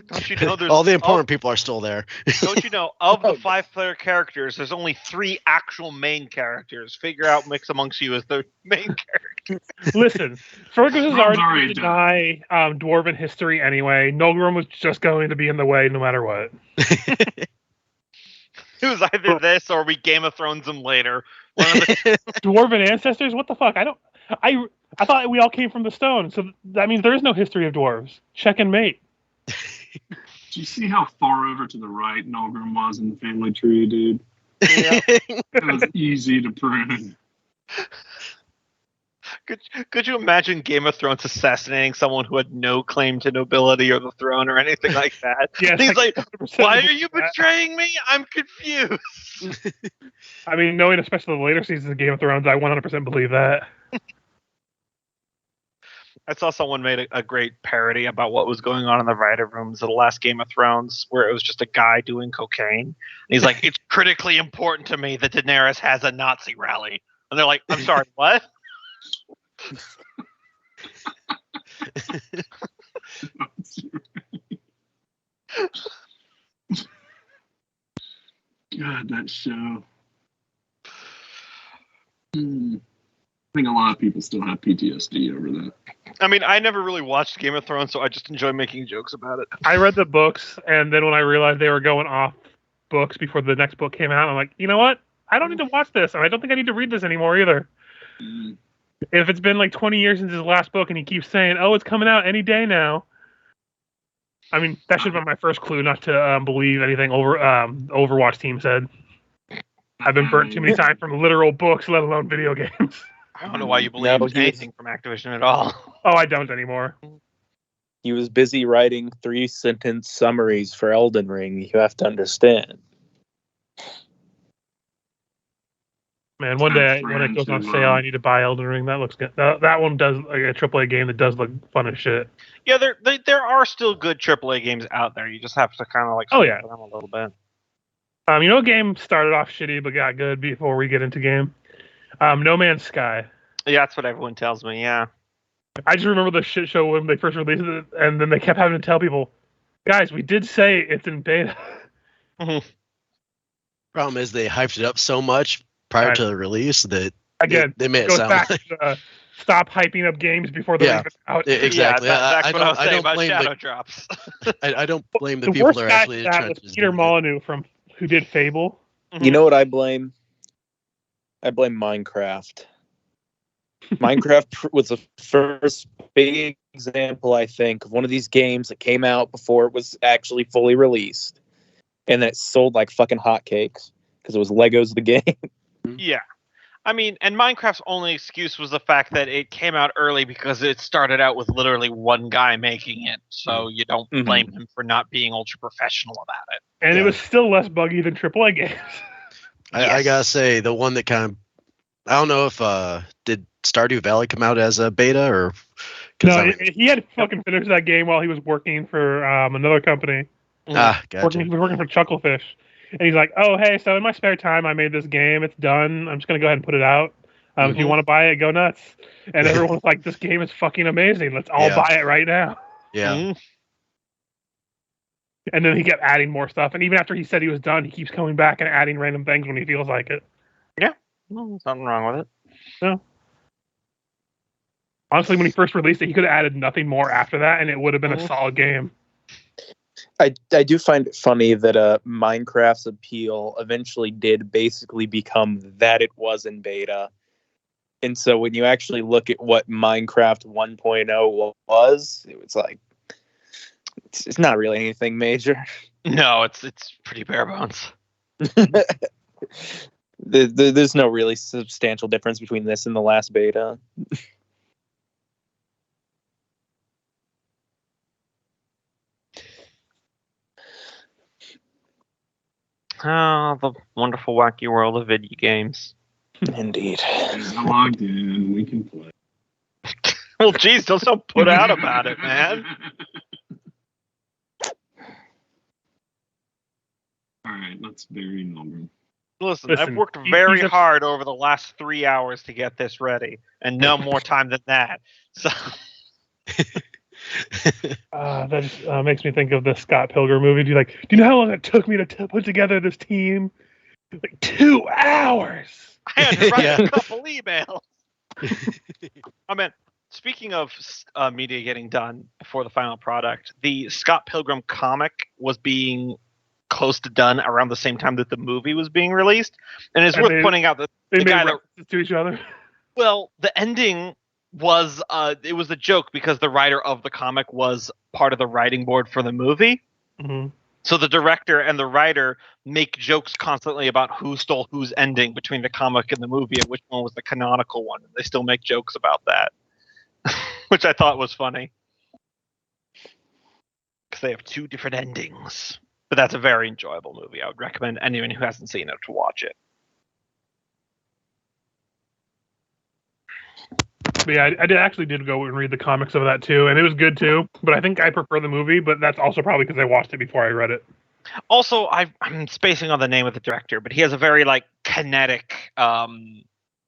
Don't you know there's All the important people are still there. Don't you know, of the 5-player characters, there's only 3 actual main characters. Figure out mix amongst you as the main character. Listen, Fergus is already going to deny dwarven history anyway. Nolgrim was just going to be in the way no matter what. It was either this or we Game of Thrones him later. Dwarven ancestors? What the fuck? I thought we all came from the stone, so that means there is no history of dwarves. Check and mate. Do you see how far over to the right Nolgrim was in the family tree, dude? Yeah. It was easy to prune. Could you imagine Game of Thrones assassinating someone who had no claim to nobility or the throne or anything like that? Yeah, he's like, why are you betraying me? I'm confused. I mean, knowing especially the later seasons of Game of Thrones, I 100% believe that. I saw someone made a great parody about what was going on in the writer rooms of the last Game of Thrones, where it was just a guy doing cocaine. And he's like, it's critically important to me that Daenerys has a Nazi rally. And they're like, I'm sorry, what? God, that show. I think a lot of people still have PTSD over that. I mean, I never really watched Game of Thrones, so I just enjoy making jokes about it. I read the books, and then when I realized they were going off books before the next book came out, I'm like, you know what? I don't need to watch this, and I don't think I need to read this anymore either. If it's been like 20 years since his last book, and he keeps saying, oh, it's coming out any day now. I mean, that should have been my first clue not to believe anything Overwatch team said. I've been burnt too many times from literal books, let alone video games. I don't know why you believe anything from Activision at all. Oh, I don't anymore. He was busy writing 3-sentence summaries for Elden Ring. You have to understand. Man, one day when it goes on sale, I need to buy Elden Ring. That looks good. That one does like a AAA game that does look fun as shit. Yeah, there are still good AAA games out there. You just have to kind of like them a little bit. You know, a game started off shitty but got good before we get into game. No Man's Sky. Yeah, that's what everyone tells me. Yeah. I just remember the shit show when they first released it, and then they kept having to tell people, guys, we did say it's in beta. Problem is they hyped it up so much prior to the release that they made it sound back like... to, stop hyping up games before they're even out. Exactly. Yeah, that's what I was saying about blame Shadow Drops. I don't blame the people that are actually was Peter Molyneux who did Fable. You know what I blame? I blame Minecraft. Minecraft was the first big example, I think, of one of these games that came out before it was actually fully released. And then it sold like fucking hotcakes because it was Legos the game. Yeah. I mean, and Minecraft's only excuse was the fact that it came out early because it started out with literally one guy making it. So you don't blame him for not being ultra professional about it. And it was still less buggy than AAA games. I gotta say, the one that kind of... I don't know if... did Stardew Valley come out as a beta or... No, he had fucking finished that game while he was working for another company. Gotcha. He was working for Chucklefish. And he's like, oh, hey, so in my spare time, I made this game. It's done. I'm just going to go ahead and put it out. If you want to buy it, go nuts. And everyone's like, this game is fucking amazing. Let's all buy it right now. Yeah. And then he kept adding more stuff. And even after he said he was done, he keeps coming back and adding random things when he feels like it. Yeah. Well, there's nothing wrong with it. No. Honestly, when he first released it, he could have added nothing more after that, and it would have been a solid game. I do find it funny that Minecraft's appeal eventually did basically become that it was in beta. And so when you actually look at what Minecraft 1.0 was, it was like, it's not really anything major. No, it's pretty bare bones. There's no really substantial difference between this and the last beta. Oh, the wonderful, wacky world of video games. Indeed. I'm logged in. We can play. Well, geez, don't put out about it, man. All right, let's bury Melbourne. Listen, I've worked very hard over the last 3 hours to get this ready, and no more time than that. So, That just makes me think of the Scott Pilgrim movie. Do you know how long it took me to put together this team? Like 2 hours. I had to write Yeah. a couple emails. I mean, speaking of media getting done before the final product, the Scott Pilgrim comic was being close to done around the same time that the movie was being released, and it's worth pointing out that They the made guy references to each other. well, the ending was it was a joke because the writer of the comic was part of the writing board for the movie. Mm-hmm. So the director and the writer make jokes constantly about who stole whose ending between the comic and the movie and which one was the canonical one. They still make jokes about that, which I thought was funny. Because they have 2 different endings. But that's a very enjoyable movie. I would recommend anyone who hasn't seen it to watch it. But yeah, I did go and read the comics of that too, and it was good too. But I think I prefer the movie, but that's also probably because I watched it before I read it. Also, I'm spacing on the name of the director, but he has a very kinetic. Yeah,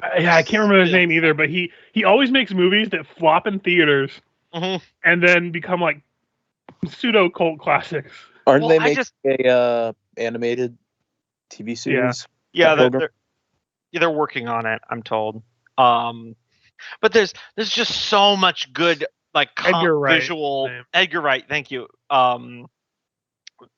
I can't remember his name either, but he always makes movies that flop in theaters Mhm. and then become like pseudo cult classics. Aren't they making a animated TV series? Yeah, they're working on it, I'm told. But there's just so much good Edgar Wright. visual Edgar Wright, thank you.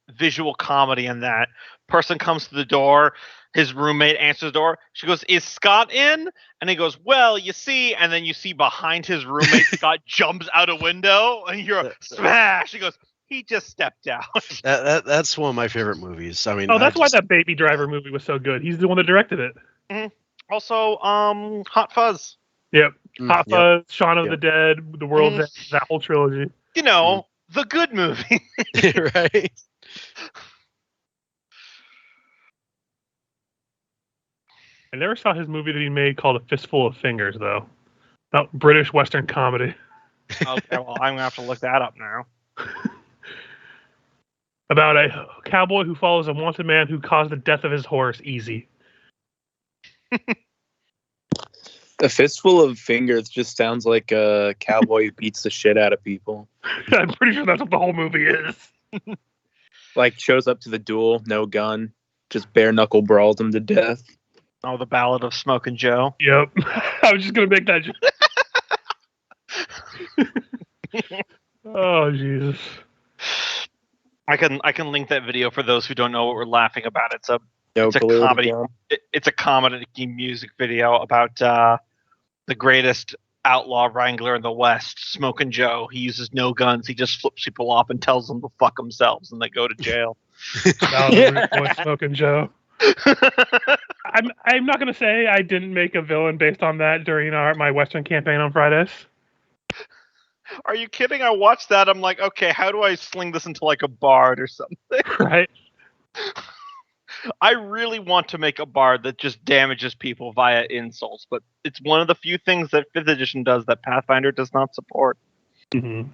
Visual comedy in that. Person comes to the door, his roommate answers the door. She goes, "Is Scott in?" And he goes, "Well, you see," and then you see behind his roommate Scott jumps out a window and you're smash. He goes, "He just stepped out." That's one of my favorite movies. I mean, that's why that Baby Driver movie was so good. He's the one that directed it. Mm-hmm. Also, Hot Fuzz. Yep. Hot Fuzz, Shaun of the Dead, The World's End, that whole trilogy. You know, the good movie. Right. I never saw his movie that he made called A Fistful of Fingers, though. About British Western comedy. Okay, well, I'm going to have to look that up now. About a cowboy who follows a wanted man who caused the death of his horse. Easy. A Fistful of Fingers just sounds like a cowboy who beats the shit out of people. I'm pretty sure that's what the whole movie is. Shows up to the duel, no gun, just bare knuckle brawls him to death. Oh, the Ballad of Smoking Joe. Yep. I was just gonna make that joke. Oh Jesus. I can link that video for those who don't know what we're laughing about. It's a comedy. It's a comedy music video about the greatest outlaw wrangler in the West, Smoking Joe. He uses no guns. He just flips people off and tells them to fuck themselves, and they go to jail. Smoking Joe. I'm not gonna say I didn't make a villain based on that during my Western campaign on Fridays. Are you kidding? I watched that. I'm like, okay, how do I sling this into a bard or something? Right. I really want to make a bard that just damages people via insults, but it's one of the few things that 5th edition does that Pathfinder does not support. Mm-hmm.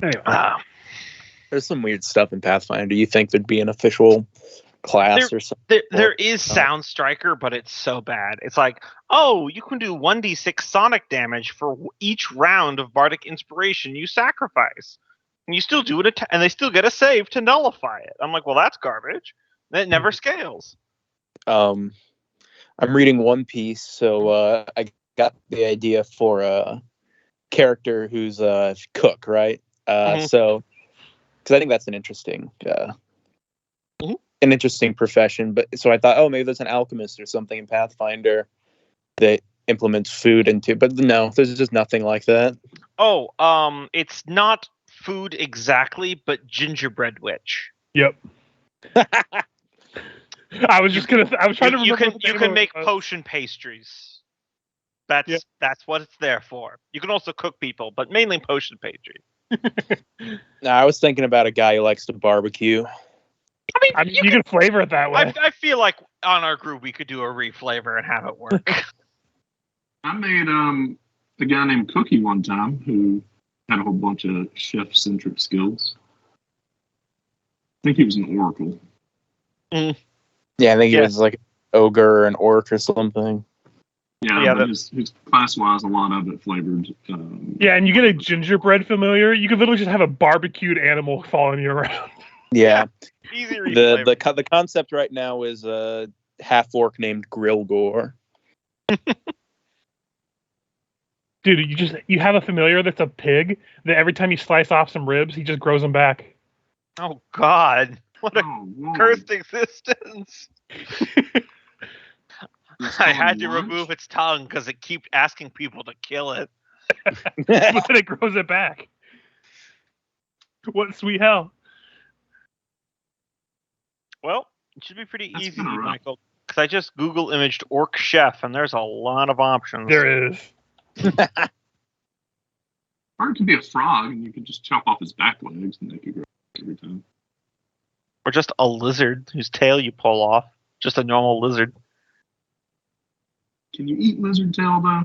Anyway. There's some weird stuff in Pathfinder. Do you think there'd be an official class or something? There is Sound Striker, but it's so bad. It's like, oh, you can do 1d6 sonic damage for each round of Bardic Inspiration you sacrifice. And you still do it, and they still get a save to nullify it. I'm like, well, that's garbage. It never scales. I'm reading One Piece, so I got the idea for a character who's a cook, right? So, because I think that's an interesting profession. But so I thought, oh, maybe there's an alchemist or something in Pathfinder that implements food into. But no, there's just nothing like that. Oh, it's not food exactly, but gingerbread witch. Yep. I was trying to remember. You can make potion pastries. That's what it's there for. You can also cook people, but mainly potion pastry. No, I was thinking about a guy who likes to barbecue. I mean, you can flavor it that way. I feel like on our group we could do a reflavor and have it work. I made a guy named Cookie one time who had a whole bunch of chef-centric skills. I think he was an oracle. Yeah, I think he was like ogre or an orc or something. Yeah, but his class-wise, a lot of it flavored. Yeah, and you get a gingerbread familiar. You could literally just have a barbecued animal following you around. Yeah. Easy The concept right now is a half-orc named Grillgore. Dude, you have a familiar that's a pig that every time you slice off some ribs, he just grows them back. Oh God! What a cursed existence! I had to remove its tongue because it kept asking people to kill it. But then it grows it back. What sweet hell! Well, it should be pretty That's easy, kinda rough. Michael. Because I just Google imaged orc chef, and there's a lot of options. There is. Or it could be a frog, and you could just chop off his back legs, and they could grow every time. Or just a lizard whose tail you pull off. Just a normal lizard. Can you eat lizard tail, though?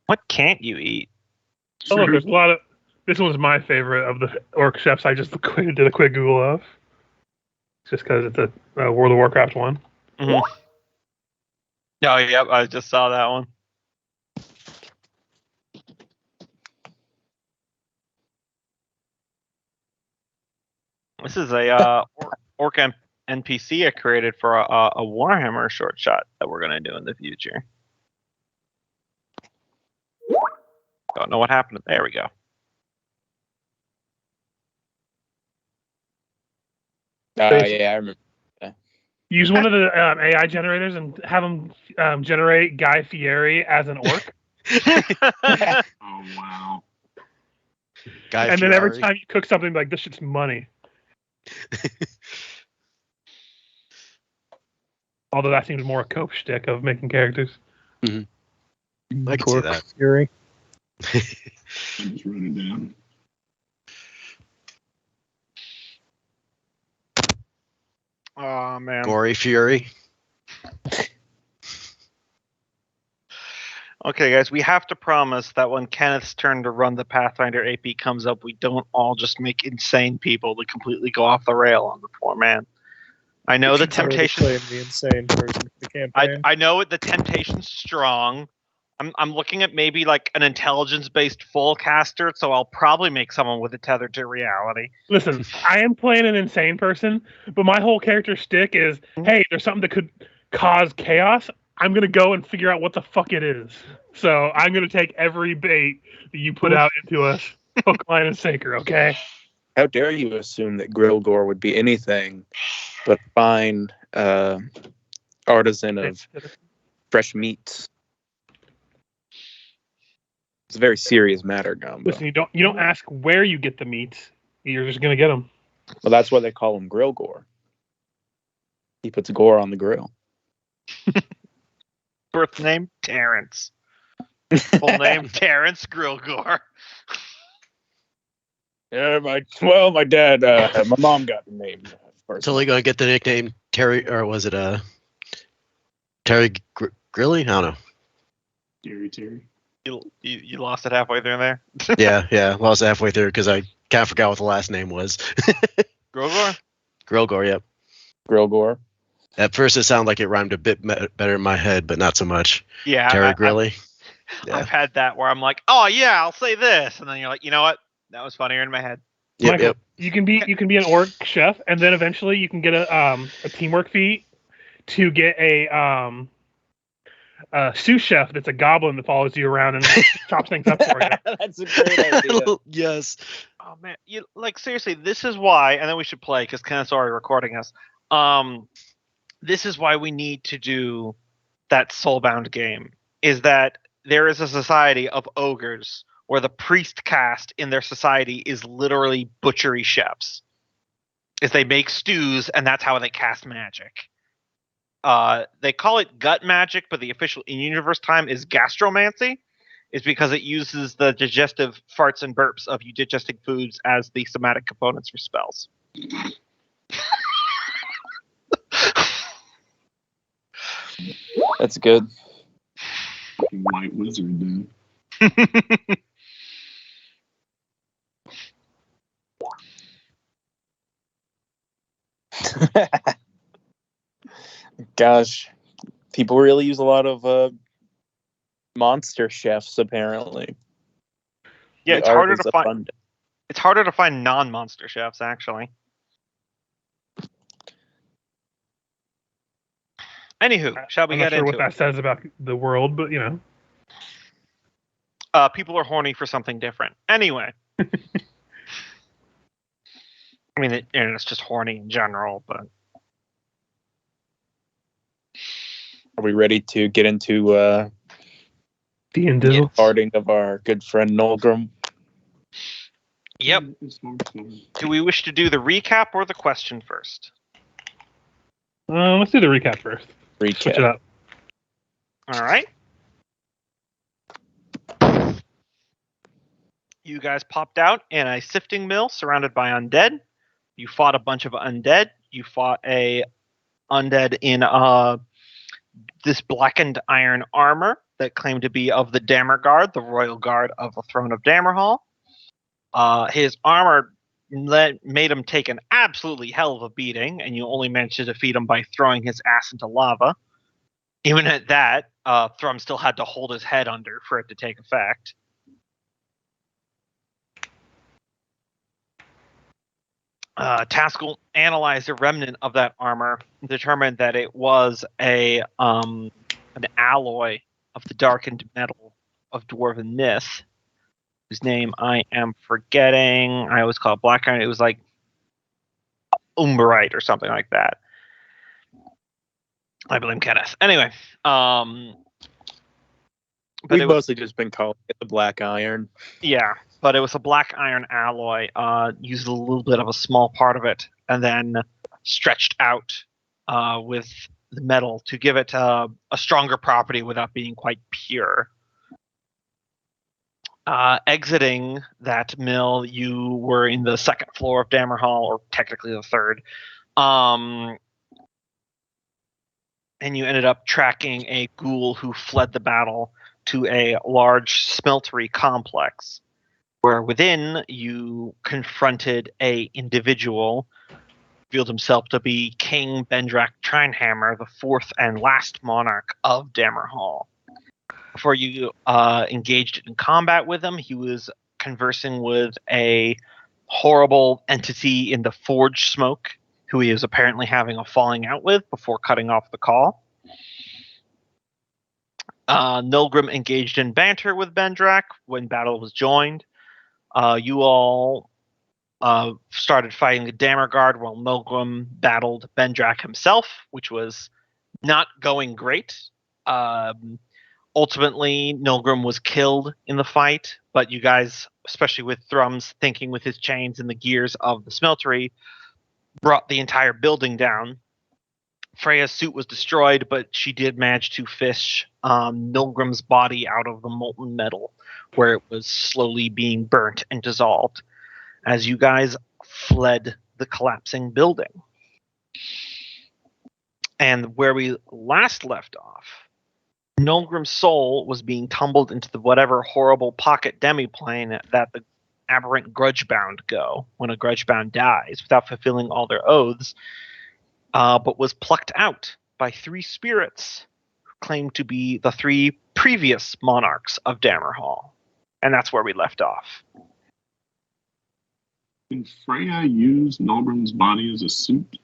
What can't you eat? Oh, look, there's a lot of. This one's my favorite of the orc chefs. I just did a quick Google of. Just because it's a World of Warcraft one. Mm-hmm. Oh, yep, I just saw that one. This is a orc NPC I created for a Warhammer short shot that we're going to do in the future. Don't know what happened. There we go. Yeah, I remember. Use one of the AI generators and have them generate Guy Fieri as an orc. Oh, wow. And then every time you cook something, like, this shit's money. Although that seems more a cope shtick of making characters. Mm-hmm. I can see that. Fury. I just wrote it down. Oh, man. Gory Fury. Okay, guys, we have to promise that when Kenneth's turn to run the Pathfinder AP comes up, we don't all just make insane people to completely go off the rail on the poor man. I know the temptation. The insane person for the campaign. I know the temptation's strong. I'm looking at maybe like an intelligence-based full caster, so I'll probably make someone with a tether to reality. Listen, I am playing an insane person, but my whole character shtick is, hey, there's something that could cause chaos. I'm going to go and figure out what the fuck it is. So I'm going to take every bait that you put out into us, hook, line, and sinker, okay? How dare you assume that Grillgore would be anything but a fine artisan of fresh meats? It's a very serious matter, Gumbo. Listen, you don't ask where you get the meats. You're just going to get them. Well, that's why they call him Grillgore. He puts gore on the grill. Birth name, Terrence. Full name, Terrence Grillgore. Yeah, my dad, my mom got the name first. Totally gonna get the nickname Terry, or was it Terry Grilly? I don't know. Terry. You lost it halfway through there. yeah, lost it halfway through because I kind of forgot what the last name was. Grillgore? Grillgore, yep. Grillgore. At first, it sounded like it rhymed a bit better in my head, but not so much. Yeah, Terry Grilly. I've had that where I'm like, oh yeah, I'll say this, and then you're like, you know what? That was funnier in my head. Yep, Michael, yep. you can be an orc chef, and then eventually you can get a teamwork feat to get a sous chef that's a goblin that follows you around and chops things up for you. That's a great idea. Yes. Oh man, seriously, this is why, and then we should play because Kenneth's already recording us. This is why we need to do that soulbound game. Is that there is a society of ogres where the priest caste in their society is literally butchery chefs. Is they make stews and that's how they cast magic. They call it gut magic, but the official in-universe time is gastromancy. Is because it uses the digestive farts and burps of you digesting foods as the somatic components for spells. That's good. Fucking white wizard, dude. Gosh, People really use a lot of monster chefs, apparently. Yeah, The it's art harder is to find. abundant. It's harder to find non-monster chefs, actually. Anywho, shall we I'm not get sure into what that says about the world, but it? People are horny for something different. Anyway. I mean, it's just horny in general, but... Are we ready to get into the individual. parting of our good friend Nolgrim? Yep. Do we wish to do the recap or the question first? Let's do the recap first. Switch it up. All right. You guys popped out in a sifting mill surrounded by undead. You fought a bunch of undead. You fought a undead in this blackened iron armor that claimed to be of the Dammer Guard, the royal guard of the throne of Dammerhall. His armor made him take an absolutely hell of a beating, and you only managed to defeat him by throwing his ass into lava. Even at that, Thrum still had to hold his head under for it to take effect. Taskell analyzed a remnant of that armor and determined that it was an alloy of the darkened metal of dwarven myth, whose name I am forgetting. I always call it black iron. It was like umberite or something like that. I blame Kenneth. Anyway, We've mostly just been calling it the black iron. Yeah, but it was a black iron alloy. Used a little bit of a small part of it, and then stretched out with the metal to give it a stronger property without being quite pure. Exiting that mill, you were in the second floor of Dammerhall, or technically the third. And you ended up tracking a ghoul who fled the battle to a large smeltery complex, where within you confronted a individual who revealed himself to be King Bendrak Trinehammer, the fourth and last monarch of Dammerhall. Before you engaged in combat with him, he was conversing with a horrible entity in the Forge Smoke, who he was apparently having a falling out with before cutting off the call. Nilgrim engaged in banter with Bendrak when battle was joined. You all started fighting the Dammer Guard while Nilgrim battled Bendrak himself, which was not going great. Ultimately, Nilgrim was killed in the fight, but you guys, especially with Thrum's thinking with his chains and the gears of the smeltery, brought the entire building down. Freya's suit was destroyed, but she did manage to fish Nilgrim's body out of the molten metal, where it was slowly being burnt and dissolved as you guys fled the collapsing building. And where we last left off, Nilgrim's soul was being tumbled into the whatever horrible pocket demiplane that the aberrant grudgebound go when a grudgebound dies without fulfilling all their oaths, but was plucked out by three spirits who claimed to be the three previous monarchs of Dammerhall. And that's where we left off. Can Freya use Nilgrim's body as a suit?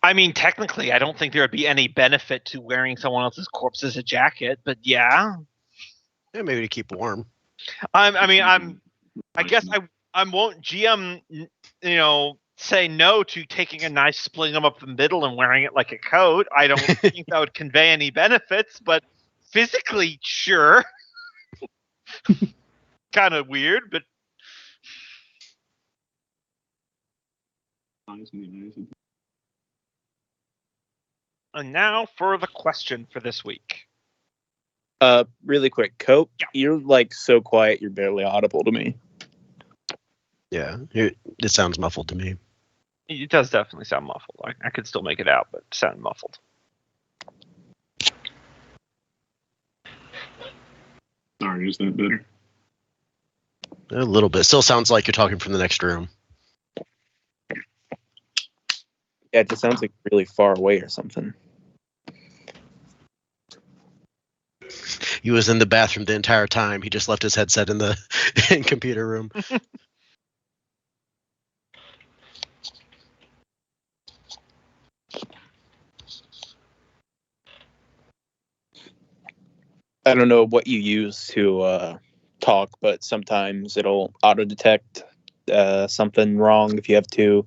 I mean, technically, I don't think there would be any benefit to wearing someone else's corpse as a jacket, but yeah. Yeah, maybe to keep warm. I guess I won't GM, say no to taking a knife, splitting them up the middle, and wearing it like a coat. I don't think that would convey any benefits, but physically, sure. Kind of weird, but. And now for the question for this week. Really quick, Cope, Yeah. You're like so quiet, you're barely audible to me. Yeah, it sounds muffled to me. It does definitely sound muffled. I could still make it out, but it sounded muffled. Sorry, is that better? A little bit. Still sounds like you're talking from the next room. Yeah, it just sounds like really far away or something. he was in the bathroom the entire time. He just left his headset in the computer room. I don't know what you use to talk, but sometimes it'll auto detect something wrong if you have to,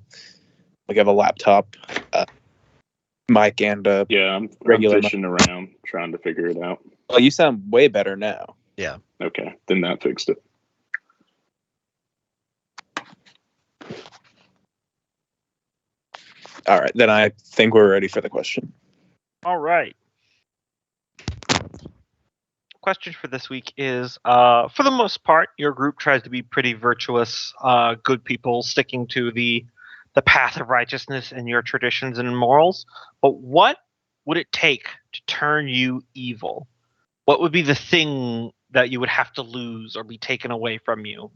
like, have a laptop, mic, and a I'm regular. fishing around trying to figure it out. Well, you sound way better now. Yeah. Okay, then that fixed it. All right, then I think we're ready for the question. All right. Question for this week is, for the most part, your group tries to be pretty virtuous, good people, sticking to the path of righteousness and your traditions and morals. But what would it take to turn you evil? What would be the thing that you would have to lose or be taken away from you,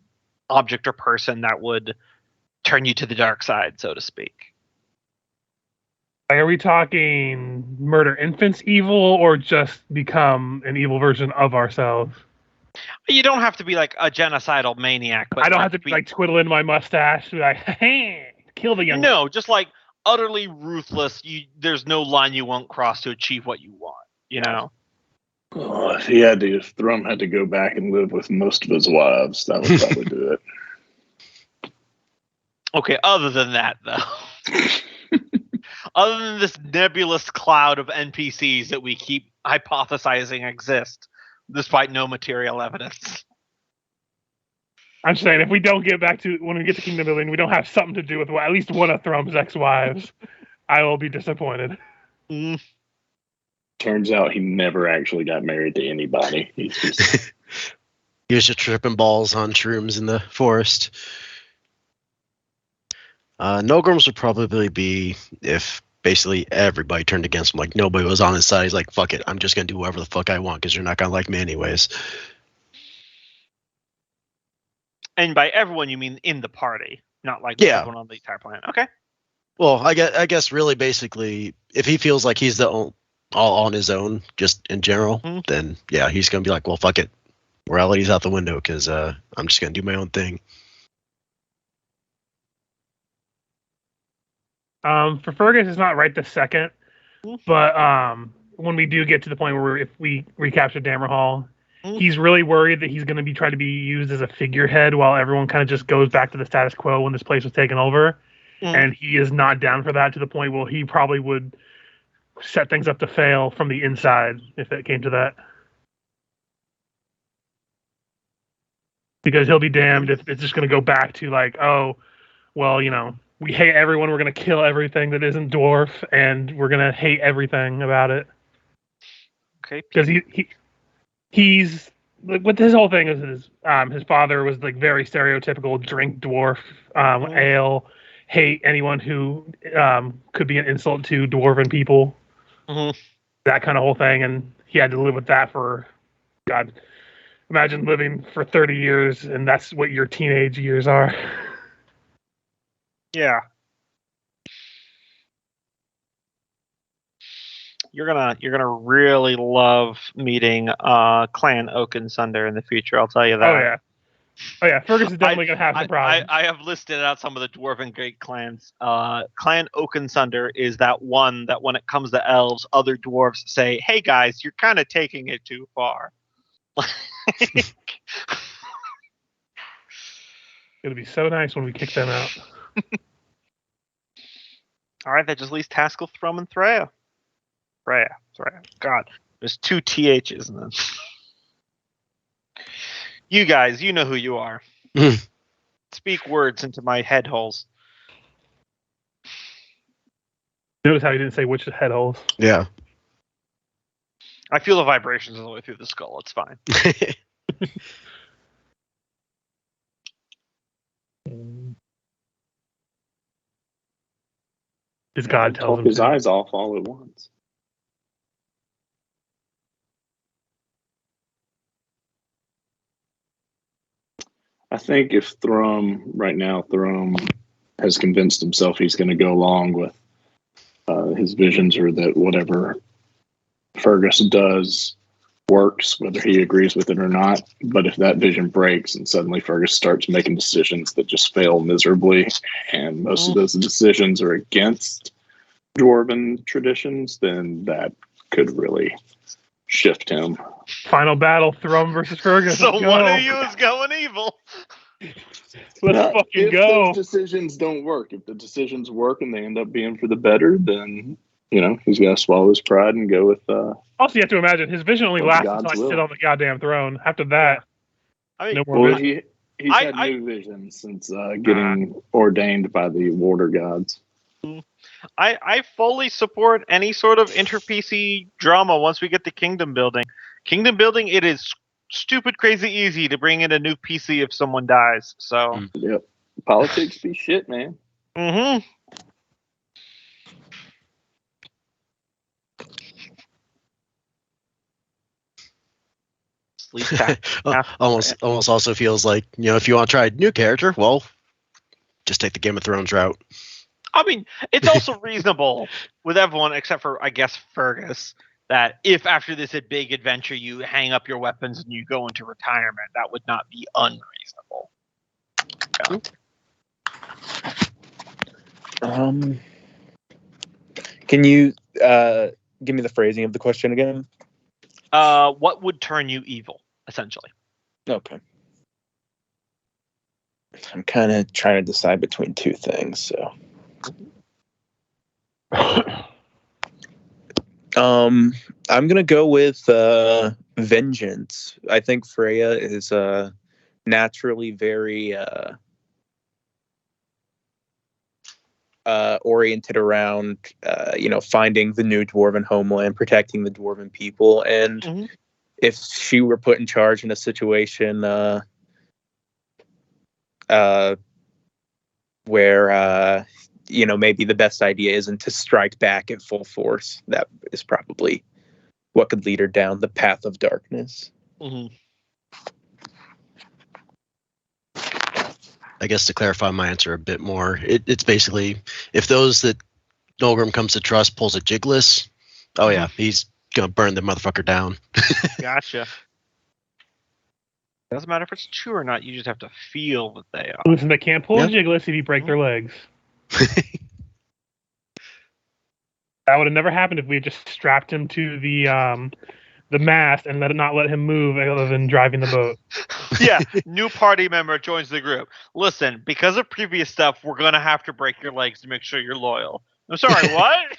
object or person, that would turn you to the dark side, so to speak? Are we talking murder infants evil, or just become an evil version of ourselves? You don't have to be like a genocidal maniac, but I don't have to be like twiddling my mustache, be like, hey, kill the young. No, just like utterly ruthless. There's no line you won't cross to achieve what you want. You know. Oh, if Thrum had to go back and live with most of his wives, that would probably do it. Okay. Other than that, though. Other than this nebulous cloud of NPCs that we keep hypothesizing exist, despite no material evidence. I'm saying, if we don't get back to, when we get to Kingdom Building, we don't have something to do with at least one of Thrum's ex-wives, I will be disappointed. Turns out he never actually got married to anybody. He's just... He was just tripping balls on shrooms in the forest. Nograms would probably be if basically everybody turned against him. Like, nobody was on his side. He's like, fuck it, I'm just going to do whatever the fuck I want because you're not going to like me anyways. And by everyone, you mean in the party, not like everyone on the entire planet. Okay. Well, I guess really basically, if he feels like he's all on his own, just in general, then yeah, he's going to be like, well, fuck it. Morality's out the window because I'm just going to do my own thing. For Fergus, it's not right this second, but when we do get to the point where if we recapture Dammerhall, he's really worried that he's going to be trying to be used as a figurehead while everyone kind of just goes back to the status quo when this place was taken over. And he is not down for that, to the point where he probably would set things up to fail from the inside if it came to that. Because he'll be damned if it's just going to go back to like, oh, well, we hate everyone, we're going to kill everything that isn't dwarf, and we're going to hate everything about it. Okay. Because he's with his whole thing is his father was like very stereotypical drink dwarf, ale, hate anyone who could be an insult to dwarven people. That kind of whole thing, and he had to live with that for, God, imagine living for 30 years and that's what your teenage years are. Yeah. You're gonna really love meeting Clan Oakensunder in the future, I'll tell you that. Oh yeah, Fergus is definitely gonna have some problems. I have listed out some of the dwarven great clans. Clan Oakensunder is that one that when it comes to elves, other dwarves say, hey guys, you're kind of taking it too far. It'll be so nice when we kick them out. All right, that just leaves Taskell, Thrum, and Threa. Threa. God, there's 2 THs in this. You guys, you know who you are. Speak words into my head holes. Notice how he didn't say which head holes. Yeah. I feel the vibrations all the way through the skull. It's fine. His God tells him his eyes off all at once. I think if Thrum has convinced himself he's going to go along with his visions, or that whatever Fergus does works, whether he agrees with it or not. But if that vision breaks and suddenly Fergus starts making decisions that just fail miserably, and most of those decisions are against dwarven traditions, then that could really shift him. Final battle: Thrum versus Fergus. So Let's one go. of you is going evil. Let's fucking if go. those decisions don't work, if the decisions work and they end up being for the better, then he's got to swallow his pride and go with. Also, you have to imagine his vision only What lasts God's until I will. sit on the goddamn throne. After that, I mean, no more Well, vision. he's had new visions since getting ordained by the Warder gods. I fully support any sort of inter-PC drama once we get to kingdom building. Kingdom building, it is stupid crazy easy to bring in a new PC if someone dies. So, Yep, politics be shit, man. Sleep back. almost also feels like, if you want to try a new character, well, just take the Game of Thrones route. I mean, it's also reasonable with everyone except for, I guess, Fergus, that if after this big adventure you hang up your weapons and you go into retirement, that would not be unreasonable. Yeah. Can you give me the phrasing of the question again? What would turn you evil, essentially? Okay. I'm kind of trying to decide between two things, so. I'm gonna go with vengeance. I think Freya is naturally very oriented around finding the new dwarven homeland, protecting the dwarven people, and if she were put in charge in a situation where maybe the best idea isn't to strike back at full force, that is probably what could lead her down the path of darkness. I guess to clarify my answer a bit more, it's basically, if those that Nolgrim comes to trust pulls a Jigglis, he's gonna burn the motherfucker down. Gotcha. Doesn't matter if it's true or not. You just have to feel that they are. Listen, they can't pull a Jigglis if you break their legs. That would have never happened if we had just strapped him to the mast and not let him move other than driving the boat. Yeah, new party member joins the group. Listen, because of previous stuff, we're gonna have to break your legs to make sure you're loyal. I'm sorry, what?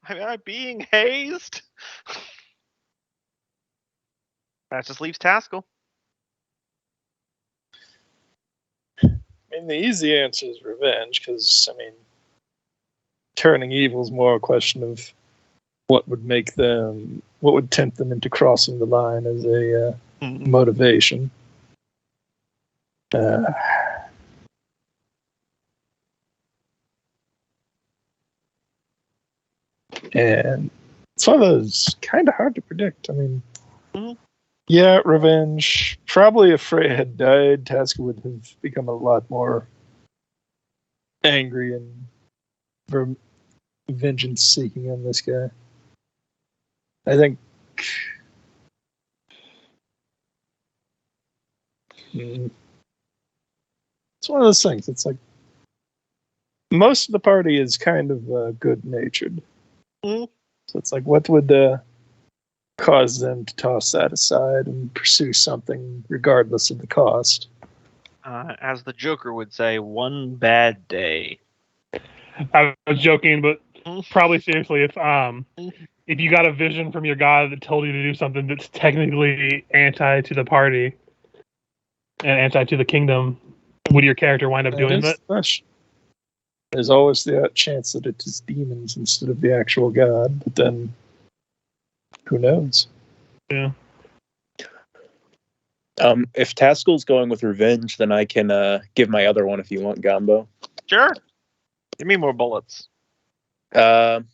Am I being hazed? That just leaves Taskell. I mean, the easy answer is revenge, because, turning evil is more a question of what would tempt them into crossing the line as a motivation. And it's one of those kind of hard to predict. Yeah, revenge. Probably if Freya had died, Taska would have become a lot more angry and vengeance seeking on this guy. I think it's one of those things. It's like most of the party is kind of good-natured. So it's like, what would cause them to toss that aside and pursue something regardless of the cost? As the Joker would say, one bad day. I was joking, but probably seriously, if you got a vision from your god that told you to do something that's technically anti to the party and anti to the kingdom, would your character wind up doing that? There's always the chance that it is demons instead of the actual god, but then who knows? Yeah. If Taskell's going with revenge, then I can give my other one if you want, Gombo. Sure. Give me more bullets. The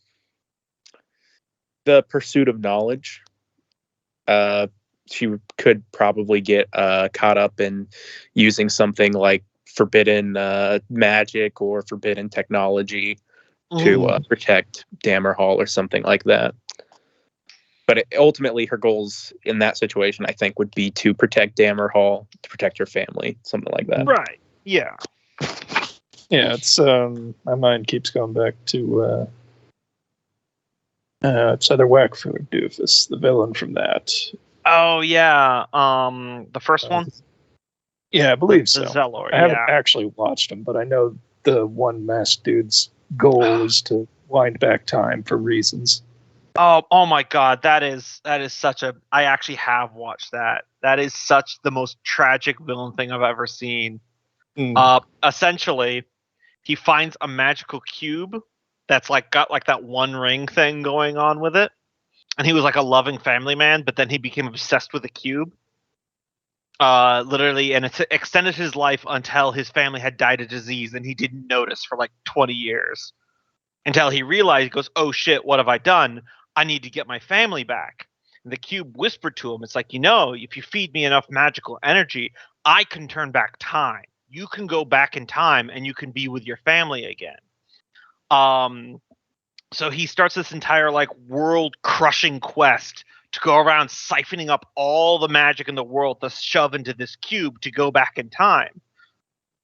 pursuit of knowledge. She could probably get caught up in using something like forbidden magic or forbidden technology to protect Dammerhall or something like that. But ultimately, her goals in that situation, I think, would be to protect Dammerhall, to protect her family, something like that. Right. Yeah. Yeah, it's my mind keeps going back to it's either Wakfu or Doofus, the villain from that. Oh yeah. The first one. Yeah, I believe The so. Zellor. I haven't Yeah. actually watched him, but I know the one masked dude's goal is to wind back time for reasons. Oh my God, that is such a. I actually have watched that. That is such the most tragic villain thing I've ever seen. Essentially, he finds a magical cube that's like got like that one ring thing going on with it, and he was like a loving family man, but then he became obsessed with the cube. Literally, and it extended his life until his family had died of disease, and he didn't notice for like 20 years. Until he realized, he goes, "Oh shit, what have I done? I need to get my family back." And the cube whispered to him, "It's like, if you feed me enough magical energy, I can turn back time. You can go back in time, and you can be with your family again." So he starts this entire like world-crushing quest to go around siphoning up all the magic in the world to shove into this cube to go back in time.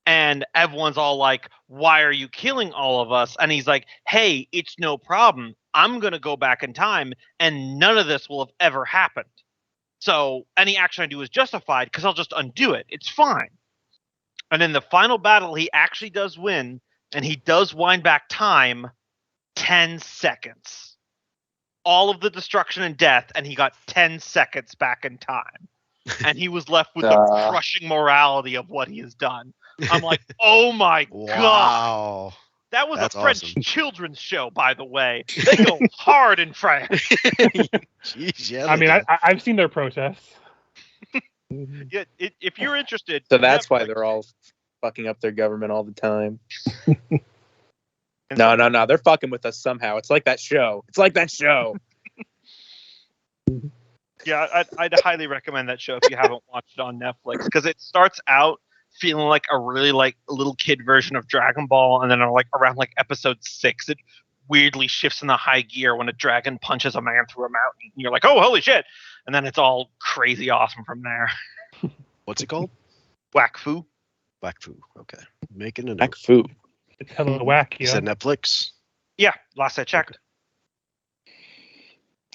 And everyone's all like, "Why are you killing all of us?" And he's like, "Hey, it's no problem. I'm going to go back in time and none of this will have ever happened. So any action I do is justified because I'll just undo it. It's fine." And in the final battle, he actually does win, and he does wind back time 10 seconds. All of the destruction and death, and he got 10 seconds back in time. And he was left with the crushing morality of what he has done. I'm like, oh my God. Wow. That was That's a French awesome. children's show, by the way. They go hard in France. Jeez, yeah. I they mean, do. I've seen their protests. Yeah, if you're interested. So that's why Netflix. they're all fucking up their government all the time. No. They're fucking with us somehow. It's like that show. Yeah, I'd highly recommend that show if you haven't watched it on Netflix, because it starts out feeling like a really like a little kid version of Dragon Ball, and then like around like episode 6, it weirdly shifts in the high gear when a dragon punches a man through a mountain. And you're like, oh, holy shit! And then it's all crazy awesome from there. What's it called? Wakfu. Wakfu. Okay. Making a note. Heck, food. It's hella wacky. You said Netflix? Yeah, last I checked.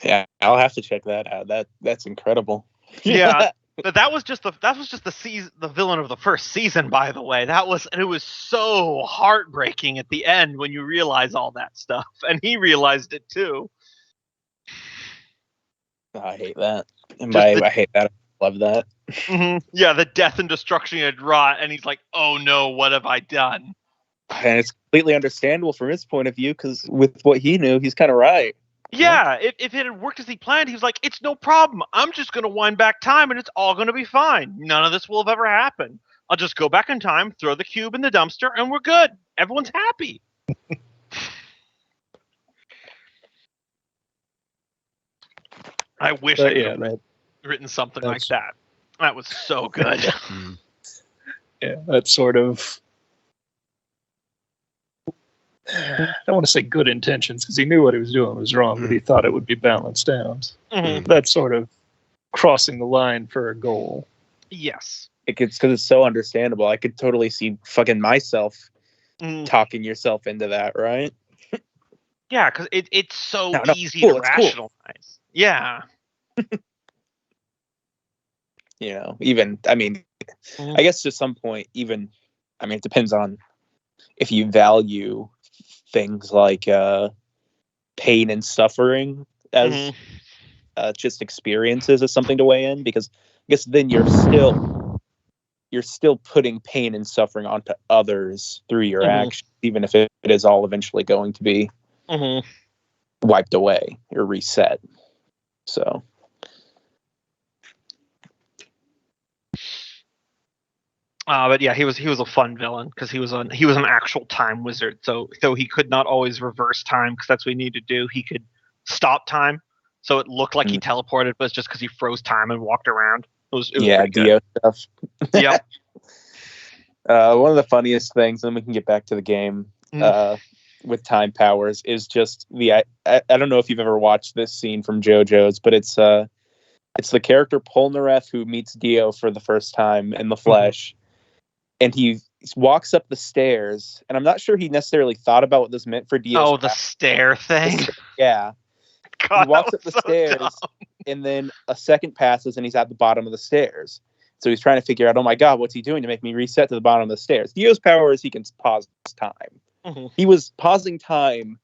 Yeah, I'll have to check that out. That's incredible. Yeah. But that was just the villain of the first season, by the way. It was so heartbreaking at the end when you realize all that stuff, and he realized it too. I hate that. And Just I hate that. I love that. Yeah, the death and destruction he had wrought, and he's like, "Oh no, what have I done?" And it's completely understandable from his point of view, because with what he knew, he's kind of right. Yeah, if it had worked as he planned, he was like, "It's no problem. I'm just going to wind back time, and it's all going to be fine. None of this will have ever happened. I'll just go back in time, throw the cube in the dumpster, and we're good. Everyone's happy." I wish I could have written something like that. That was so good. Yeah, that sort of. I don't want to say good intentions, because he knew what he was doing was wrong, but he thought it would be balanced out. That sort of crossing the line for a goal. Yes. It's because it's so understandable. I could totally see fucking myself talking yourself into that, right? Yeah, because it's so easy cool, to it's cool. rationalize. Yeah. Even, I mean, I guess to some point, even, I mean, it depends on if you value things like pain and suffering as just experiences as something to weigh in, because I guess then you're still putting pain and suffering onto others through your actions, even if it is all eventually going to be wiped away or reset. So. But yeah, he was a fun villain because he was an actual time wizard. So he could not always reverse time, because that's what he needed to do. He could stop time, so it looked like he teleported, but it's just because he froze time and walked around. It was Dio stuff. Yep. One of the funniest things, and we can get back to the game, when with time powers is just I don't know if you've ever watched this scene from JoJo's, but it's the character Polnareff who meets Dio for the first time in the flesh, and he walks up the stairs, and I'm not sure he necessarily thought about what this meant for Dio's Oh, the stair thing. Yeah. God, He walks that up the was so stairs, dumb. and then a second passes, and he's at the bottom of the stairs. So he's trying to figure out, oh my god, what's he doing to make me reset to the bottom of the stairs? Dio's power is he can pause time. Mhm. He was pausing time,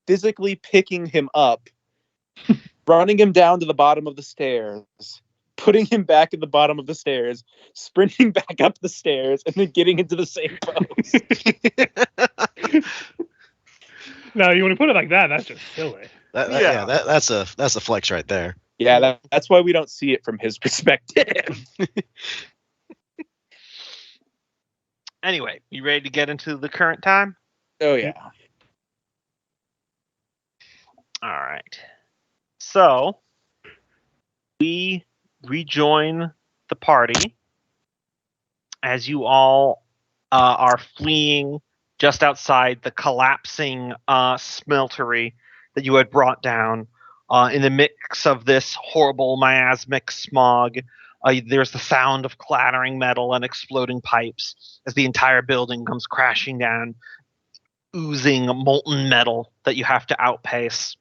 physically picking him up, running him down to the bottom of the stairs, putting him back at the bottom of the stairs, sprinting back up the stairs, and then getting into the same pose. No, you want to put it like that? That's just silly. That's a flex right there. Yeah, that's why we don't see it from his perspective. Anyway, you ready to get into the current time? Oh yeah. All right. So we rejoin the party as you all are fleeing just outside the collapsing smeltery that you had brought down. In the mix of this horrible miasmic smog, there's the sound of clattering metal and exploding pipes as the entire building comes crashing down, oozing molten metal that you have to outpace.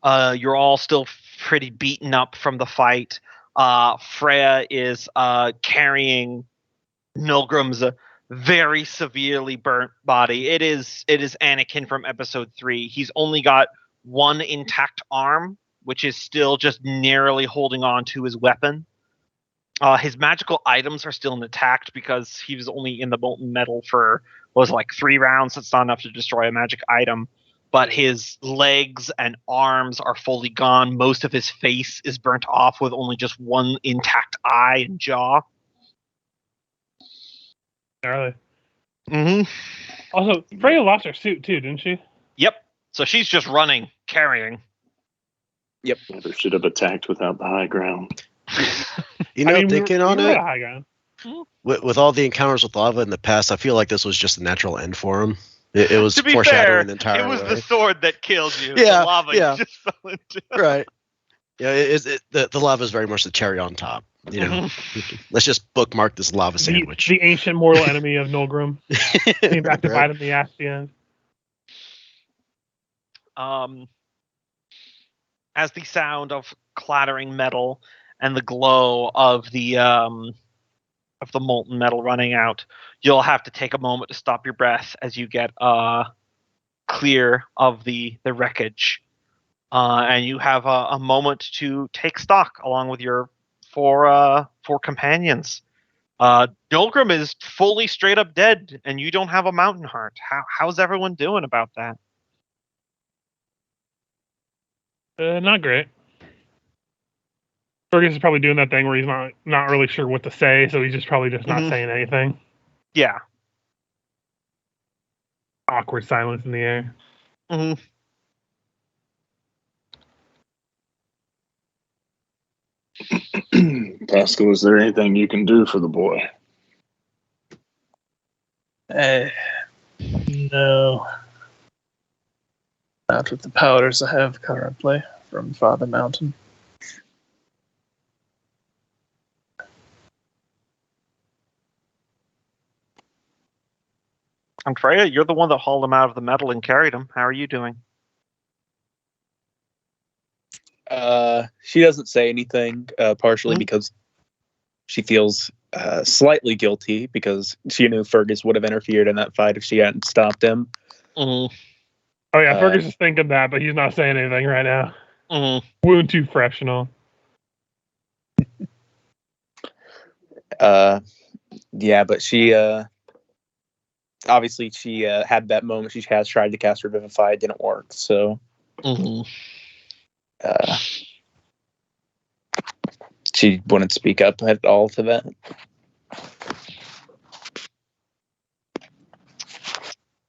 You're all still pretty beaten up from the fight. Freya is carrying Milgrim's very severely burnt body. It is Anakin from episode 3. He's only got one intact arm, which is still just narrowly holding on to his weapon. His magical items are still intact because he was only in the molten metal for 3 rounds. That's not enough to destroy a magic item. But his legs and arms are fully gone. Most of his face is burnt off with only just one intact eye and jaw. Gnarly. Mm-hmm. Also, Freya lost her suit too, didn't she? Yep. So she's just running, carrying. Never should have attacked without the high ground. Thinking on we were it, at a high ground. with all the encounters with lava in the past, I feel like this was just a natural end for him. It was To be foreshadowing fair, the entire it was way. the sword that killed you. Yeah, The lava yeah. you just fell into. Right. Yeah, the lava is very much the cherry on top. Let's just bookmark this lava sandwich. The ancient mortal enemy of Nolgrim came back to Right. bite him in the ass at the end. As the sound of clattering metal and the glow of the molten metal running out, you'll have to take a moment to stop your breath as you get clear of the wreckage, and you have a moment to take stock along with your four companions. Nolgrim is fully straight up dead, and you don't have a mountain heart. How's everyone doing about that? Not great. Fergus is probably doing that thing where he's not really sure what to say, so he's just probably not saying anything. Yeah. Awkward silence in the air. Mm-hmm. Pascal, is there anything you can do for the boy? No. Not with the powers I have currently from Father Mountain. And Freya, you're the one that hauled him out of the metal and carried him. How are you doing? She doesn't say anything, partially because she feels slightly guilty because she knew Fergus would have interfered in that fight if she hadn't stopped him. Mm-hmm. Oh yeah, Fergus is thinking that, but he's not saying anything right now. Mm-hmm. Wound too fresh and all. Yeah, but she obviously she had that moment. She has tried to cast Revivify, it didn't work. So she wouldn't speak up at all to that.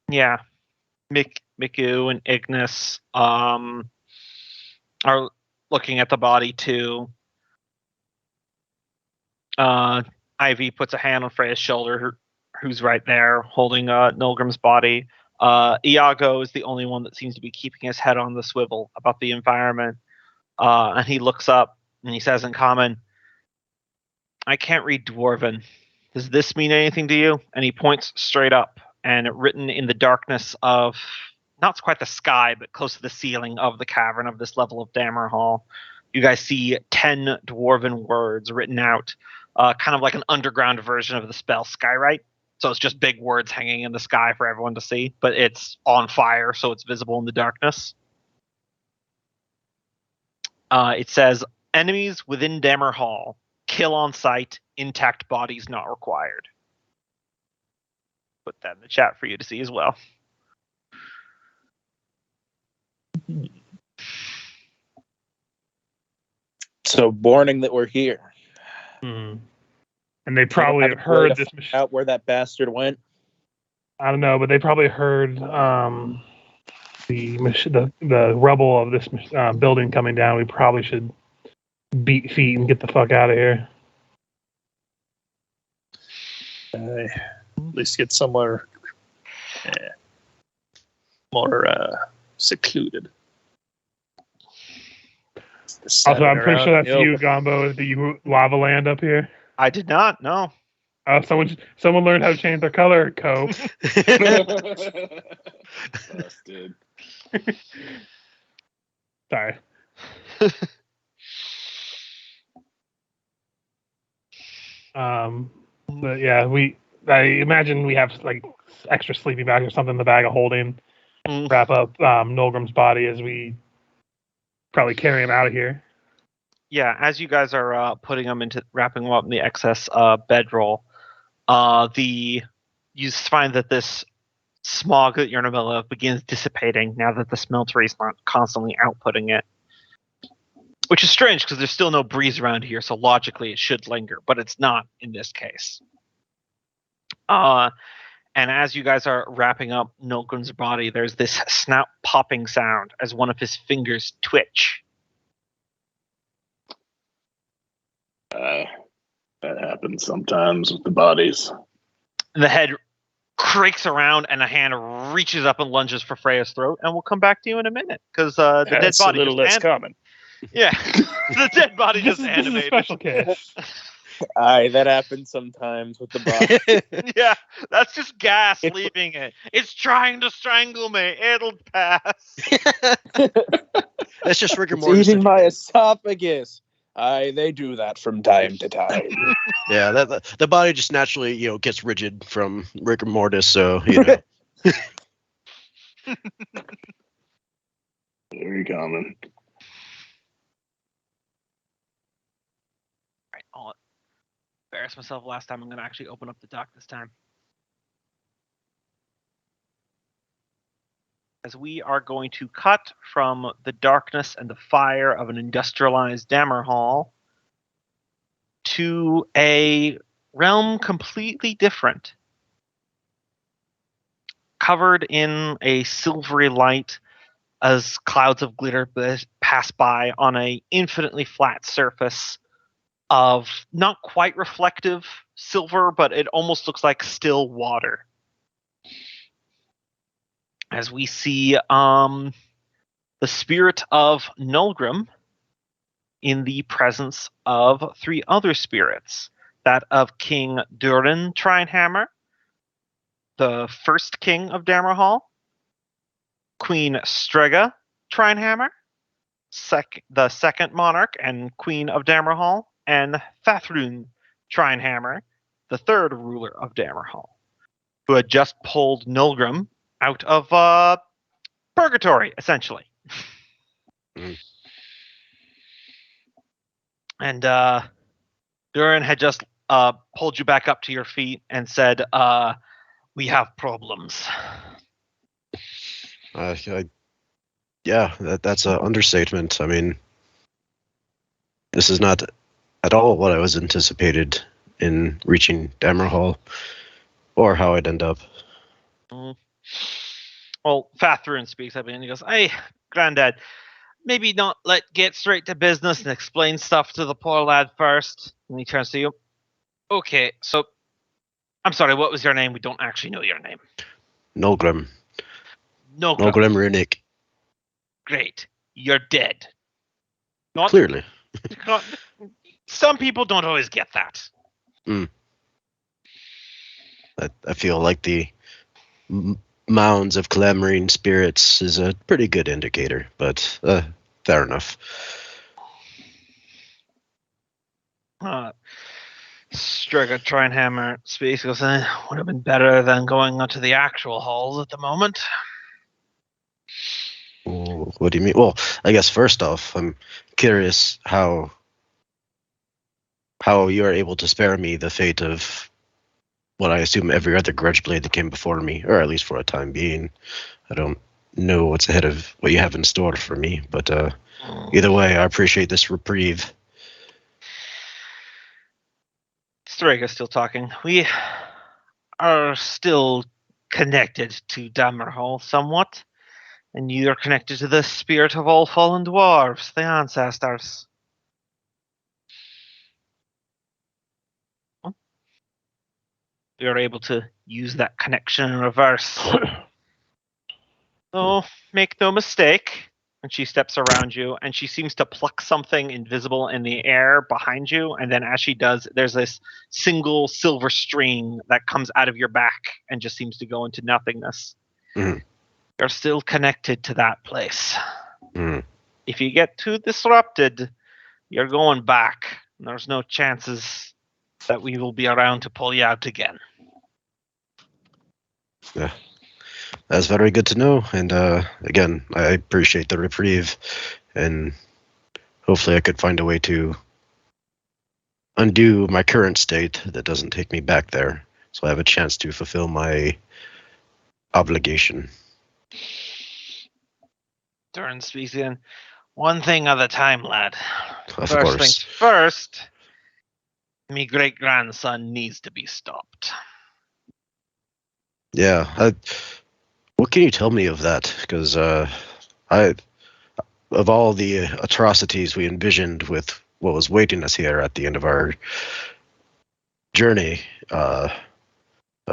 Yeah, Miku and Ignis are looking at the body too. Ivy puts a hand on Freya's shoulder, who's right there holding Nilgrim's body. Iago is the only one that seems to be keeping his head on the swivel about the environment. And he looks up and he says in common, I can't read Dwarven. Does this mean anything to you? And he points straight up, and written in the darkness of, not quite the sky, but close to the ceiling of the cavern of this level of Dammerhall, you guys see 10 Dwarven words written out, kind of like an underground version of the spell Skywrite. So it's just big words hanging in the sky for everyone to see, but it's on fire, so it's visible in the darkness. It says, enemies within Dammerhall, kill on sight, intact bodies not required. Put that in the chat for you to see as well. So warning that we're here. And they probably Have a way heard to this find machine. out where that bastard went. I don't know, but they probably heard the rubble of this building coming down. We probably should beat feet and get the fuck out of here. At least get somewhere more secluded. Also, I'm pretty sure that's Yep. you, Gombo. Do you lava land up here? I did not, no. Someone learned how to change their color, Co. Busted. Sorry. But yeah, I imagine we have like extra sleeping bags or something in the bag of holding. Wrap up Nolgrim's body as we probably carry him out of here. Yeah, as you guys are wrapping him up in the excess bedroll, you find that this smog that you're in the middle of begins dissipating now that the smeltery is not constantly outputting it. Which is strange because there's still no breeze around here, so logically it should linger, but it's not in this case. And as you guys are wrapping up Nolgrim's body, there's this snout popping sound as one of his fingers twitch. That happens sometimes with the bodies. The head creaks around and a hand reaches up and lunges for Freya's throat, and we'll come back to you in a minute because the dead That's body a little less common. Yeah, the dead body This just is a animated. special case. Aye, that happens sometimes with the body. Yeah, that's just gas leaving it. It's trying to strangle me. It'll pass. That's just rigor It's mortis. eating my esophagus. Aye, they do that from time to time. Yeah, the body just naturally, gets rigid from rigor mortis. So Very common. Right, I'll embarrass myself last time. I'm going to actually open up the dock this time. As we are going to cut from the darkness and the fire of an industrialized Dammerhall to a realm completely different. Covered in a silvery light as clouds of glitter pass by on a infinitely flat surface of not quite reflective silver, but it almost looks like still water. As we see the spirit of Nolgrim in the presence of 3 other spirits. That of King Durin Trinehammer, the first king of Dammerhall, Queen Strega Trinehammer, the second monarch and queen of Dammerhall, and Fathrun Trinehammer, the third ruler of Dammerhall, who had just pulled Nolgrim out of purgatory, essentially. And Durin had just pulled you back up to your feet and said, we have problems. Yeah, that's an understatement. I mean, this is not at all what I was anticipated in reaching Dammerhall, or how I'd end up. Well, Fathrun speaks up and he goes, hey, Granddad, maybe not get straight to business and explain stuff to the poor lad first. And he turns to you. Okay, so, I'm sorry, what was your name? We don't actually know your name. Nolgrim. No, No Glimmernick. great. You're dead. Not Clearly. Some people don't always get that. I feel like the mounds of clamoring spirits is a pretty good indicator, but fair enough. Strega Trinehammer Space goes, would have been better than going onto the actual halls at the moment. What do you mean? Well, I guess first off, I'm curious how you are able to spare me the fate of what I assume every other grudge blade that came before me, or at least for a time being. I don't know what's ahead of what you have in store for me, but either way, I appreciate this reprieve. Strega's still talking. We are still connected to Dammerhall somewhat, and you're connected to the spirit of all fallen dwarves, the ancestors. You're able to use that connection in reverse. So, make no mistake. And she steps around you, and she seems to pluck something invisible in the air behind you. And then, as she does, there's this single silver string that comes out of your back and just seems to go into nothingness. Mm-hmm. You're still connected to that place. Mm. If you get too disrupted, you're going back. And there's no chances that we will be around to pull you out again. Yeah. That's very good to know, and again, I appreciate the reprieve, and hopefully I could find a way to undo my current state that doesn't take me back there, so I have a chance to fulfill my obligation. Durin speaks again. One thing at a time, lad. Of First course. things first, me great-grandson needs to be stopped. Yeah, what can you tell me of that? Because of all the atrocities we envisioned with what was waiting us here at the end of our journey, a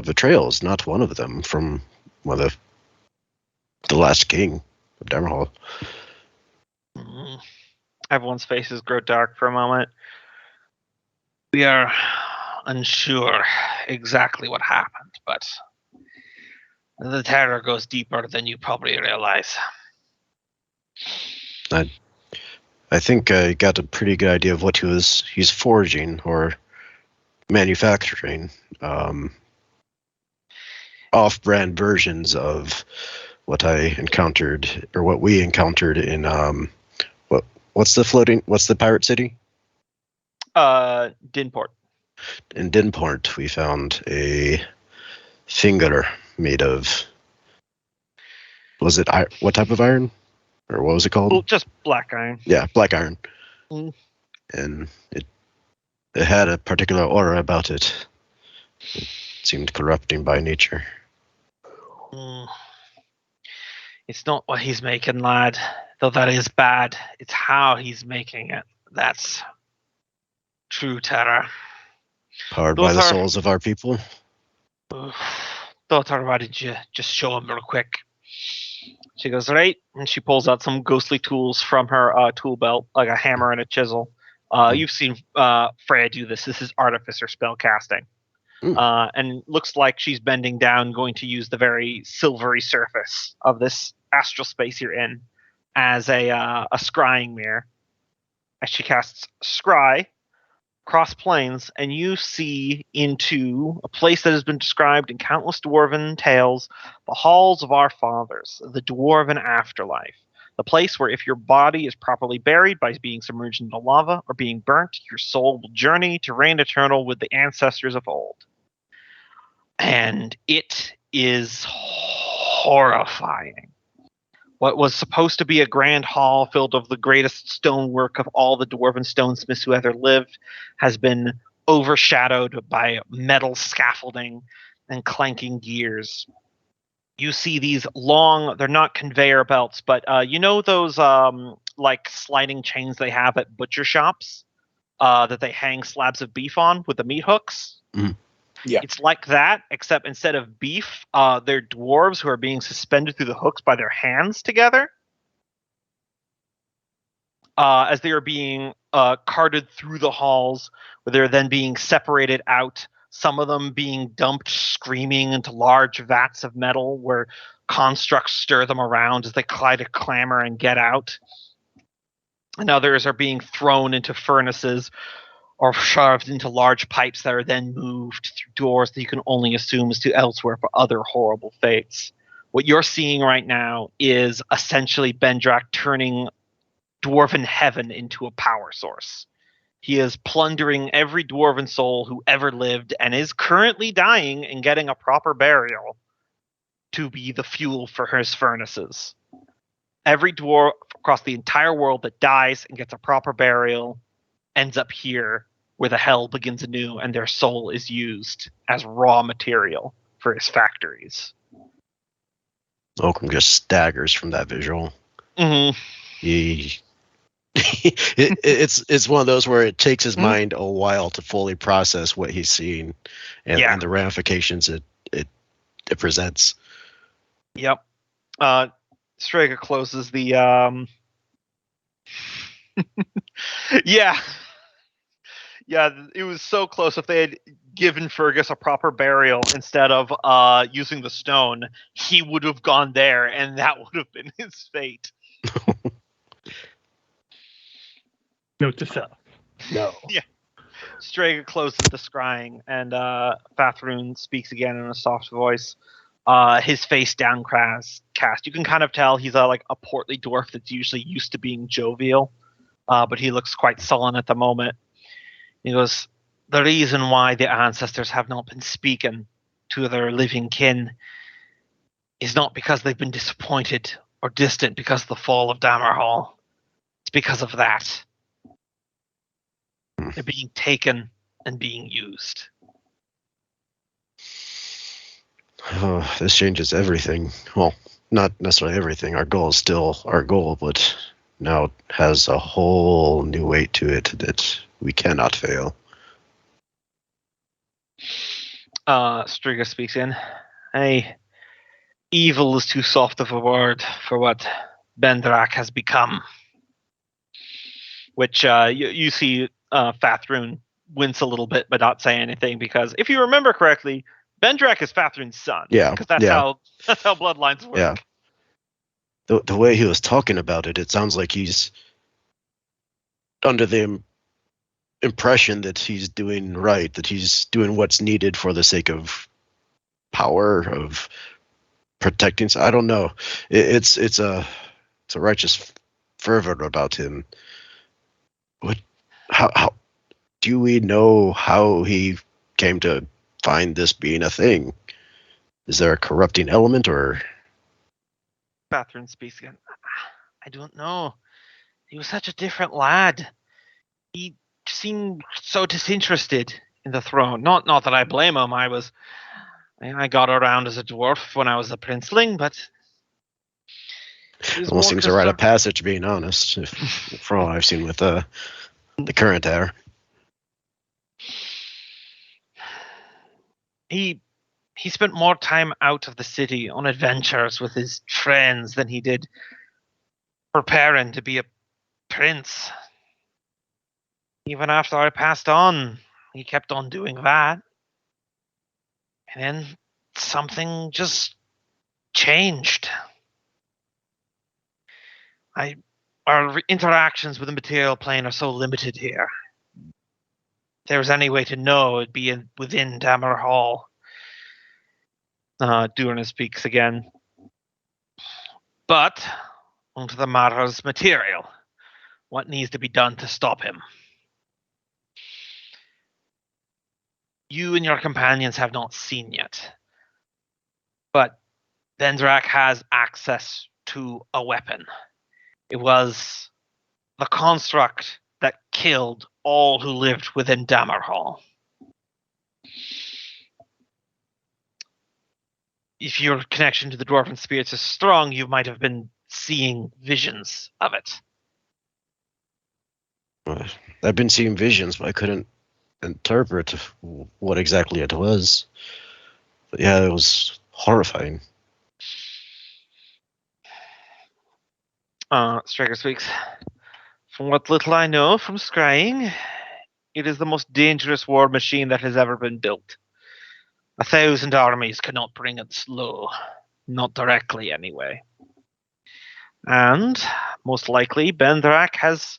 betrayal is not one of them from one of the last king of Dammerhall. Everyone's faces grow dark for a moment. We are unsure exactly what happened, but the terror goes deeper than you probably realize. I think I got a pretty good idea of what he's forging or manufacturing. Off-brand versions of what I encountered, or what we encountered in what's the pirate city? Dinport. In Dinport, we found a finger made of, what type of iron? Or what was it called? Well, just black iron. Yeah, black iron. Mm. And it had a particular aura about it. It seemed corrupting by nature. It's not what he's making, lad. Though that is bad. It's how he's making it. That's true terror. Powered by the souls of our people. Daughter, why did you just show him real quick? She goes, right, and she pulls out some ghostly tools from her tool belt, like a hammer and a chisel. You've seen Freya do this. This is artificer spell casting. And looks like she's bending down, going to use the very silvery surface of this astral space you're in as a scrying mirror. As she casts scry, cross planes, and you see into a place that has been described in countless dwarven tales, the halls of our fathers, the dwarven afterlife, the place where if your body is properly buried by being submerged into lava or being burnt, your soul will journey to reign eternal with the ancestors of old. And it is horrifying. What was supposed to be a grand hall filled of the greatest stonework of all the dwarven stonesmiths who ever lived has been overshadowed by metal scaffolding and clanking gears. You see these long, they're not conveyor belts, but you know those like sliding chains they have at butcher shops that they hang slabs of beef on with the meat hooks? Mm-hmm. Yeah. It's like that, except instead of beef, they're dwarves who are being suspended through the hooks by their hands together. As they are being carted through the halls, where they're then being separated out, some of them being dumped screaming into large vats of metal where constructs stir them around as they try to clamor and get out. And others are being thrown into furnaces or shoved into large pipes that are then moved through doors that you can only assume is to elsewhere for other horrible fates. What you're seeing right now is essentially Bendrak turning dwarven heaven into a power source. He is plundering every dwarven soul who ever lived and is currently dying and getting a proper burial to be the fuel for his furnaces. Every dwarf across the entire world that dies and gets a proper burial ends up here where the hell begins anew and their soul is used as raw material for his factories. Oakham just staggers from that visual. Mm-hmm. It's one of those where it takes his mind a while to fully process what he's seeing and the ramifications it presents. Yep. Strega closes the yeah. Yeah, it was so close. If they had given Fergus a proper burial instead of using the stone, he would have gone there, and that would have been his fate. Note to self. No. Yeah. Strega closes the scrying, and Fathroon speaks again in a soft voice. His face downcast. You can kind of tell he's a portly dwarf that's usually used to being jovial, but he looks quite sullen at the moment. He goes, the reason why the ancestors have not been speaking to their living kin is not because they've been disappointed or distant because of the fall of Dammerhall. It's because of that. They're being taken and being used. Oh, this changes everything. Well, not necessarily everything. Our goal is still our goal, but now it has a whole new weight to it that we cannot fail. Striga speaks in. Hey, evil is too soft of a word for what Bendrak has become. Which you see Fathroon wince a little bit but not say anything, because if you remember correctly, Bendrak is Fathroon's son. Yeah, because that's how bloodlines work. Yeah. The way he was talking about it, it sounds like he's under the impression that he's doing right, that he's doing what's needed for the sake of power, of protecting. I don't know. It's a righteous fervor about him. How do we know how he came to find this being a thing? Is there a corrupting element, or? Fathroon speaks again. I don't know. He was such a different lad. He seemed so disinterested in the throne. Not that I blame him. I got around as a dwarf when I was a princeling, but It almost seems a rite of passage, being honest, for all I've seen with the current heir. He spent more time out of the city on adventures with his friends than he did preparing to be a prince. Even after I passed on, he kept on doing that. And then something just changed. Our interactions with the material plane are so limited here. If there was any way to know, it'd be within Dammerhall. Durna speaks again. But onto the matter's material. What needs to be done to stop him? You and your companions have not seen yet. But Bendrak has access to a weapon. It was the construct that killed all who lived within Dammerhall. If your connection to the dwarven spirits is strong, you might have been seeing visions of it. I've been seeing visions, but I couldn't interpret what exactly it was. But yeah, it was horrifying. Striker speaks. From what little I know from scrying, it is the most dangerous war machine that has ever been built. 1,000 armies cannot bring it low. Not directly, anyway. And, most likely, Bendrak has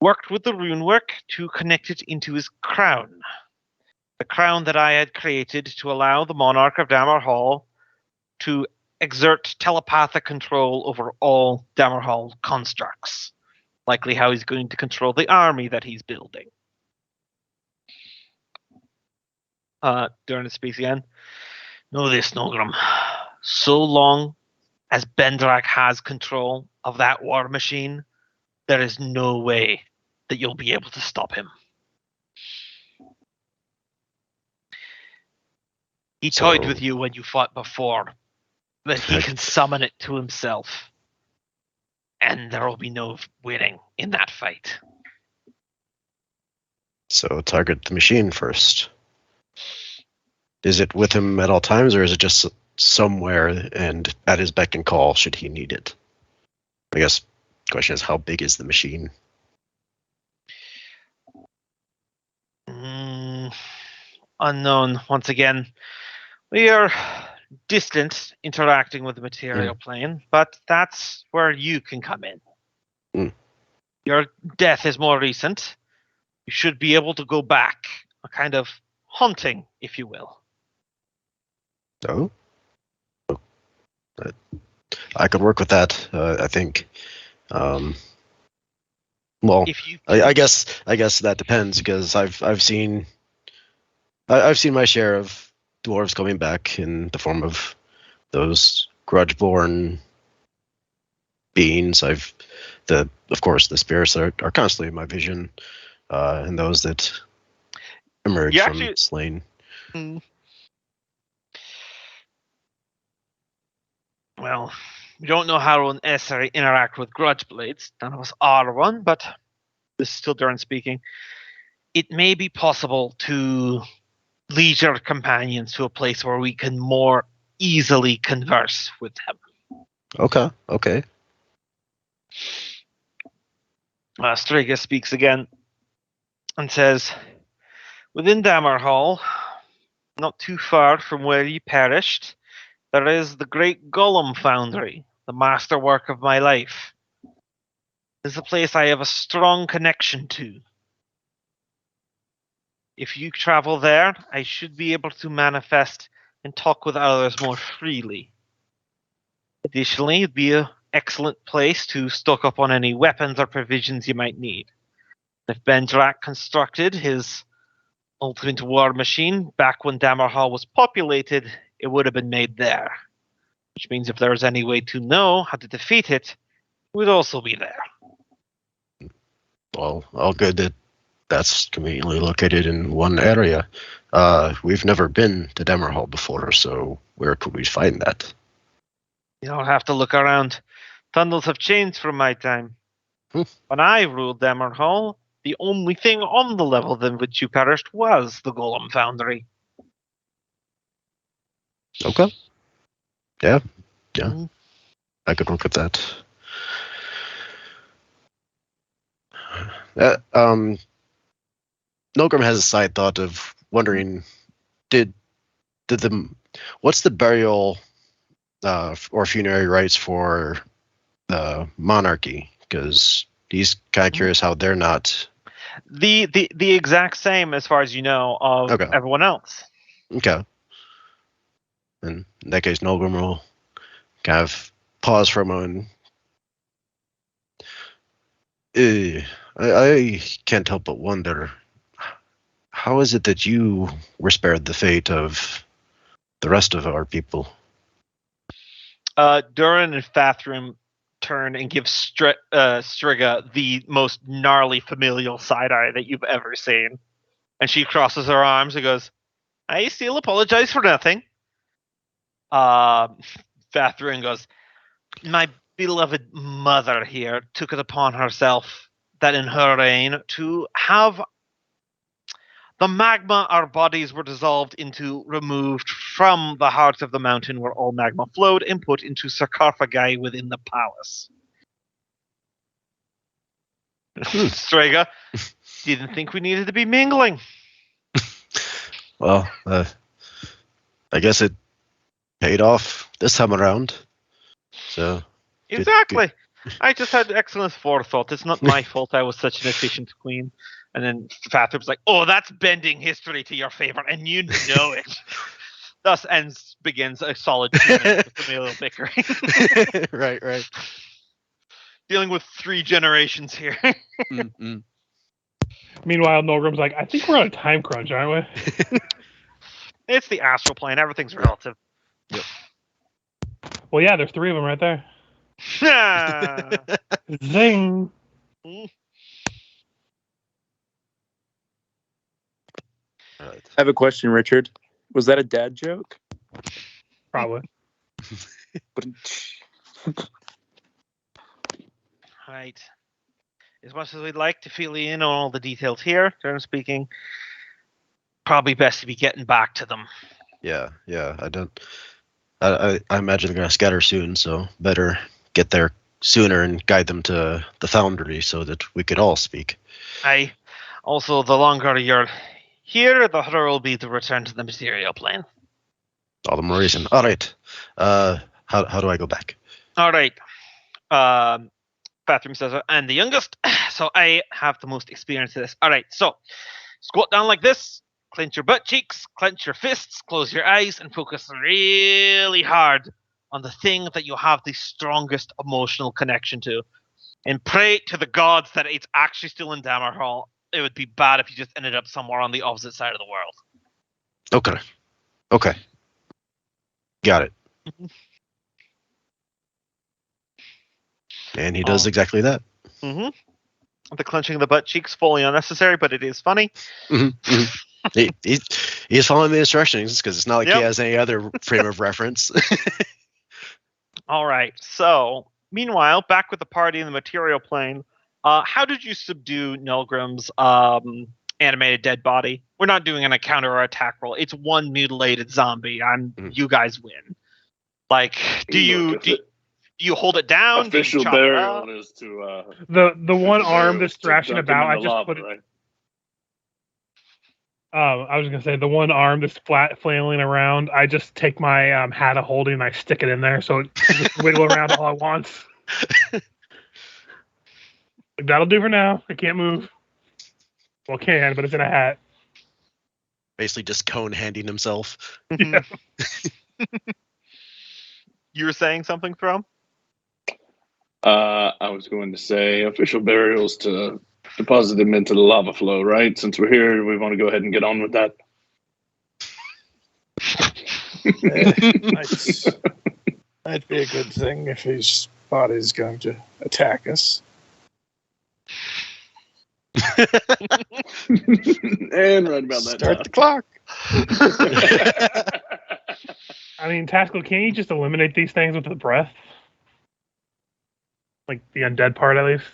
worked with the runework to connect it into his crown. The crown that I had created to allow the monarch of Dammerhall to exert telepathic control over all Dammerhall constructs. Likely how he's going to control the army that he's building. During speaks again. Know this, Nogram. So long as Bendrak has control of that war machine, there is no way that you'll be able to stop him. He toyed with you when you fought before, but he can summon it to himself. And there will be no winning in that fight. So target the machine first. Is it with him at all times, or is it just somewhere and at his beck and call should he need it? I guess the question is, how big is the machine? Unknown. Once again, we are distant interacting with the material plane, but that's where you can come in. Your death is more recent. You should be able to go back, a kind of hunting, if you will. Oh, I could work with that. I think. Well, If you, I guess that depends, because I've seen my share of dwarves coming back in the form of those grudge-born beings. Of course, the spirits that are constantly in my vision, and those that emerge from slain. Well, we don't know how to necessarily interact with grudge blades. None of us are one, but this is still Durin speaking. It may be possible to lead your companions to a place where we can more easily converse with them. Okay. Striga speaks again and says, within Dammerhall, not too far from where ye perished, there is the great Golem Foundry, the masterwork of my life. It is a place I have a strong connection to. If you travel there, I should be able to manifest and talk with others more freely. Additionally, it'd be an excellent place to stock up on any weapons or provisions you might need. If Bendrak constructed his ultimate war machine back when Dammerhall was populated, it would have been made there. Which means if there was any way to know how to defeat it, it would also be there. Well, all good that that's conveniently located in one area. We've never been to Dammerhall before, so where could we find that? You don't have to look around. Tunnels have changed from my time. When I ruled Dammerhall, the only thing on the level in which you perished was the Golem Foundry. Okay. Yeah. I could work with that. Nogrim has a side thought of wondering, what's the burial or funerary rites for the monarchy? Because he's kind of curious how they're not the exact same, as far as you know, of everyone else. Okay. And in that case, Nogrim will kind of pause for a moment. I can't help but wonder, how is it that you were spared the fate of the rest of our people? Durin and Fathrum turn and give Striga the most gnarly familial side-eye that you've ever seen. And she crosses her arms and goes, I still apologize for nothing. Fathrum goes, my beloved mother here took it upon herself that in her reign to have The magma our bodies were dissolved into removed from the heart of the mountain where all magma flowed and put into sarcophagi within the palace. Strega didn't think we needed to be mingling. Well, I guess it paid off this time around. So Exactly. I just had excellent forethought. It's not my fault I was such an efficient queen. And then Fathrup's like, oh, that's bending history to your favor, and you know it. Thus begins a solid 2 minutes of familial bickering. right. Dealing with 3 generations here. Mm-mm. Meanwhile, Nolgrim's like, I think we're on a time crunch, aren't we? It's the astral plane. Everything's relative. Well, yeah, there's 3 of them right there. Zing! Right. I have a question, Richard. Was that a dad joke? Probably. Right. As much as we'd like to fill you in on all the details here, generally speaking, probably best to be getting back to them. Yeah. I imagine they're gonna scatter soon, so better get there sooner and guide them to the foundry so that we could all speak. Aye. Also, the longer you're here, the harder it will be to return to the material plane. All the more reason. All right. How do I go back? All right. Bathroom says, and the youngest, so I have the most experience in this. All right, so squat down like this, clench your butt cheeks, clench your fists, close your eyes, and focus really hard on the thing that you have the strongest emotional connection to. And pray to the gods that it's actually still in Dammerhall. It would be bad if you just ended up somewhere on the opposite side of the world. Okay. Got it. And he does exactly that. Mm-hmm. The clenching of the butt cheeks fully unnecessary, but it is funny. Mm-hmm. He's following the instructions because it's not like Yep. he has any other frame of reference. All right. So, meanwhile, back with the party in the material plane, how did you subdue Nilgrim's animated dead body? We're not doing an counter or attack roll. It's one mutilated zombie, and you guys win. Like, do you hold it down? Do you Official chop it burial up? is to The one arm that's to thrashing dunk him about, in I the just lava, put it. right? I was gonna say the one arm that's flat flailing around. I just take my hat of holding and I stick it in there so it can just wiggle around all at once. Like, that'll do for now. I can't move. Well, can, but it's in a hat. Basically just cone handing himself. Yeah. You were saying something, Thrum? I was going to say official burials to deposit him into the lava flow, right? Since we're here, we want to go ahead and get on with that. Might be a good thing if his body's going to attack us. And right about that Start the clock. I mean, Tactical, can't you just eliminate these things with the breath? Like the undead part, at least.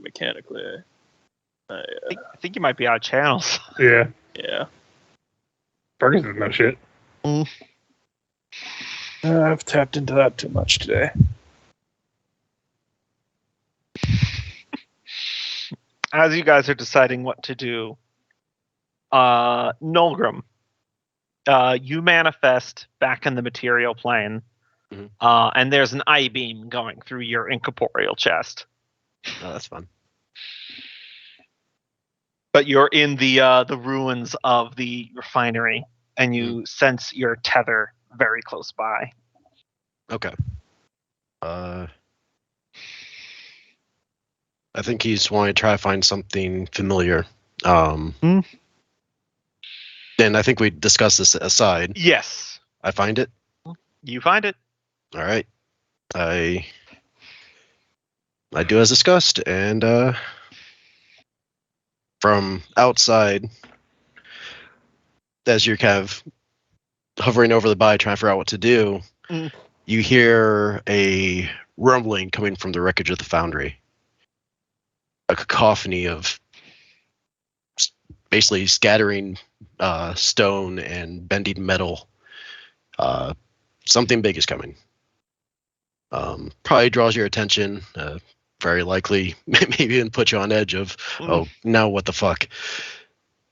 Mechanically. I think you might be out of channels. Yeah. Yeah. Fergus doesn't know shit. I've tapped into that too much today. As you guys are deciding what to do, Nolgrim, you manifest back in the material plane, and there's an I-beam going through your incorporeal chest. Oh, that's fun. But you're in the ruins of the refinery, and you sense your tether very close by. Okay. I think he's wanting to try to find something familiar. And I think we discussed this aside. Yes. I find it. You find it. All right. I do as discussed, and from outside, as you're kind of hovering over the body trying to figure out what to do, you hear a rumbling coming from the wreckage of the foundry. A cacophony of basically scattering stone and bending metal. Something big is coming. Probably draws your attention. Very likely, maybe even put you on edge of, oh, now what the fuck?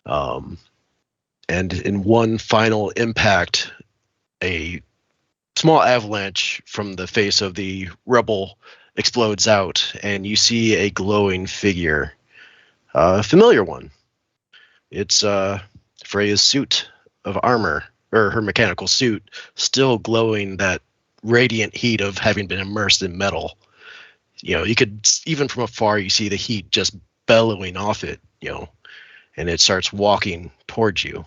And in one final impact, a small avalanche from the face of the rubble explodes out, and you see a glowing figure, a familiar one. It's Freya's suit of armor, or her mechanical suit, still glowing that radiant heat of having been immersed in metal. You know, you could, even from afar, you see the heat just bellowing off it, you know, and it starts walking towards you.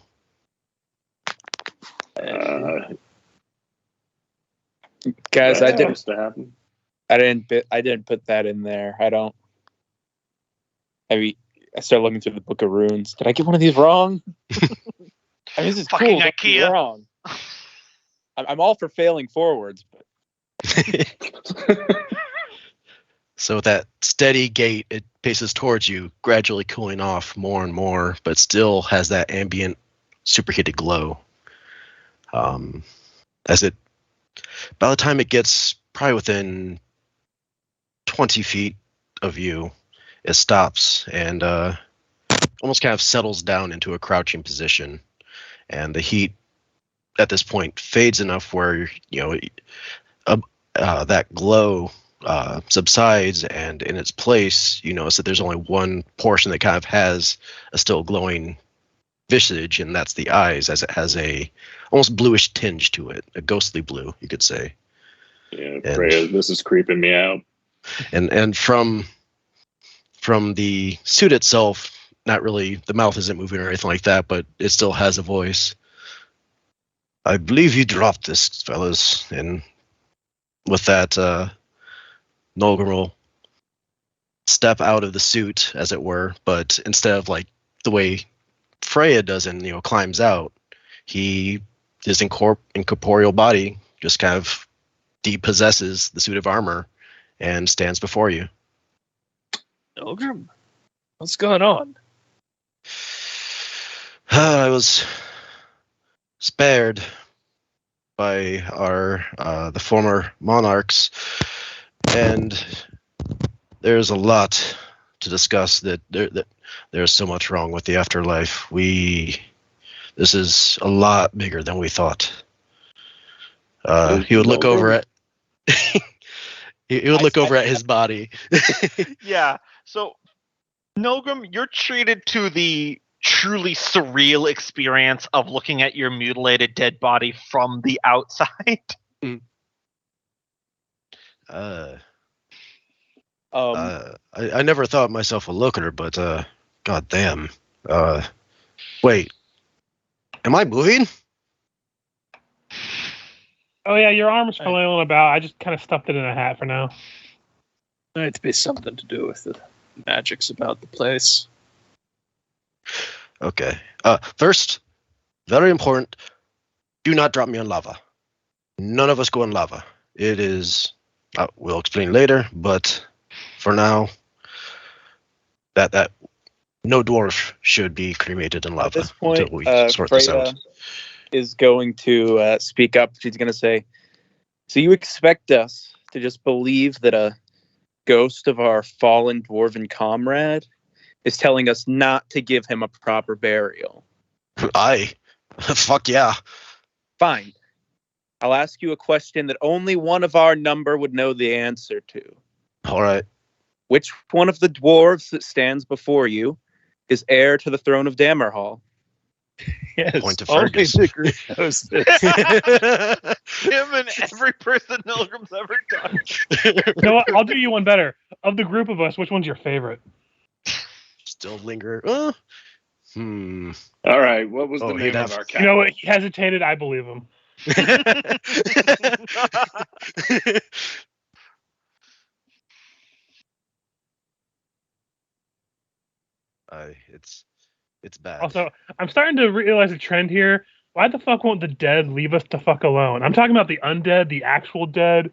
Guys, I That didn't. has to happen. I didn't put that in there. I don't. I mean, I started looking through the Book of Runes. Did I get one of these wrong? I mean, this is Fucking cool. Don't get me IKEA. wrong. I'm all for failing forwards, but So that steady gait, it paces towards you, gradually cooling off more and more, but still has that ambient, superheated glow. As it, by the time it gets probably within 20 feet of you, it stops and almost kind of settles down into a crouching position. And the heat at this point fades enough where, you know, that glow subsides, and in its place, you notice that there's only one portion that kind of has a still glowing visage, and that's the eyes, as it has a almost bluish tinge to it, a ghostly blue, you could say. Yeah, Freya, this is creeping me out. And from the suit itself, not really, the mouth isn't moving or anything like that, but it still has a voice. I believe you dropped this, fellas, and with that, Nolgrim will step out of the suit, as it were, but instead of like the way Freya does and, you know, climbs out, his incorporeal body just kind of depossesses the suit of armor and stands before you. Nolgrim, what's going on? I was spared by the former monarchs, and there's a lot to discuss. That there's so much wrong with the afterlife. This is a lot bigger than we thought. He would look over at he would look over at his body. Yeah. So, Nolgrim, you're treated to the truly surreal experience of looking at your mutilated dead body from the outside. I never thought myself a looker, but god damn. Wait. Am I moving? Oh yeah, your arm's flailing about. I just kind of stuffed it in a hat for now. Might be something to do with the magics about the place. Okay. First, very important, do not drop me in lava. None of us go in lava. It is, we'll explain later, but for now, that no dwarf should be cremated in lava. at this point, until we sort this Freya out. is going to speak up. She's going to say, "So you expect us to just believe that a ghost of our fallen dwarven comrade is telling us not to give him a proper burial?" Fuck yeah. Fine. I'll ask you a question that only one of our number would know the answer to. All right. Which one of the dwarves that stands before you is heir to the throne of Dammerhall? Yes, Point to only Fergus. the group knows this. Him and every person Nolgrim's ever done. You know what? I'll do you one better. Of the group of us, which one's your favorite? Still linger. All right, what was the he'd name of have- our You captain? know what? He hesitated. I believe him. It's bad. Also, I'm starting to realize a trend here. Why the fuck won't the dead leave us the fuck alone? I'm talking about the undead, the actual dead.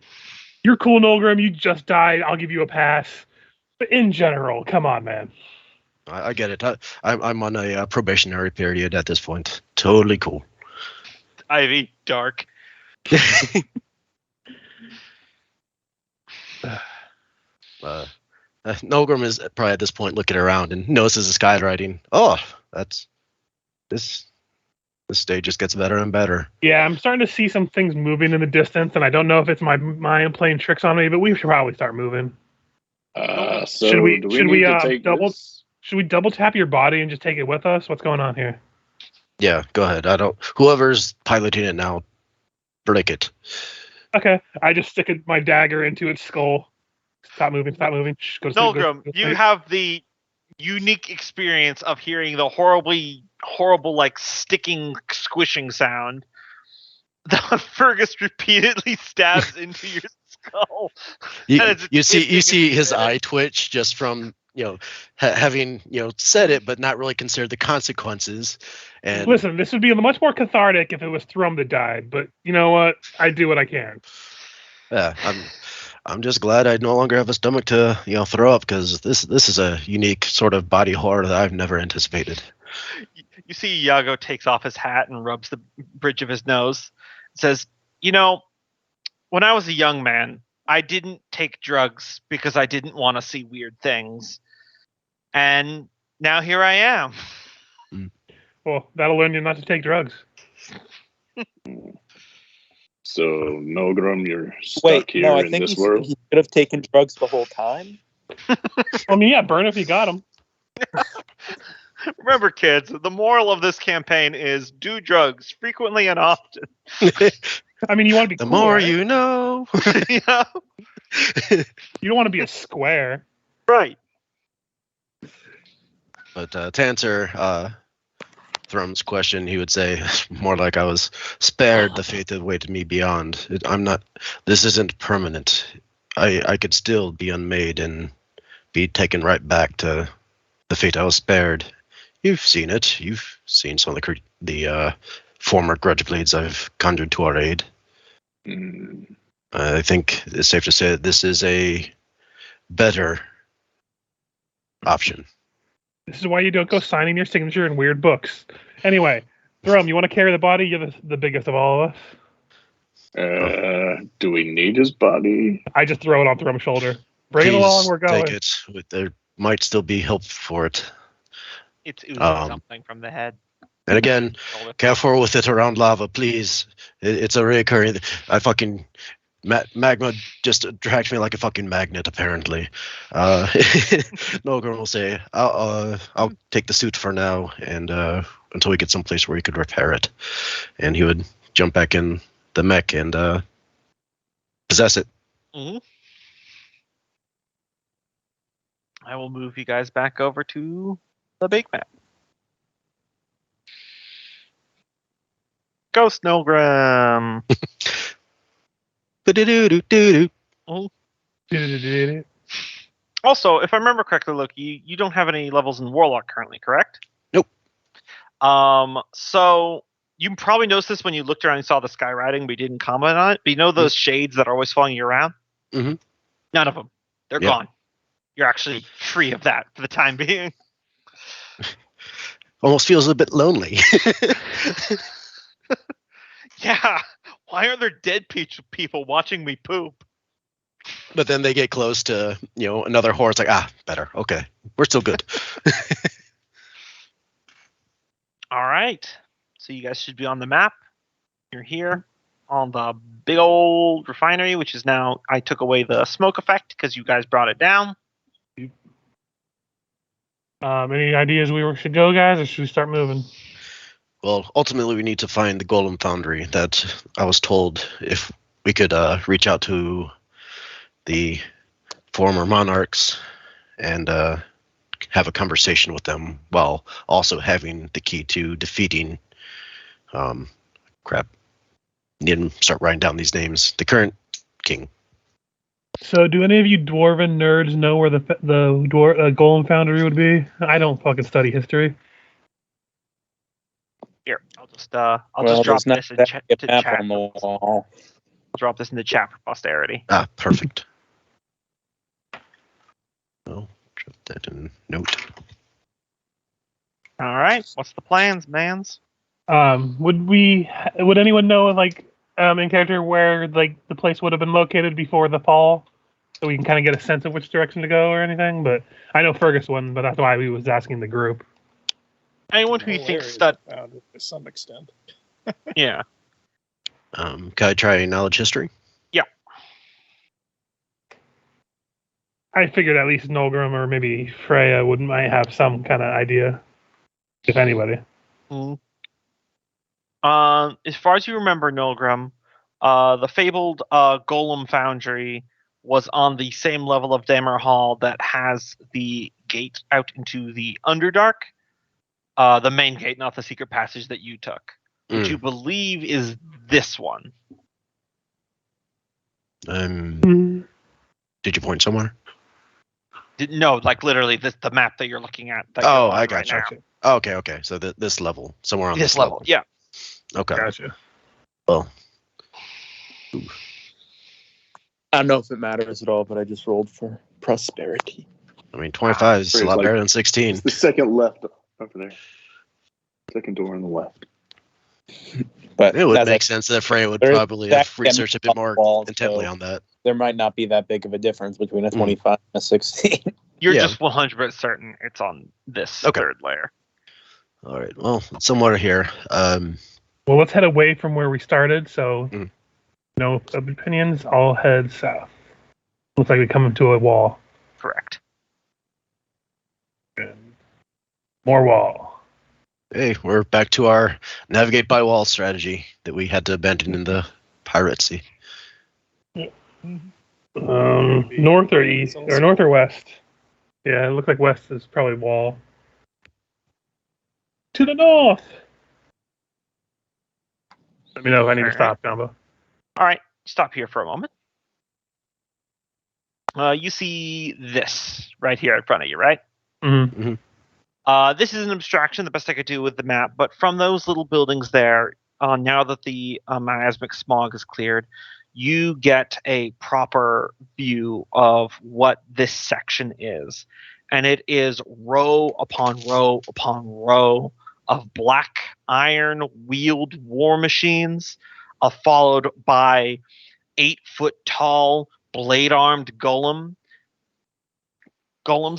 You're cool, Nolgrim. You just died. I'll give you a pass. But in general, come on, man. I get it. I'm on a probationary period at this point. Totally cool. Ivy, dark. Nolgrim is probably at this point looking around and notices the skywriting. Oh, that's this stage just gets better and better. Yeah, I'm starting to see some things moving in the distance, and I don't know if it's my mind playing tricks on me, but we should probably start moving. So Should we- do should we we, need to take double- this? Should we double tap your body and just take it with us? What's going on here? Yeah, go ahead. Whoever's piloting it now, break it. Okay, I just stick my dagger into its skull. Stop moving. Stop moving. Shh, go to sleep, Nolgrim, go to you sleep. have the unique experience of hearing the horrible, like sticking, squishing sound that Fergus repeatedly stabs into your skull. You, And it's you see twisting his and- eye twitch just from having said it but not really considered the consequences. And Listen, this would be much more cathartic if it was Thrum that died, but you know what? I do what I can. yeah, I'm just glad I no longer have a stomach to throw up, because this is a unique sort of body horror that I've never anticipated. You see Iago takes off his hat and rubs the bridge of his nose. Says, when I was a young man, I didn't take drugs because I didn't want to see weird things. And now here I am. Well, that'll learn you not to take drugs. So Nolgrim, you're stuck Wait, here no, I in think this he world. should have taken drugs the whole time. I mean, yeah, burn if you got them. Remember, kids, the moral of this campaign is do drugs frequently and often. I mean, you want to be The cool, more right? you know. Yeah, You don't want to be a square. right. But to answer Thrum's question, he would say more like I was spared the fate that awaited me beyond. This isn't permanent. I could still be unmade and be taken right back to the fate I was spared. You've seen it. You've seen some of the former grudge blades I've conjured to our aid. Mm, I think it's safe to say that this is a better option. This is why you don't go signing your signature in weird books. Anyway, Thrum, you want to carry the body? You're the biggest of all of us. do we need his body? I just throw it on Thrum's shoulder. Bring it Please along. We're going. take it. There might still be help for it. It's oozing something from the head. And again, careful with it around lava, please. It's a reoccurring. Magma just attracts me like a fucking magnet, apparently. Nolgrim will say, I'll take the suit for now, and until we get someplace where he could repair it. And he would jump back in the mech and possess it. Mm-hmm. I will move you guys back over to the big map. Ghost Nolgrim. Ba-do-do-do-do-do. Also, if I remember correctly, Loki, you don't have any levels in Warlock currently, correct? Nope. So you probably noticed this when you looked around and saw the skywriting, but you didn't comment on it. But you know those shades that are always following you around? Mhm. None of them. They're Yep. gone. You're actually free of that for the time being. Almost feels a bit lonely. Yeah. Why are there dead people watching me poop? But then they get close to, another horse, like, better. Okay. We're still good. All right. So you guys should be on the map. You're here on the big old refinery, which is now, I took away the smoke effect because you guys brought it down. Any ideas we should go, guys, or should we start moving? Well, ultimately, we need to find the Golem Foundry that I was told if we could reach out to the former monarchs and have a conversation with them while also having the key to defeating need to start writing down these names. The current king. So, do any of you dwarven nerds know where the Golem Foundry would be? I don't fucking study history. Here, I'll just drop this in chat to chat. on the wall. I'll drop this in the chat for posterity. Ah, perfect. Well, drop that in note. All right, what's the plans, mans? Would anyone know, like, in character where, like, the place would have been located before the fall, so we can kind of get a sense of which direction to go or anything? But I know Fergus wouldn't, but that's why we was asking the group. Anyone who The you whole thinks area's that, found it to some extent. yeah. Can I try knowledge history? I figured at least Nolgrim or maybe Freya might have some kind of idea, if anybody. As far as you remember, Nolgrim, the fabled Golem Foundry was on the same level of Dammerhall that has the gate out into the Underdark. The main gate, not the secret passage that you took, which you believe is this one. Did you point somewhere? No, like literally the map that you're looking at. That Oh, you're on I gotcha. right now. Oh, okay. So this level, somewhere on This level, yeah. Okay. Gotcha. Well, I don't know if it matters at all, but I just rolled for prosperity. I mean, 25 is a It's lot like- better than 16. It's the second left over there. Second door on the left. But It would as make I- sense that Freya would There's probably have that researched a bit more wall, intently so- on that. there might not be that big of a difference between a 25 and a 16. You're Yeah. just 100% certain it's on this Okay. third layer. All right. Well, somewhere here. Well, let's head away from where we started. So, Mm. no opinions. I'll head south. Looks like we come to a wall. Correct. And more wall. Hey, we're back to our navigate by wall strategy that we had to abandon in the Pirate Sea. North or east, or north or west? Yeah, it looks like west is probably wall. To the north. Let me know if I need to Alright. stop, Jumbo. All right, stop here for a moment. You see this right here in front of you, right? Mm-hmm. This is an abstraction, the best I could do with the map, but from those little buildings there, now that the miasmic smog is cleared, you get a proper view of what this section is. And it is row upon row upon row of black iron wheeled war machines, followed by 8-foot tall blade armed golems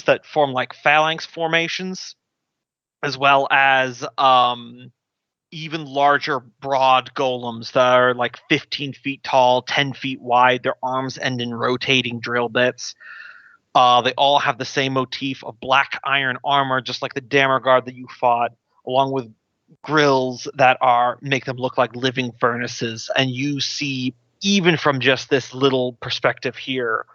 that form like phalanx formations, as well as even larger broad golems that are like 15 feet tall, 10 feet wide. Their arms end in rotating drill bits. They all have the same motif of black iron armor, just like the Dammerguard that you fought, along with grills that make them look like living furnaces. And you see, even from just this little perspective here,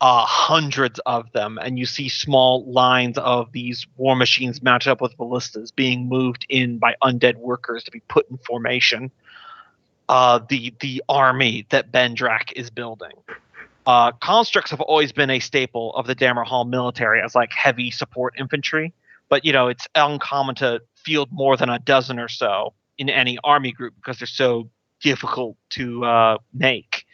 hundreds of them, and you see small lines of these war machines mounted up with ballistas being moved in by undead workers to be put in formation. The army that Bendrak is building. Constructs have always been a staple of the Dammerhall military as like heavy support infantry, but it's uncommon to field more than a dozen or so in any army group because they're so difficult to make.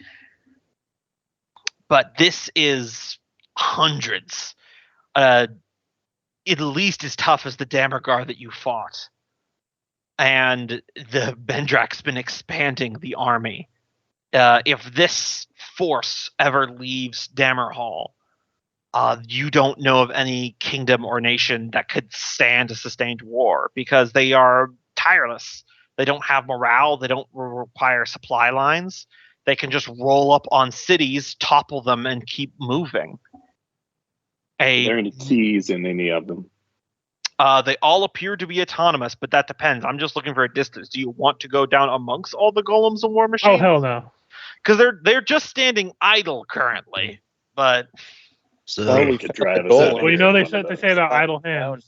But this is hundreds, at least as tough as the Dammerguard that you fought. And the Bendrak's been expanding the army. If this force ever leaves Dammerhall, you don't know of any kingdom or nation that could stand a sustained war because they are tireless. They don't have morale. They don't require supply lines. They can just roll up on cities, topple them, and keep moving. Are there any keys in any of them? They all appear to be autonomous, but that depends. I'm just looking for a distance. Do you want to go down amongst all the golems and war machines? Oh, hell no. Because they're just standing idle currently. But So, we could found drive the us out goal. of Well, you here know in they one of say those. about idle hands.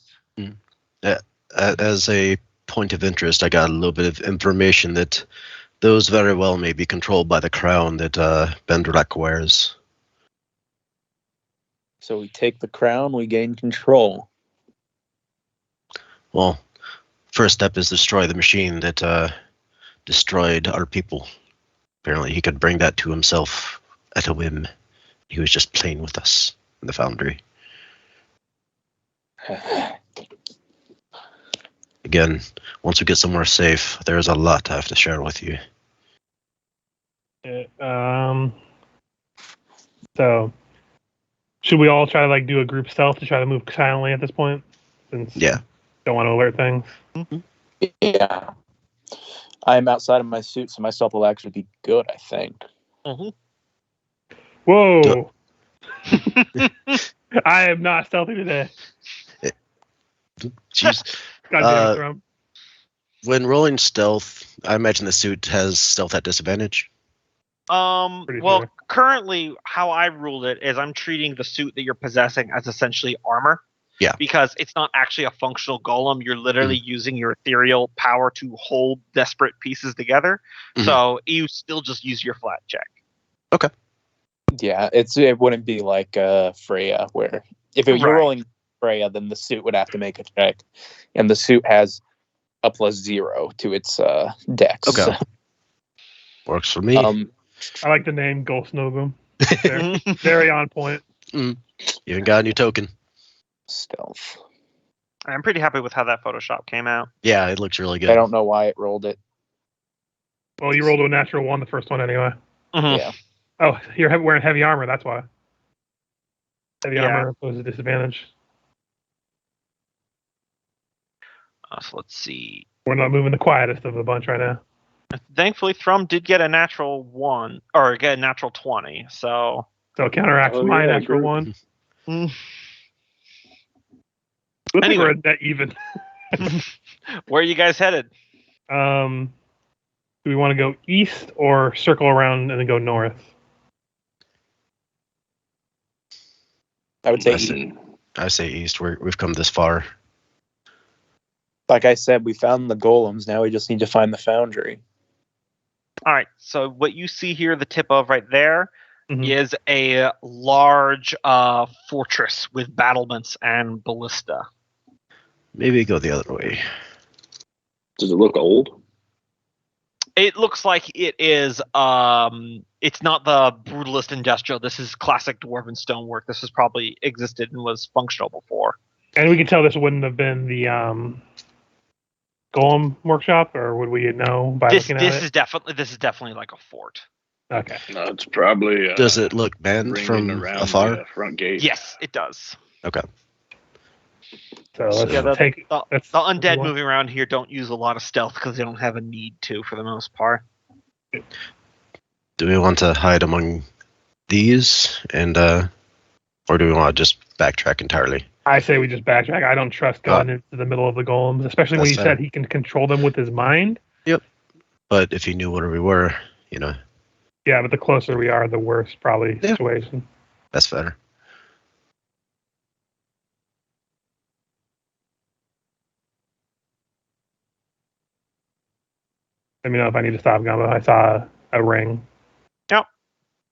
as a point of interest, I got a little bit of information that those very well may be controlled by the crown that Bendrak wears. So we take the crown, we gain control. Well, first step is destroy the machine that destroyed our people. Apparently, he could bring that to himself at a whim. He was just playing with us in the foundry. Again, once we get somewhere safe, there's a lot I have to share with you. So, should we all try to like do a group stealth to try to move silently at this point? Since Yeah. don't want to alert things. Yeah. I'm outside of my suit, so my stealth will actually be good, I think. Whoa! I am not stealthy today. Jeez. God damn it, Thrum. When rolling stealth, I imagine the suit has stealth at disadvantage. Pretty Well, sure. currently, how I ruled it is I'm treating the suit that you're possessing as essentially armor. Yeah. Because it's not actually a functional golem. You're literally using your ethereal power to hold desperate pieces together. Mhm. So you still just use your flat check. Yeah, it wouldn't be like Freya, where if you're Right. rolling Freya, then the suit would have to make a check, and the suit has a +0 to its dex. Okay. Works for me. I like the name Ghost Nogum. Very on point. You even got a new token. Stealth. I'm pretty happy with how that Photoshop came out. Yeah, it looks really good. I don't know why it rolled it. Well, you rolled a natural 1 the first one anyway. Mhm. Yeah. Oh, you're wearing heavy armor. That's why. Heavy Yeah. armor poses a disadvantage. So let's see. We're not moving the quietest of the bunch right now. Thankfully, Thrum did get a natural 1 or get a natural 20. So So it counteracts Oh, my yeah, natural great. 1. Mm. Looks like Anyway. we're at net even. Where are you guys headed? Do we want to go east or circle around and then go north? I would say, I say east. We've come this far. like I said, we found the golems. Now we just need to find the foundry. All right. So what you see here, the tip of right there, Mhm. is a large fortress with battlements and ballista. Maybe go the other way. Does it look old? It looks like it is. It's not the brutalist industrial. This is classic dwarven stonework. This has probably existed and was functional before. And we can tell this wouldn't have been the Golem workshop, or would we know by This looking at this it? is definitely like a fort. Okay. No, it's probably. Does it look banned ringing from around afar? the front gate? Yes, it does. Okay. So let's Yeah, take The that's undead one. moving around here don't use a lot of stealth because they don't have a need to, for the most part. Do we want to hide among these, and or do we want to just backtrack entirely? I say we just backtrack. I don't trust going into the middle of the golems, especially when That's you fair. said he can control them with his mind. But if he knew where we were, Yeah, but the closer we are, the worse probably Yeah. situation. that's better. Let me know if I need to stop going. I saw a ring.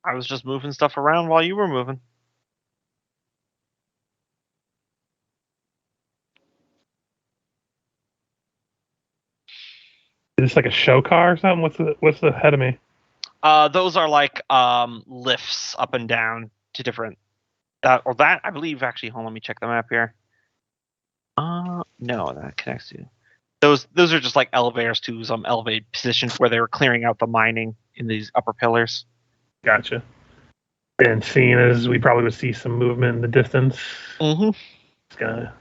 I was just moving stuff around while you were moving. Is this like a show car or something? What's the head of me? Those are like lifts up and down to different. Or that I believe actually. Hold on, let me check the map here. No, that connects to. Those are just like elevators to some elevated positions where they were clearing out the mining in these upper pillars. Gotcha. And seeing as we probably would see some movement in the distance, Mm-hmm. it's gonna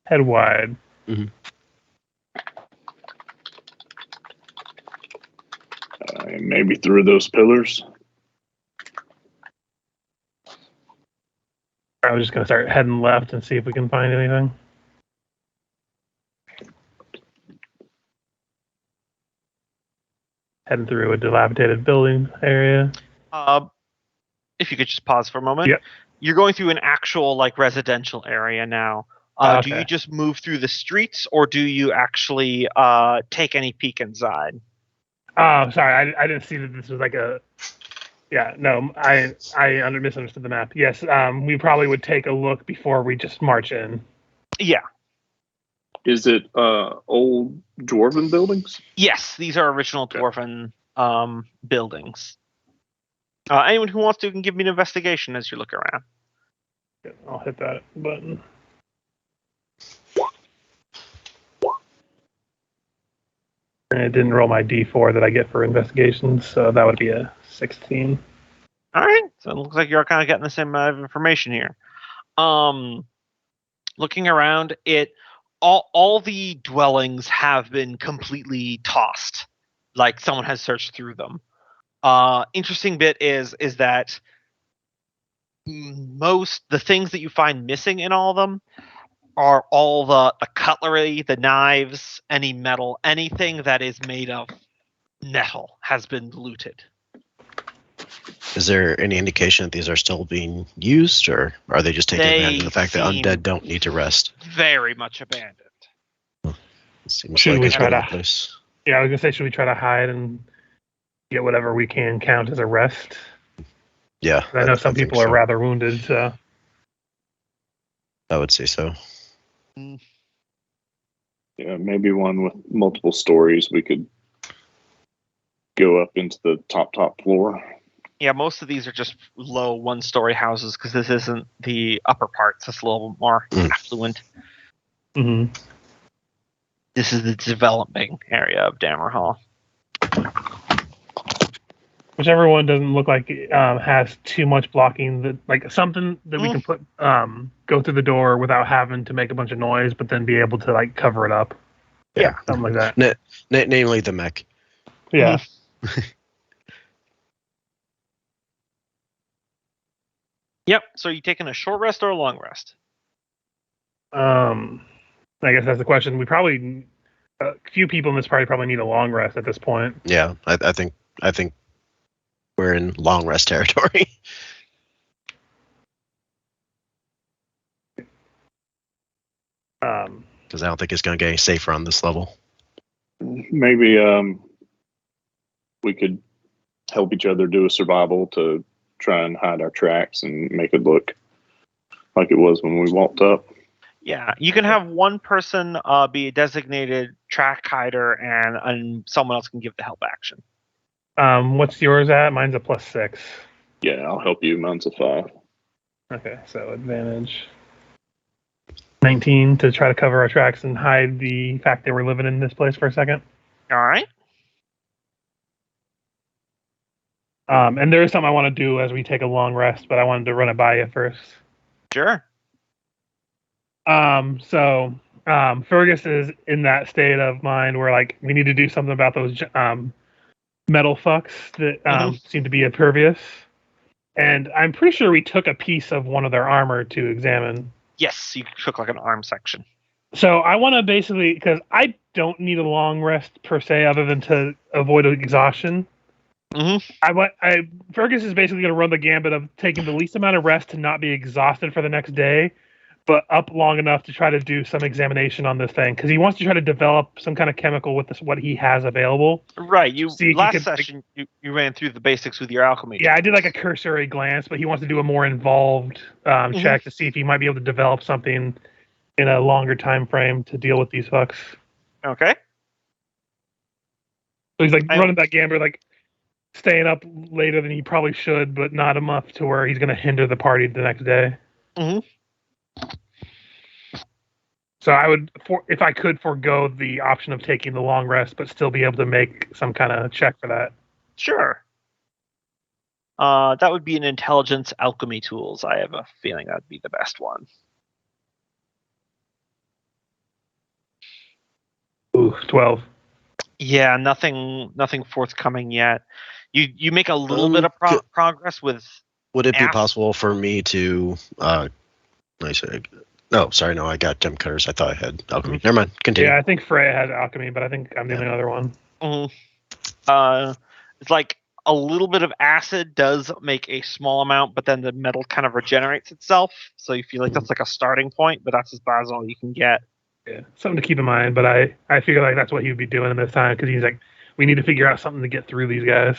head wide. Maybe through those pillars. I was just gonna start heading left and see if we can find anything. Heading through a dilapidated building area. If you could just pause for a moment. Yep. You're going through an actual like residential area now. Do Okay. you just move through the streets, or do you actually take any peek inside? Oh, sorry, I didn't see that this was like a. Yeah, no, I misunderstood the map. Yes, we probably would take a look before we just march in. Yeah. Is it old dwarven buildings? Yes, these are original dwarven buildings. Anyone who wants to can give me an investigation as you look around. I'll hit that button. And it didn't roll my D4 that I get for investigations, so that would be a 16. All right, so it looks like you're kind of getting the same amount of information here. Looking around, all the dwellings have been completely tossed, like someone has searched through them. Interesting bit is that the things that you find missing in all of them are all the cutlery, the knives, any metal, anything that is made of metal has been looted. Is there any indication that these are still being used, or are they just taking advantage of the fact that undead don't need to rest? Very much abandoned. It seems Should like we it's try been a to- place. Yeah, I was gonna say, should we try to hide and get whatever we can count as a rest? Yeah, I know some think people are so. rather wounded, so I would say so. Yeah, maybe one with multiple stories. We could go up into the top floor. Yeah, most of these are just low one-story houses because this isn't the upper parts. It's a little more affluent. Mhm. This is the developing area of Dammerhall. Whichever one doesn't look like it has too much blocking, that like something that we can put go through the door without having to make a bunch of noise, but then be able to like cover it up. Yeah. Something like that. Namely the mech. Yeah. Yep. So are you taking a short rest or a long rest? I guess that's the question. We probably a few people in this party probably need a long rest at this point. Yeah, I think we're in long rest territory. Because I don't think it's going to get any safer on this level. Maybe we could help each other do a survival to try and hide our tracks and make it look like it was when we walked up. Yeah, you can have one person be a designated track hider, and someone else can give the help action. What's yours at? Mine's a +6. Yeah, I'll help you. Mine's a 5. Okay, so advantage 19 to try to cover our tracks and hide the fact that we're living in this place for a second. All right. And there is something I want to do as we take a long rest, but I wanted to run it by you first. Sure. So Fergus is in that state of mind where like we need to do something about those metal fucks that seem to be impervious. And I'm pretty sure we took a piece of one of their armor to examine. Yes, you took like an arm section. So I want to basically, because I don't need a long rest per se, other than to avoid exhaustion. Fergus is basically going to run the gambit of taking the least amount of rest to not be exhausted for the next day, but up long enough to try to do some examination on this thing because he wants to try to develop some kind of chemical with what he has available. Right. Last could, session you ran through the basics with your alchemy. Yeah, I did like a cursory glance, but he wants to do a more involved check to see if he might be able to develop something in a longer time frame to deal with these fucks. Okay. So he's like running that gambit, like staying up later than he probably should, but not enough to where he's going to hinder the party the next day. So I would, if I could, forego the option of taking the long rest, but still be able to make some kind of check for that. Sure. That would be an intelligence alchemy tools. I have a feeling that'd be the best one. Ooh, 12. Yeah, nothing forthcoming yet. You make a little bit of progress with. Would it be possible for me to? No, sorry, no. I got gem cutters. I thought I had alchemy. Never mind. Continue. Yeah, I think Freya had alchemy, but I think I'm the only other one. It's like a little bit of acid does make a small amount, but then the metal kind of regenerates itself. So you feel like that's like a starting point, but that's about as all you can get. Yeah, something to keep in mind. But I figure like that's what he would be doing in this time because he's like, we need to figure out something to get through these guys.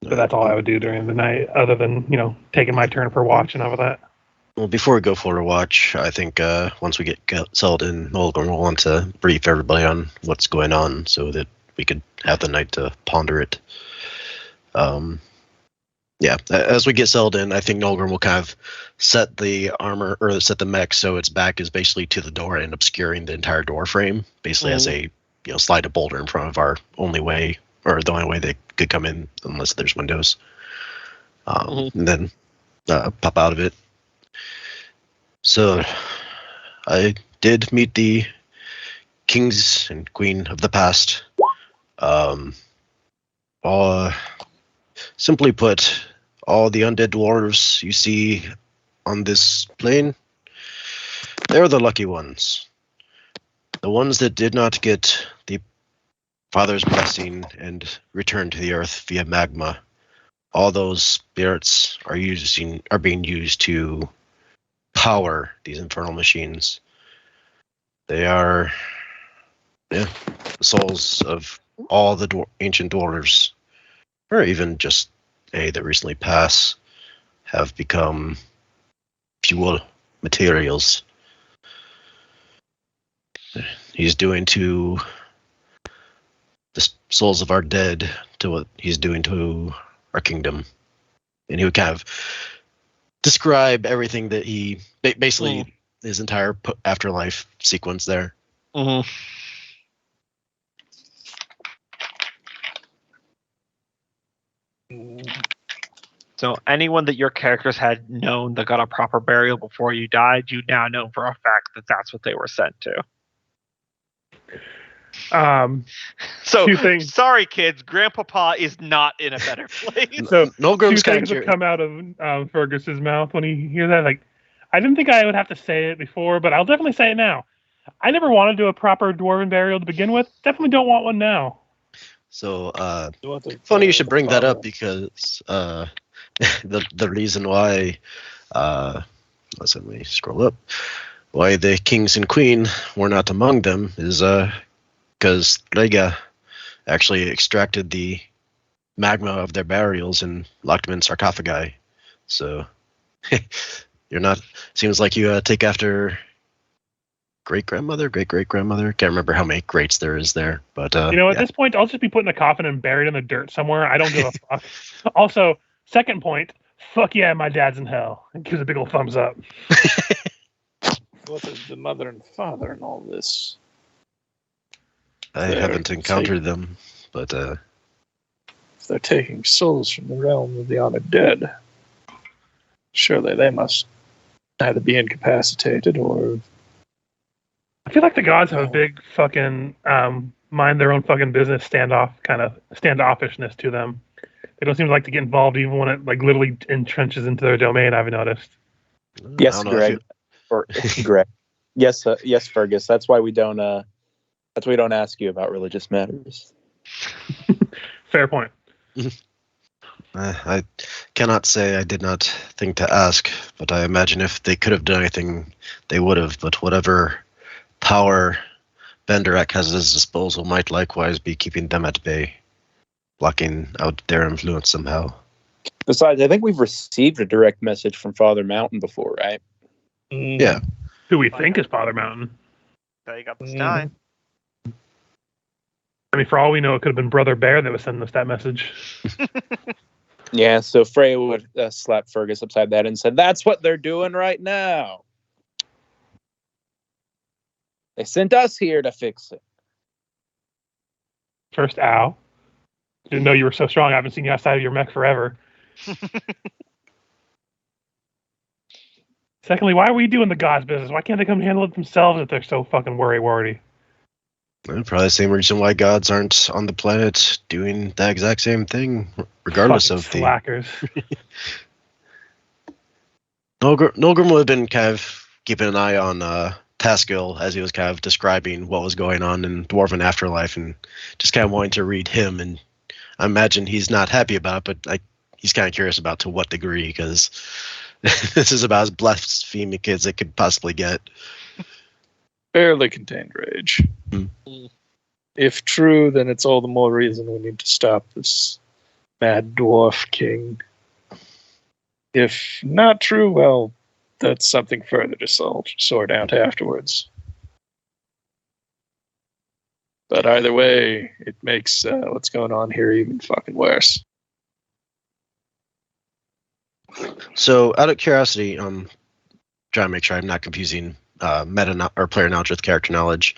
So that's all I would do during the night, other than taking my turn for watch and all of that. Well, before we go for a watch, I think once we get settled in, Nolgrim will want to brief everybody on what's going on so that we could have the night to ponder it. Yeah, as we get settled in, I think Nolgrim will kind of set the armor or set the mech so its back is basically to the door and obscuring the entire door frame, basically as a slide a boulder in front of our only way, or the only way they could come in unless there's windows. And then pop out of it. So I did meet the kings and queen of the past. Simply put, all the undead dwarves you see on this plane, they're the lucky ones. The ones that did not get the Father's blessing and return to the earth via magma. All those spirits are being used to power these infernal machines. They are the souls of all the ancient dwarves, or even just that recently passed, have become fuel materials. He's doing to the souls of our dead to what he's doing to our kingdom. And he would kind of describe everything that he basically his entire afterlife sequence there. So anyone that your characters had known that got a proper burial before you died, you now know for a fact that that's what they were sent to. So two things. Sorry, kids, Grandpapa is not in a better place. So Nolgrim's two kind things of have come out of Fergus's mouth when he hears that. Like, I didn't think I would have to say it before, but I'll definitely say it now. I never wanted to do a proper dwarven burial to begin with. Definitely don't want one now. So funny you should bring that up, because the reason why let me scroll up, why the kings and queen were not among them is because Rega actually extracted the magma of their burials and locked them in sarcophagi. So you're not, seems like you take after great grandmother. Can't remember how many greats there is there, but at this point, I'll just be put in a coffin and buried in the dirt somewhere. I don't give a fuck. Also, second point, fuck yeah, my dad's in hell. And gives a big old thumbs up. What is the mother and father in all this? I haven't encountered them, but if they're taking souls from the realm of the honored dead, surely they must either be incapacitated or. I feel like the gods have a big fucking mind their own fucking business standoffishness to them. They don't seem to like to get involved even when it like literally entrenches into their domain, I've noticed. Yes, Greg. Greg. Yes, yes, Fergus. That's why we don't ask you about religious matters. Fair point. I cannot say I did not think to ask, but I imagine if they could have done anything, they would have. But whatever power Benderak has at his disposal might likewise be keeping them at bay, blocking out their influence somehow. Besides, I think we've received a direct message from Father Mountain before, right? Yeah. Who we think is Father Mountain. So you got the Stein. I mean, for all we know, it could have been Brother Bear that was sending us that message. Yeah, so Freya would slap Fergus upside the head and said, "That's what they're doing right now. They sent us here to fix it." First, ow. Didn't know you were so strong. I haven't seen you outside of your mech forever. Secondly, why are we doing the gods' business? Why can't they come handle it themselves if they're so fucking worry-wordy? Probably the same reason why gods aren't on the planet doing the exact same thing, regardless fucking of slackers. Nolgrim would have been kind of keeping an eye on Taskill as he was kind of describing what was going on in Dwarven Afterlife, and just kind of wanting to read him. And I imagine he's not happy about it, but he's kind of curious about to what degree, because this is about as blasphemic as it could possibly get. Barely contained rage. If true, then it's all the more reason we need to stop this mad dwarf king. If not true, well, that's something further to sort out afterwards. But either way, it makes what's going on here even fucking worse. So, out of curiosity, trying to make sure I'm not confusing or player knowledge with character knowledge.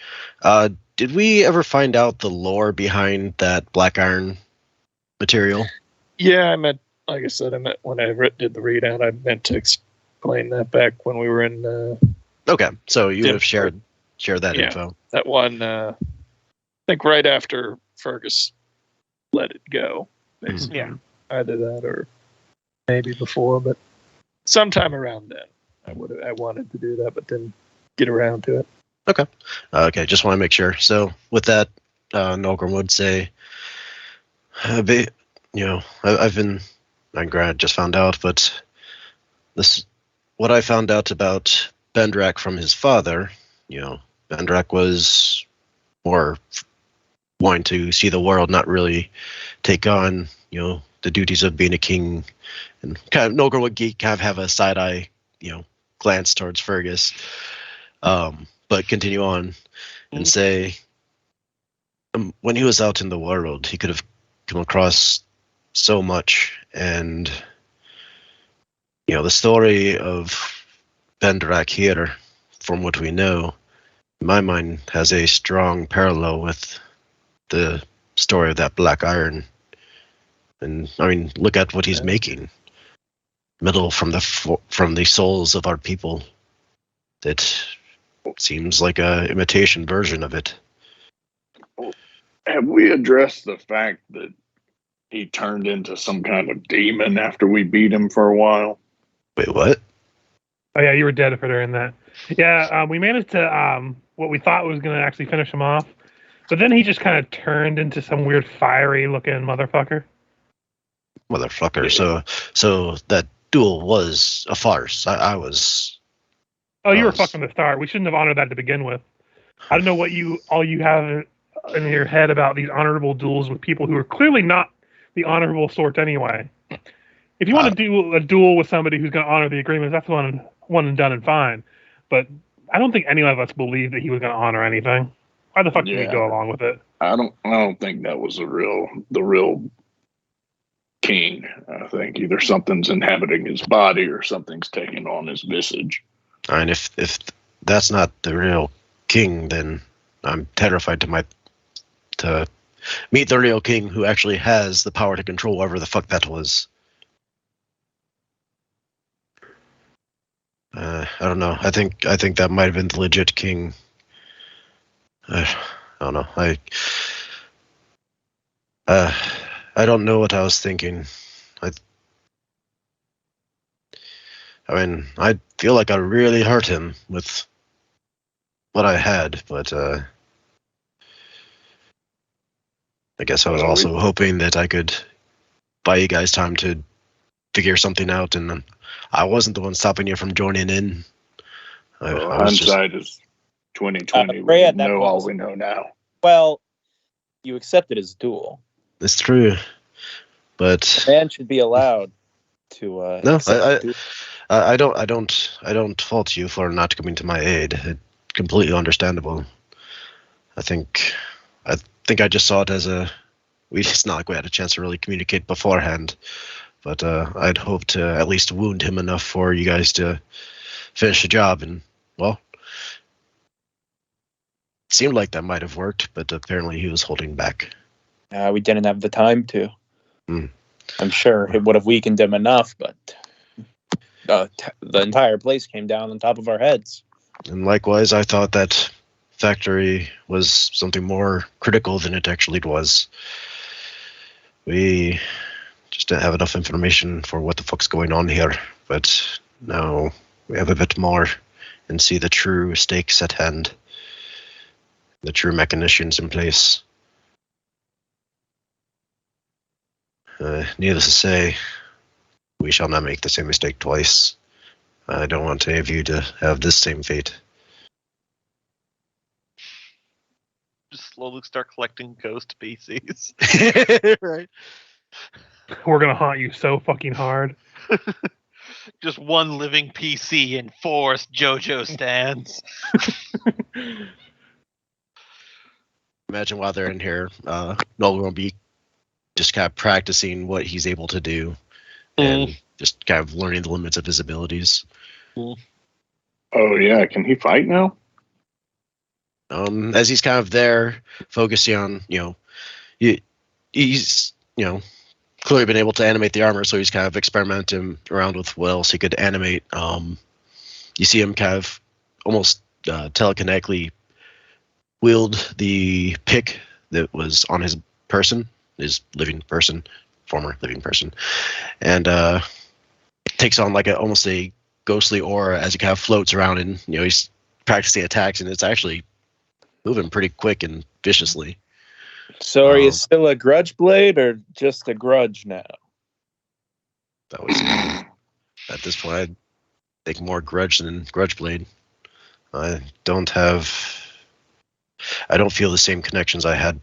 Did we ever find out the lore behind that black iron material? Yeah, like I said, when I did the readout, I meant to explain that back when we were in. Okay, so you would have Discord. shared that Yeah. info. That one, I think right after Fergus let it go, basically. Yeah. Either that or maybe before, but sometime around then. I wanted to do that, but didn't get around to it. Okay, just want to make sure. So with that, Nolgrim would say, I've been, I'm glad I just found out, but what I found out about Bendrak from his father, Bendrak was more wanting to see the world, not really take on, the duties of being a king. And kind of Nolgrim would kind of have a side eye, glance towards Fergus. But continue on and say, when he was out in the world, he could have come across so much. And, the story of Bendrak here, from what we know, in my mind, has a strong parallel with the story of that black iron. And, I mean, look at what he's making. Metal from the souls of our people. That seems like a imitation version of it. Have we addressed the fact that he turned into some kind of demon after we beat him for a while? Wait, what? Oh yeah, you were dead for during that. Yeah, we managed to what we thought was going to actually finish him off, but then he just kind of turned into some weird fiery looking motherfucker. Motherfucker. So that duel was a farce. I was. Oh, you were fucked from the start. We shouldn't have honored that to begin with. I don't know what you have in your head about these honorable duels with people who are clearly not the honorable sort anyway. If you want to do a duel with somebody who's going to honor the agreements, that's one and done and fine. But I don't think any of us believed that he was going to honor anything. Why the fuck did we go along with it? I don't think that was the real king. I think either something's inhabiting his body or something's taking on his visage. And if that's not the real king, then I'm terrified to meet the real king who actually has the power to control whatever the fuck that was. I don't know. I think that might have been the legit king. I don't know. I don't know what I was thinking. I mean, I feel like I really hurt him with what I had, but I guess I was also hoping that I could buy you guys time to figure something out, and I wasn't the one stopping you from joining in. Hindsight is 2020. Ray, We know all we know now. Well, you accepted his duel. It's true, but A man should be allowed to. No, accept duel. I don't fault you for not coming to my aid. It's completely understandable. I think I just saw it as it's not like we had a chance to really communicate beforehand, but I'd hoped to at least wound him enough for you guys to finish the job, and well, it seemed like that might have worked, but apparently he was holding back. We didn't have the time to. Hmm. I'm sure it would have weakened him enough, but the entire place came down on top of our heads. And likewise, I thought that factory was something more critical than it actually was. We just didn't have enough information for what the fuck's going on here, but now we have a bit more and see the true stakes at hand, the true machinations in place. Needless to say, we shall not make the same mistake twice. I don't want any of you to have this same fate. Just slowly start collecting ghost PCs. Right. We're gonna haunt you so fucking hard. Just one living PC and 4 JoJo stands. Imagine while they're in here, Noel will be just kind of practicing what he's able to do and just kind of learning the limits of his abilities. Oh yeah, can he fight now? As he's kind of there, focusing on, he's, clearly been able to animate the armor, so he's kind of experimenting around with what else he could animate. You see him kind of almost telekinetically wield the pick that was on his person, his living person, former living person, and takes on like almost a ghostly aura as he kind of floats around, and he's practicing attacks, and it's actually moving pretty quick and viciously. So are you still a grudge blade or just a grudge now? That was at this point I'd think more grudge than grudge blade. I don't feel the same connections I had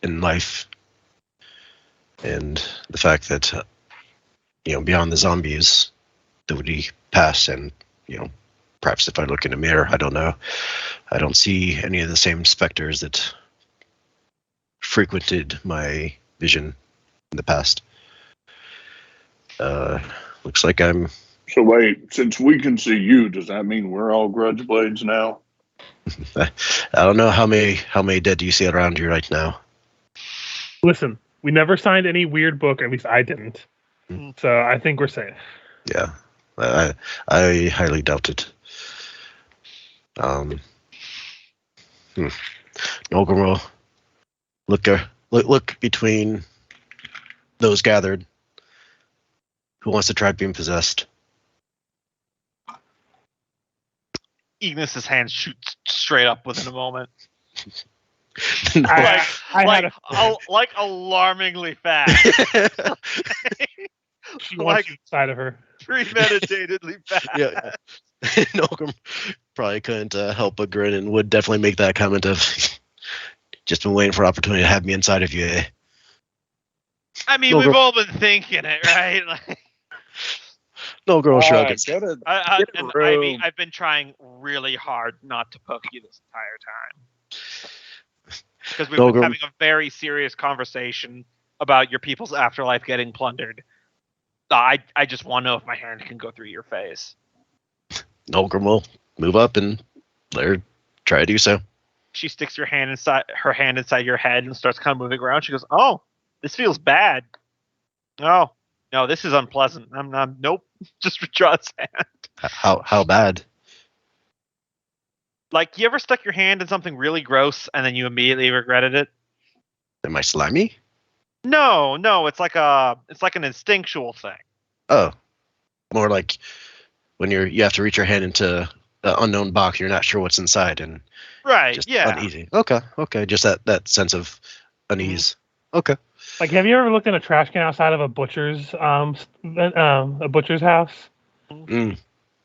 in life, and the fact that beyond the zombies that would be past, and perhaps if I look in a mirror, I don't know, I don't see any of the same specters that frequented my vision in the past. Looks like I'm... So wait, since we can see you, does that mean we're all grudge blades now? I don't know how many dead do you see around you right now. Listen, we never signed any weird book, at least I didn't. So I think we're safe. Yeah, I highly doubt it. Nogamo, look between those gathered. Who wants to try being possessed? Ignis's hand shoots straight up within a moment. No. Like alarmingly fast. She wants you inside of her. Premeditatedly fast. Yeah. Nogam probably couldn't help but grin, and would definitely make that comment of, just been waiting for an opportunity to have me inside of you, eh? I mean, we've all been thinking it, right? No girl shrug. I've been trying really hard not to poke you this entire time. Because we've been having a very serious conversation about your people's afterlife getting plundered. I just want to know if my hand can go through your face. Nolgrim will move up and let her try to do so. She sticks her hand inside your head and starts kind of moving around. She goes, "Oh, this feels bad. Oh, no, this is unpleasant. I'm nope." Just withdraw his hand. How bad? Like, you ever stuck your hand in something really gross and then you immediately regretted it? Am I slimy? No, it's like an instinctual thing. Oh, more like when you have to reach your hand into an unknown box, you're not sure what's inside, and just uneasy. Okay, just that sense of unease. Okay. Like, have you ever looked in a trash can outside of a butcher's house?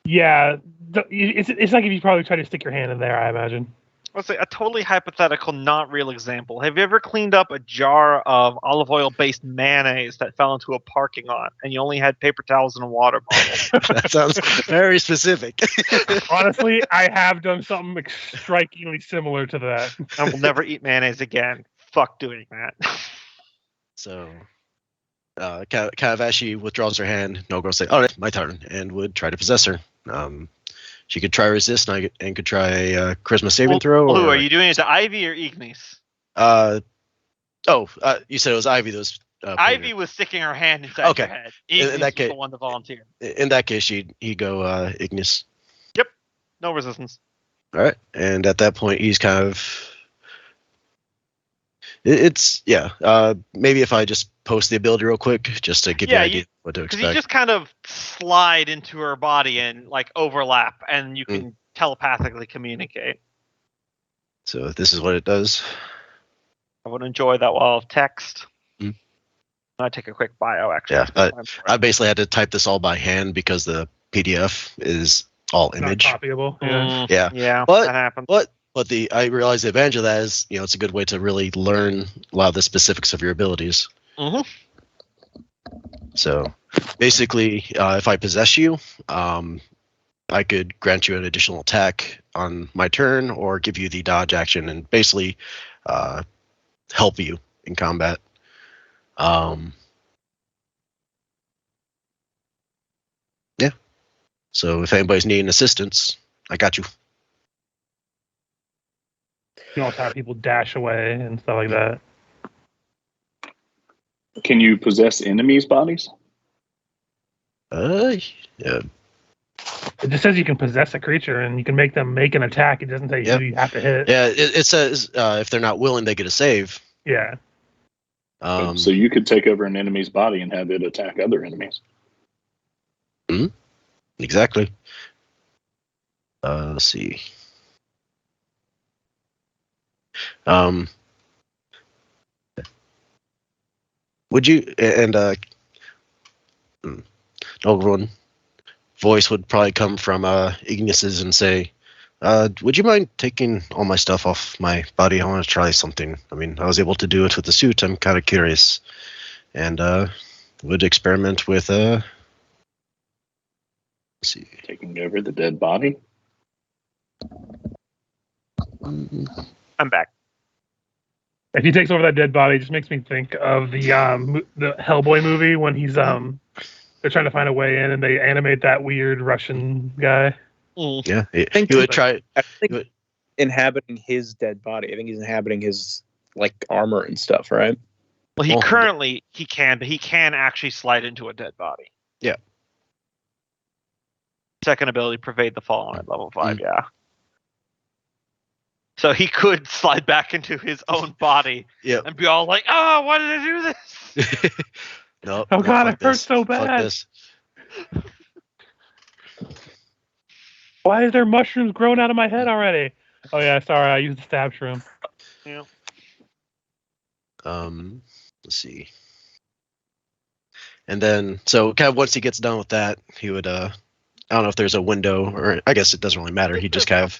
Yeah, it's like if you probably try to stick your hand in there, I imagine. Let's say a totally hypothetical, not real example. Have you ever cleaned up a jar of olive oil-based mayonnaise that fell into a parking lot, and you only had paper towels and a water bottle? That sounds very specific. Honestly, I have done something strikingly similar to that. I will never eat mayonnaise again. Fuck doing that. So, kind of as she withdraws her hand, Nogro will say, "All right, my turn," and would try to possess her. She could try resist, and could try a charisma saving throw. Who are you doing it to Ivy or Ignis? You said it was Ivy. Those Ivy was sticking her hand inside your head. Ignis in that was case, the one to volunteer. In that case, he'd go Ignis. Yep, no resistance. All right, and at that point, he's kind of. Maybe if I just post the ability real quick, just to give you an idea what to expect. Because you just kind of slide into her body and like overlap, and you can telepathically communicate. So this is what it does. I would enjoy that wall of text. I take a quick bio, actually. Yeah, I basically had to type this all by hand because the PDF is all image. Not copyable. Yeah, but, that happens. But I realize the advantage of that is, it's a good way to really learn a lot of the specifics of your abilities. Mm-hmm. So basically, if I possess you, I could grant you an additional attack on my turn, or give you the dodge action, and basically help you in combat. Yeah. So if anybody's needing assistance, I got you. You can also have people dash away and stuff like that. Can you possess enemies' bodies? Yeah. It just says you can possess a creature and you can make them make an attack. It doesn't say Yep. who you have to hit. Yeah, it says if they're not willing, they get a save. Yeah. So you could take over an enemy's body and have it attack other enemies. Exactly. Let's see. Would you one voice would probably come from Ignis's and say, would you mind taking all my stuff off my body? I want to try something. I mean, I was able to do it with the suit. I'm kind of curious. And would experiment with let's see. Taking over the dead body? I'm back. If he takes over that dead body, it just makes me think of the Hellboy movie when he's they're trying to find a way in and they animate that weird Russian guy. Yeah, think he would try. I think inhabiting his dead body. I think he's inhabiting his like armor and stuff, right? Well, he can, but he can actually slide into a dead body. Yeah. Second ability, pervade the fallen at level 5. Yeah. So he could slide back into his own body and be all like, "Oh, why did I do this?" No. Oh God, fuck it hurts this. so Fuck bad. this. Why is there mushrooms growing out of my head already? Oh yeah, sorry, I used the stab shroom. Yeah. Let's see. And then, so kind of once he gets done with that, he would I don't know if there's a window, or I guess it doesn't really matter. He'd just kind of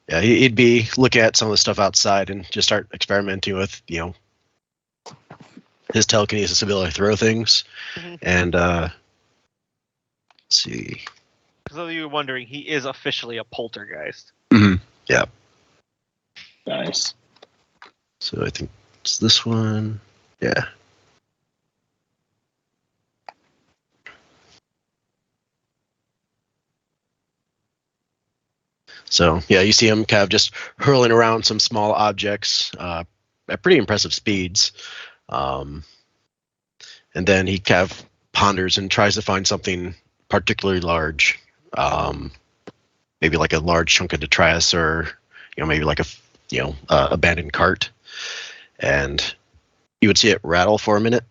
he'd be looking at some of the stuff outside and just start experimenting with his telekinesis ability to throw things. And let's see. So you were wondering, he is officially a poltergeist. Yeah. Nice. So I think it's this one. Yeah. So yeah, you see him kind of just hurling around some small objects at pretty impressive speeds. And then he kind of ponders and tries to find something particularly large. Maybe like a large chunk of detritus, or maybe like a abandoned cart. And you would see it rattle for a minute,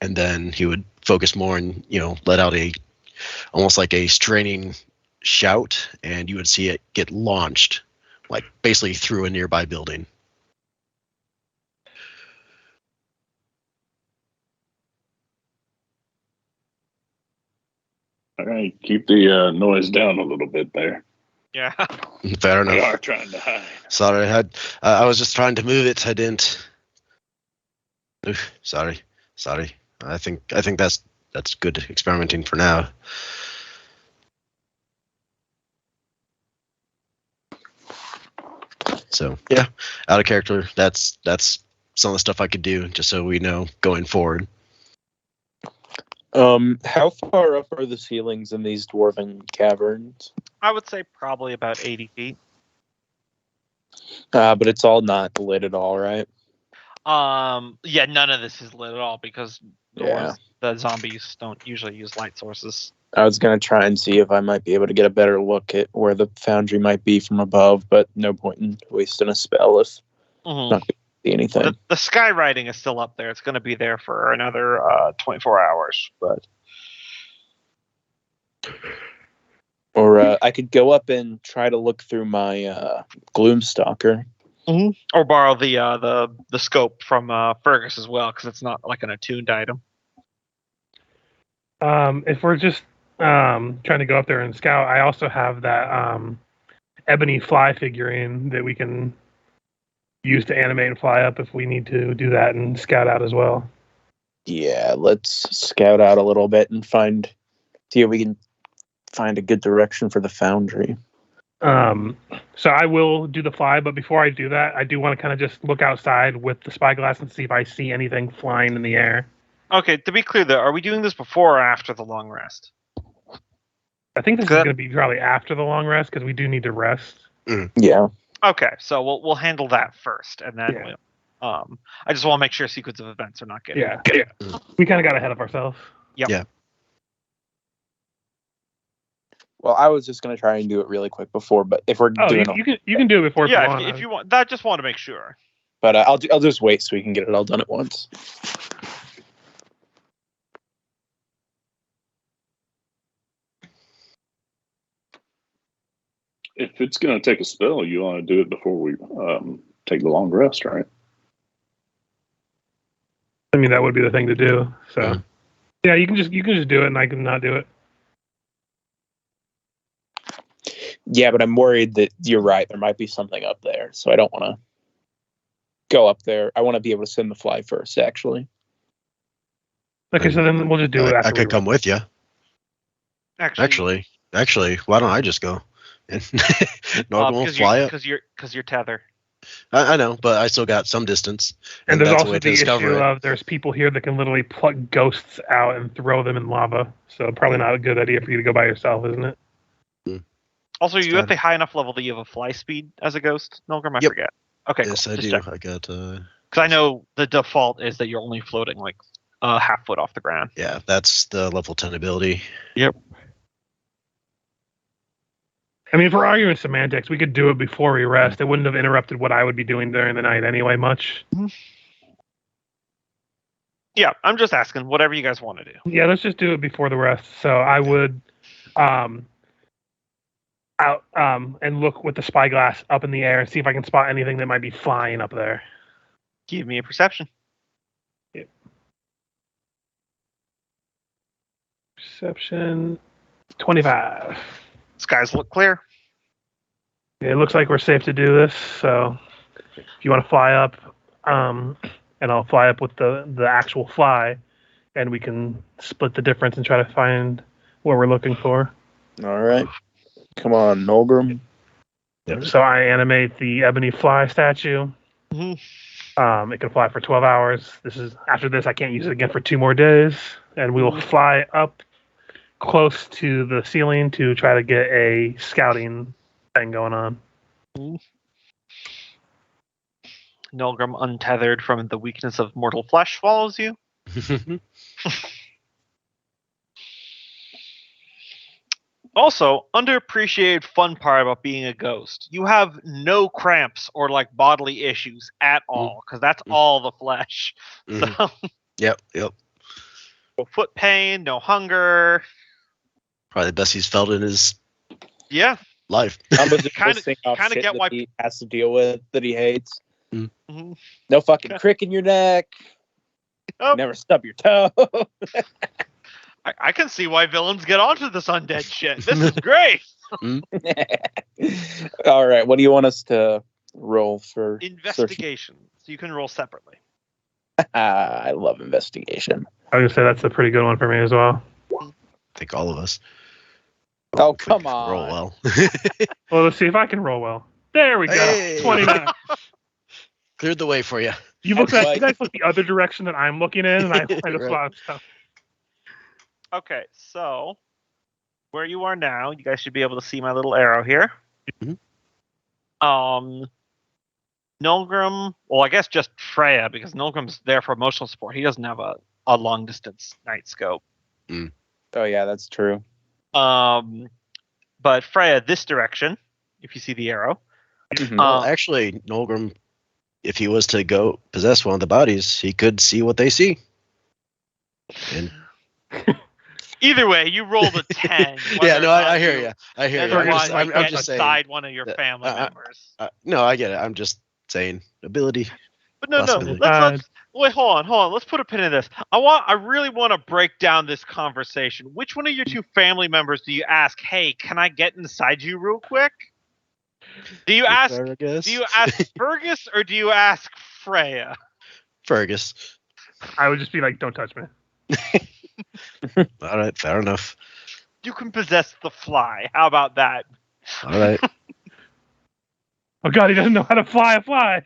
and then he would focus more and let out almost like a straining shout, and you would see it get launched, like basically through a nearby building. All right, keep the noise down a little bit there. Yeah. Fair We enough. are trying to hide. Sorry, I was just trying to move it. I didn't. Oof, sorry. I think that's good experimenting for now. So yeah, out of character. That's some of the stuff I could do, just so we know going forward. How far up are the ceilings in these dwarven caverns? I would say probably about 80 feet. But it's all not lit at all, right? Yeah, none of this is lit at all because Yeah. the zombies don't usually use light sources. I was gonna try and see if I might be able to get a better look at where the foundry might be from above, but no point in wasting a spell if not gonna see anything. The sky writing is still up there. It's going to be there for another 24 hours. But Or I could go up and try to look through my Gloomstalker. or borrow the scope from Fergus as well, because it's not like an attuned item. If we're just trying to go up there and scout, I also have that ebony fly figurine that we can use to animate and fly up if we need to do that and scout out as well. Yeah, let's scout out a little bit and see if we can find a good direction for the foundry. So I will do the fly, but before I do that, I do want to kind of just look outside with the spyglass and see if I see anything flying in the air. Okay, to be clear though, are we doing this before or after the long rest? I think this is Good. going to be probably after the long rest because we do need to rest. Yeah. Okay, so we'll handle that first, and then Yeah. I just want to make sure sequence of events are not getting. Yeah. We kind of got ahead of ourselves. Yep. Yeah. Well, I was just gonna try and do it really quick before, but if we're doing, you can do it before. Yeah, if you want that, just want to make sure. but I'll just wait so we can get it all done at once. If it's going to take a spell, you want to do it before we take the long rest, right? I mean, that would be the thing to do. So, yeah, you can just do it, and I can not do it. Yeah, but I'm worried that you're right. There might be something up there, so I don't want to go up there. I want to be able to send the fly first, actually. Okay, so then we'll just do it. After I could come with you. Actually, why don't I just go? And Norman will fly up. Because you're tether. I know, but I still got some distance. And there's that's a also way the to discover issue it. of there's people here that can literally pluck ghosts out and throw them in lava. So probably not a good idea for you to go by yourself, isn't it? Also, It's you at got the high enough level that you have a fly speed as a ghost, Nilgrim? I Yep. forget. Okay, Yes, cool. I Just do. check. I got. Because I know the default is that you're only floating like a half foot off the ground. Yeah, that's the level 10 ability. Yep. I mean, for argument semantics, we could do it before we rest. It wouldn't have interrupted what I would be doing during the night anyway much. Yeah, I'm just asking. Whatever you guys want to do. Yeah, let's just do it before the rest. So I would out and look with the spyglass up in the air and see if I can spot anything that might be flying up there. Give me a perception. Perception 25. Skies look clear. It looks like we're safe to do this. So if you want to fly up, and I'll fly up with the actual fly, and we can split the difference and try to find what we're looking for. All right. Come on, Nolgrim. Yep. So I animate the ebony fly statue. Mhm. It can fly for 12 hours. After this, I can't use it again for 2 more days, and we will fly up close to the ceiling to try to get a scouting thing going on. Nilgrim, untethered from the weakness of mortal flesh, follows you. Also, underappreciated fun part about being a ghost. You have no cramps or like bodily issues at all, because that's all the flesh. So Yep. no foot pain, no hunger. Probably the best he's felt in his life. I'm just Kinda- listing off kinda shit get that why- he has to deal with that he hates. Mhm. No fucking crick in your neck. Oh. Never stub your toe. I can see why villains get onto this undead shit. This is great. All right, what do you want us to roll for Investigation. So you can roll separately. I love investigation. I was gonna say that's a pretty good one for me as well. I think all of us. Oh, If we come can on. Roll well. Well, let's see if I can roll well. There we go. Hey. 29. Cleared the way for you. You guys look the other direction that I'm looking in, and I just Right. spot stuff. Okay, so where you are now, you guys should be able to see my little arrow here. Mhm. Nilgrim, well, I guess just Freya, because Nilgrim's there for emotional support. He doesn't have a long distance night scope. Oh yeah, that's true. But Freya, this direction, if you see the arrow. Mhm. Well, actually, Nolgrim, if he was to go possess one of the bodies, he could see what they see. And Either way, you rolled a 10. yeah, whether no, or not I hear you- you. I hear And you. I'm just saying. decide one of your family uh, members. No, I get it. I'm just saying ability. But no. possibility. Let's wait. Hold on. Let's put a pin in this. I really want to break down this conversation. Which one of your 2 family members do you ask? Hey, can I get inside you real quick? Do you ask? I guess. Do you ask Fergus or do you ask Freya? Fergus? I would just be like, "Don't touch me." All right, fair enough. You can possess the fly. How about that? All right. Oh God, he doesn't know how to fly a fly.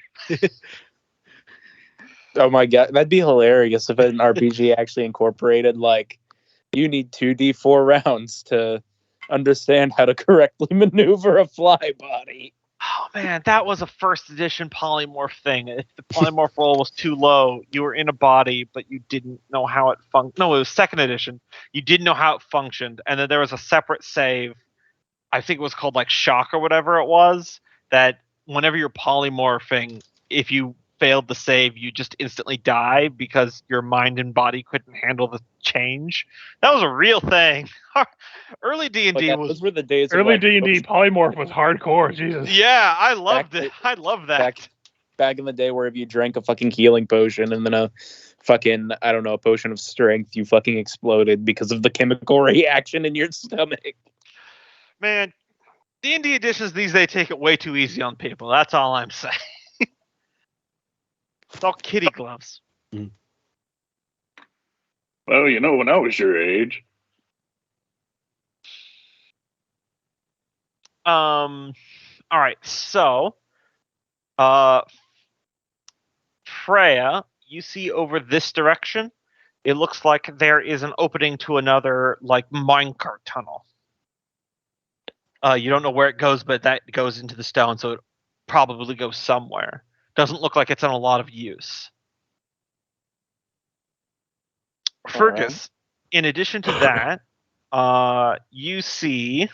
Oh my god, that'd be hilarious if an RPG actually incorporated like you need 2d4 rounds to understand how to correctly maneuver a fly body. Oh man, that was a first edition polymorph thing. If the polymorph roll was too low, you were in a body, but you didn't know how it functioned. No, it was second edition. You didn't know how it functioned, and then there was a separate save. I think it was called like shock or whatever it was. That whenever you're polymorphing, if you failed the save, you just instantly die because your mind and body couldn't handle the change. That was a real thing. Early D&D was those were the days. Early of, D&D polymorph was hardcore. Jesus. yeah, I loved Back- it. I love that. back in the day where if you drank a fucking healing potion and then a fucking a potion of strength, you fucking exploded because of the chemical reaction in your stomach. Man, D&D editions these days take it way too easy on people. That's all I'm saying. It's all kitty gloves. Well, when I was your age. All right, so Freya, you see over this direction, it looks like there is an opening to another like minecart tunnel. You don't know where it goes, but that goes into the stone, so it probably goes somewhere. Doesn't look like it's in a lot of use. Fergus, in addition to that, you see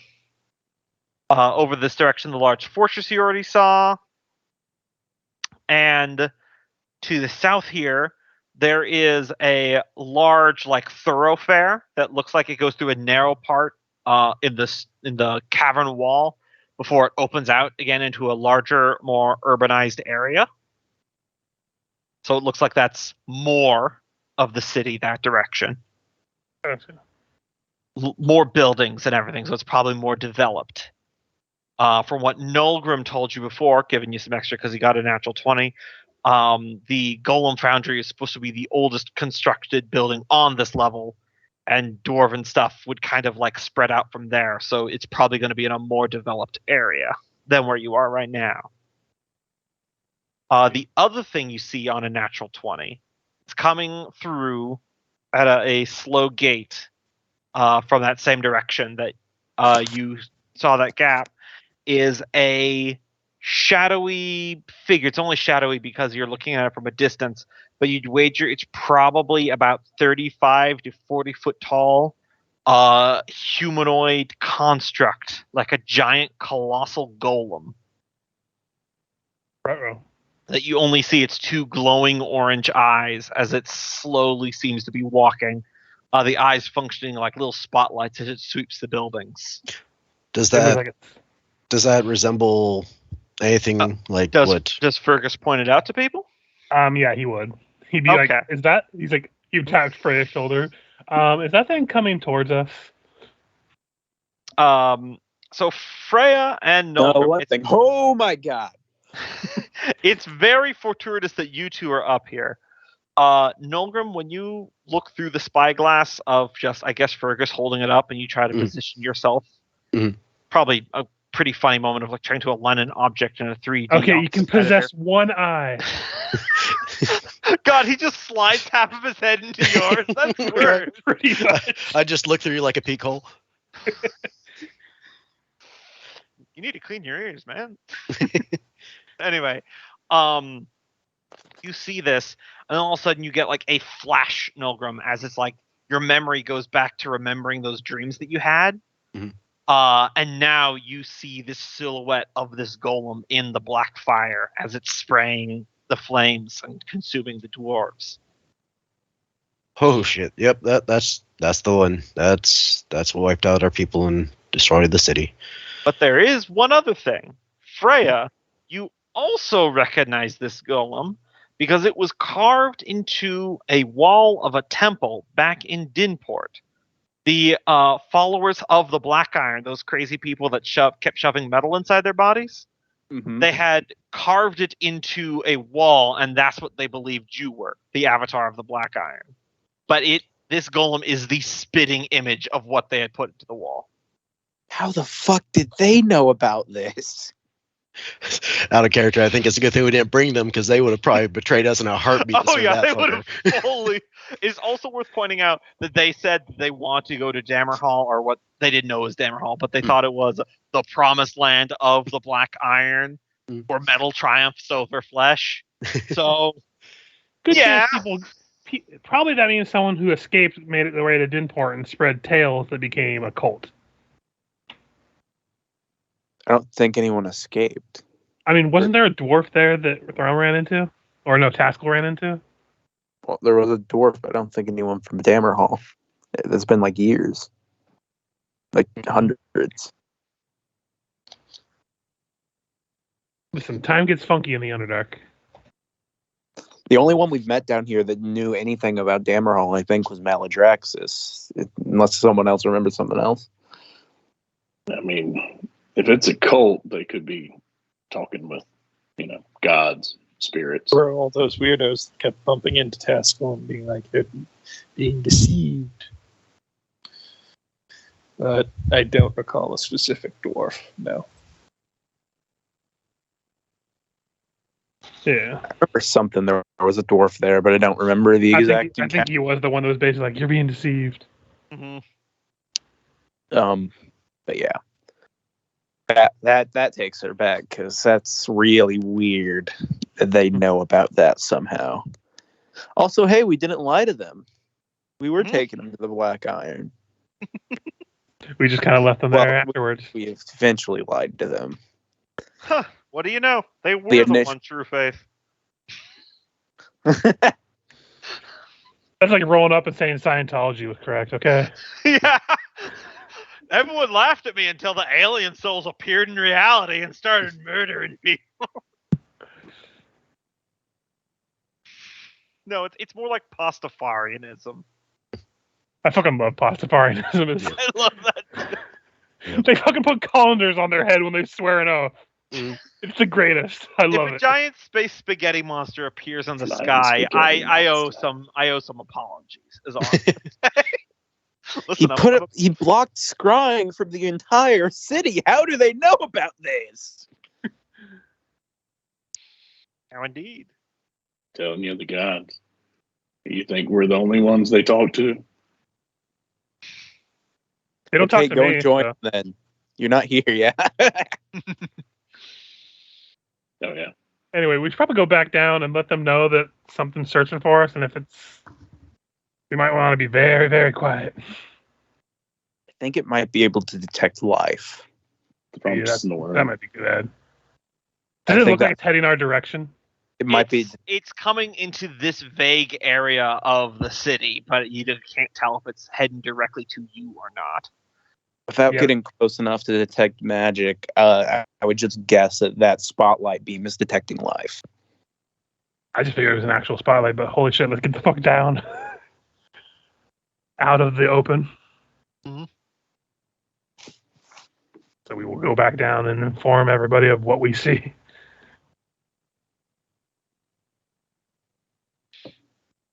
over this direction the large fortress you already saw. And to the south here, there is a large like thoroughfare that looks like it goes through a narrow part in the cavern wall before it opens out again into a larger, more urbanized area. So it looks like that's more of the city that direction. More buildings and everything, so it's probably more developed. From what Nulgrim told you before, giving you some extra because he got a natural 20, the Golem Foundry is supposed to be the oldest constructed building on this level, and Dwarven stuff would kind of like spread out from there, so it's probably going to be in a more developed area than where you are right now. The other thing you see on a natural 20 is coming through at a slow gate from that same direction that you saw that gap, is a shadowy figure. It's only shadowy because you're looking at it from a distance, but you'd wager it's probably about 35 to 40 foot tall humanoid construct, like a giant colossal golem. Uh-oh. That you only see its two glowing orange eyes as it slowly seems to be walking. The eyes functioning like little spotlights as it sweeps the buildings. Does that resemble anything like what? Does Fergus point it out to people? Yeah, he would. He'd be Okay. like, "Is that?" He's like, you tapped Freya's shoulder. Is that thing coming towards us? So Freya and Nulgrim, Oh my god. it's very fortuitous that you two are up here. Nulgrim, when you look through the spyglass of just, I guess, Fergus holding it up and you try to position yourself, probably a pretty funny moment of like trying to align an object in a 3D. Okay, you can possess one eye. God, he just slides half of his head into yours. That's weird. Pretty much. I just look through you like a peek hole. You need to clean your ears, man. Anyway, you see this, and all of a sudden you get like a flash, Nulgrim, as it's like your memory goes back to remembering those dreams that you had. And now you see this silhouette of this golem in the black fire as it's spraying the flames and consuming the dwarves. Oh shit! Yep, that's the one. That's what wiped out our people and destroyed the city. But there is one other thing. Freya, you also recognize this golem because it was carved into a wall of a temple back in Dinport. The followers of the Black Iron, those crazy people that kept shoving metal inside their bodies, they had carved it into a wall, and that's what they believed you were, the avatar of the Black Iron. But this golem is the spitting image of what they had put into the wall. How the fuck did they know about this? Out of character, I think it's a good thing we didn't bring them because they would have probably betrayed us in a heartbeat. Oh yeah, they that would have fully. It's also worth pointing out that they said they want to go to Dammerhall, or what they didn't know was Dammerhall, but they thought it was the promised land of the Black Iron, where metal triumphs over flesh. So, Good yeah. chance people. Probably that means someone who escaped made it their way to Dinport and spread tales that became a cult. I don't think anyone escaped. I mean, wasn't there a dwarf there that Thrum ran into? Or no, Taskell ran into? Well, there was a dwarf, but I don't think anyone from Dammerhall. It's been like years. Like hundreds. Listen, time gets funky in the Underdark. The only one we've met down here that knew anything about Dammerhall, I think, was Maladraxus. Unless someone else remembers something else. I mean, if it's a cult, they could be talking with, gods, spirits. Or all those weirdos that kept bumping into Taskell and being like, they're being deceived. But I don't recall a specific dwarf, no. Yeah. I remember something. There was a dwarf there, but I don't remember the exact. I think he was the one that was basically like, you're being deceived. Mm-hmm. But yeah. That takes her back, because that's really weird that they know about that somehow. Also, hey, we didn't lie to them. We were taking them to the Black Iron. We just kind of left them there afterwards. We eventually lied to them. Huh. What do you know? They were The the one true faith. That's like rolling up and saying Scientology was correct, okay? Yeah. Everyone laughed at me until the alien souls appeared in reality and started murdering people. No, it's more like Pastafarianism. I fucking love Pastafarianism. I love that. They fucking put colanders on their head when they swear an oath. It's the greatest. I love it. If a giant space spaghetti monster appears in the Giant sky, spaghetti I owe monster. some apologies. Is all. Listen, He blocked scrying from the entire city. How do they know about this? How indeed. Telling you the gods. You think we're the only ones they talk to? They don't Okay, talk to go me. and join so. them then. You're not here yet. Oh, yeah. Anyway, we should probably go back down and let them know that something's searching for us, and if it's... We might want to be very, very quiet. I think it might be able to detect life. From Yeah, snoring. That might be good. Does it look like it's heading our direction? It might be. It's coming into this vague area of the city, but you can't tell if it's heading directly to you or not. Without getting close enough to detect magic, I would just guess that spotlight beam is detecting life. I just figured it was an actual spotlight, but holy shit, let's get the fuck down. Out of the open. Mm-hmm. So we will go back down and inform everybody of what we see.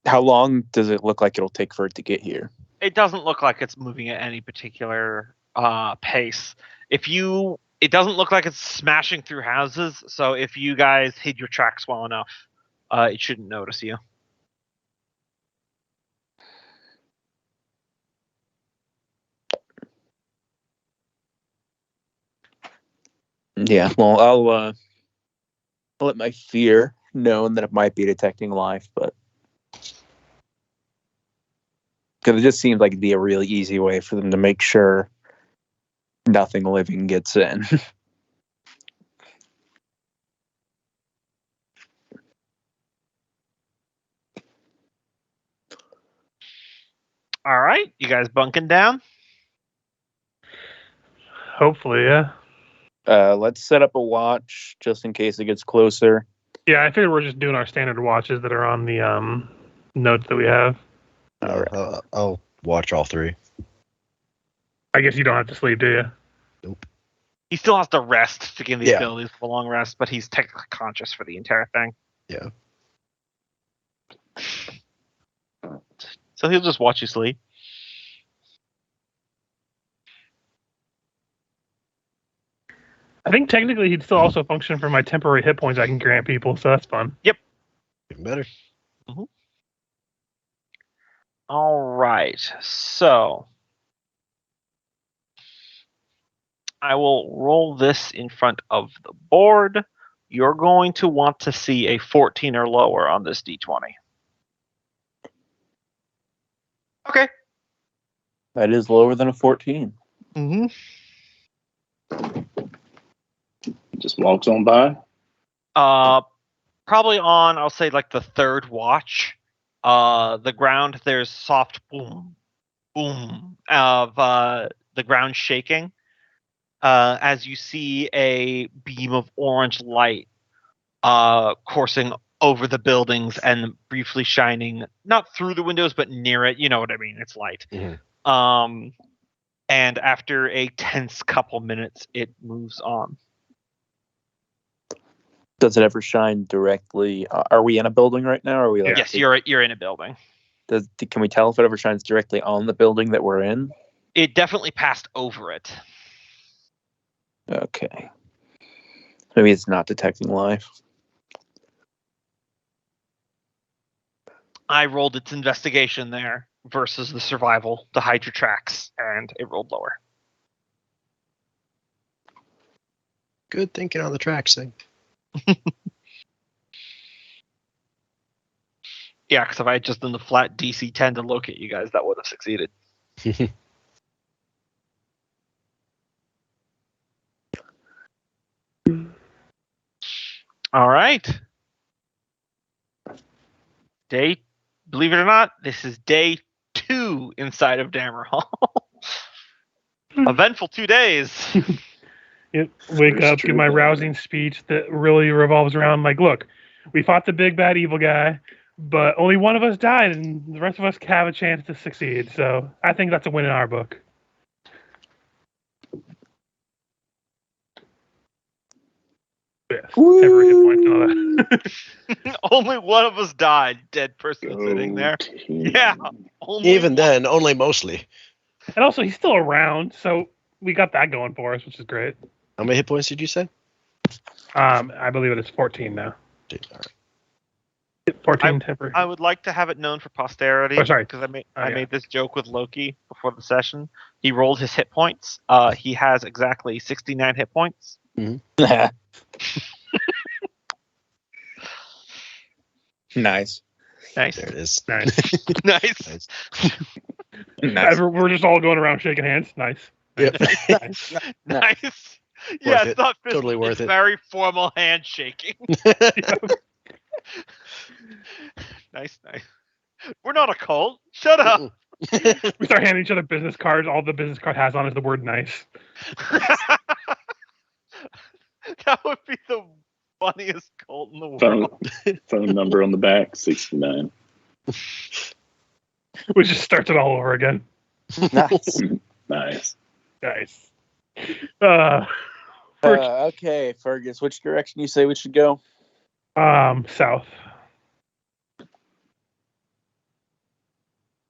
How long does it look like it'll take for it to get here? It doesn't look like it's moving at any particular pace. It doesn't look like it's smashing through houses, so if you guys hid your tracks well enough, it shouldn't notice you. Yeah, well, I'll let my fear known that it might be detecting life, but because it just seems like it'd be a really easy way for them to make sure nothing living gets in. All right, you guys bunking down? Hopefully, yeah. Let's set up a watch just in case it gets closer. Yeah, I figured we're just doing our standard watches that are on the notes that we have. All right. I'll watch all three. I guess you don't have to sleep, do you? Nope. He still has to rest to get in these Yeah. abilities for a long rest, but he's technically conscious for the entire thing. Yeah. So he'll just watch you sleep. I think technically he'd still also function for my temporary hit points I can grant people, so that's fun. Even better. All right. So I will roll this in front of the board. You're going to want to see a 14 or lower on this d20. Okay. That is lower than a 14. Mm-hmm. Just walks on by. Probably on, I'll say, like the third watch. The ground, there's soft boom, boom of the ground shaking as you see a beam of orange light coursing over the buildings and briefly shining, not through the windows, but near it. You know what I mean? It's light. Mhm. And after a tense couple minutes, it moves on. Does it ever shine directly? Are we in a building right now? Or are we like? Yes, you're in a building. Can we tell if it ever shines directly on the building that we're in? It definitely passed over it. Okay. Maybe it's not detecting life. I rolled its investigation there versus the survival to hide your tracks, and it rolled lower. Good thinking on the tracks thing. Yeah, because if I had just done the flat DC 10 to locate you guys, that would have succeeded. All right. Believe it or not, this is day 2 inside of Dammerhall. Eventful 2 days. Wake First up, true give my day. rousing speech that really revolves around like, look, we fought the big bad evil guy, but only one of us died, and the rest of us have a chance to succeed. So I think that's a win in our book. Yes, temporary hit points and all that. Only one of us died. Dead person Go sitting there. team. Yeah. Only Even one. then, only mostly. And also, he's still around, so we got that going for us, which is great. How many hit points did you say? I believe it is 14 now. All right. 14 temporary. I would like to have it known for posterity. Oh, sorry. Because I Yeah. made this joke with Loki before the session. He rolled his hit points. He has exactly 69 hit points. Nice. Nice. There it is. Nice. Nice. Nice. We're just all going around shaking hands. Nice. Yep. Nice. Nice. Yeah, it. it's not fist, Totally worth it's it. very formal handshaking. Nice. We're not a cult. Shut up. We start handing each other business cards. All the business card has on is the word nice. That would be the funniest cult in the Phone, world. phone number on the back, 69. Which just starts it all over again. Nice. Nice. Nice. Okay, Fergus, which direction you say we should go? South.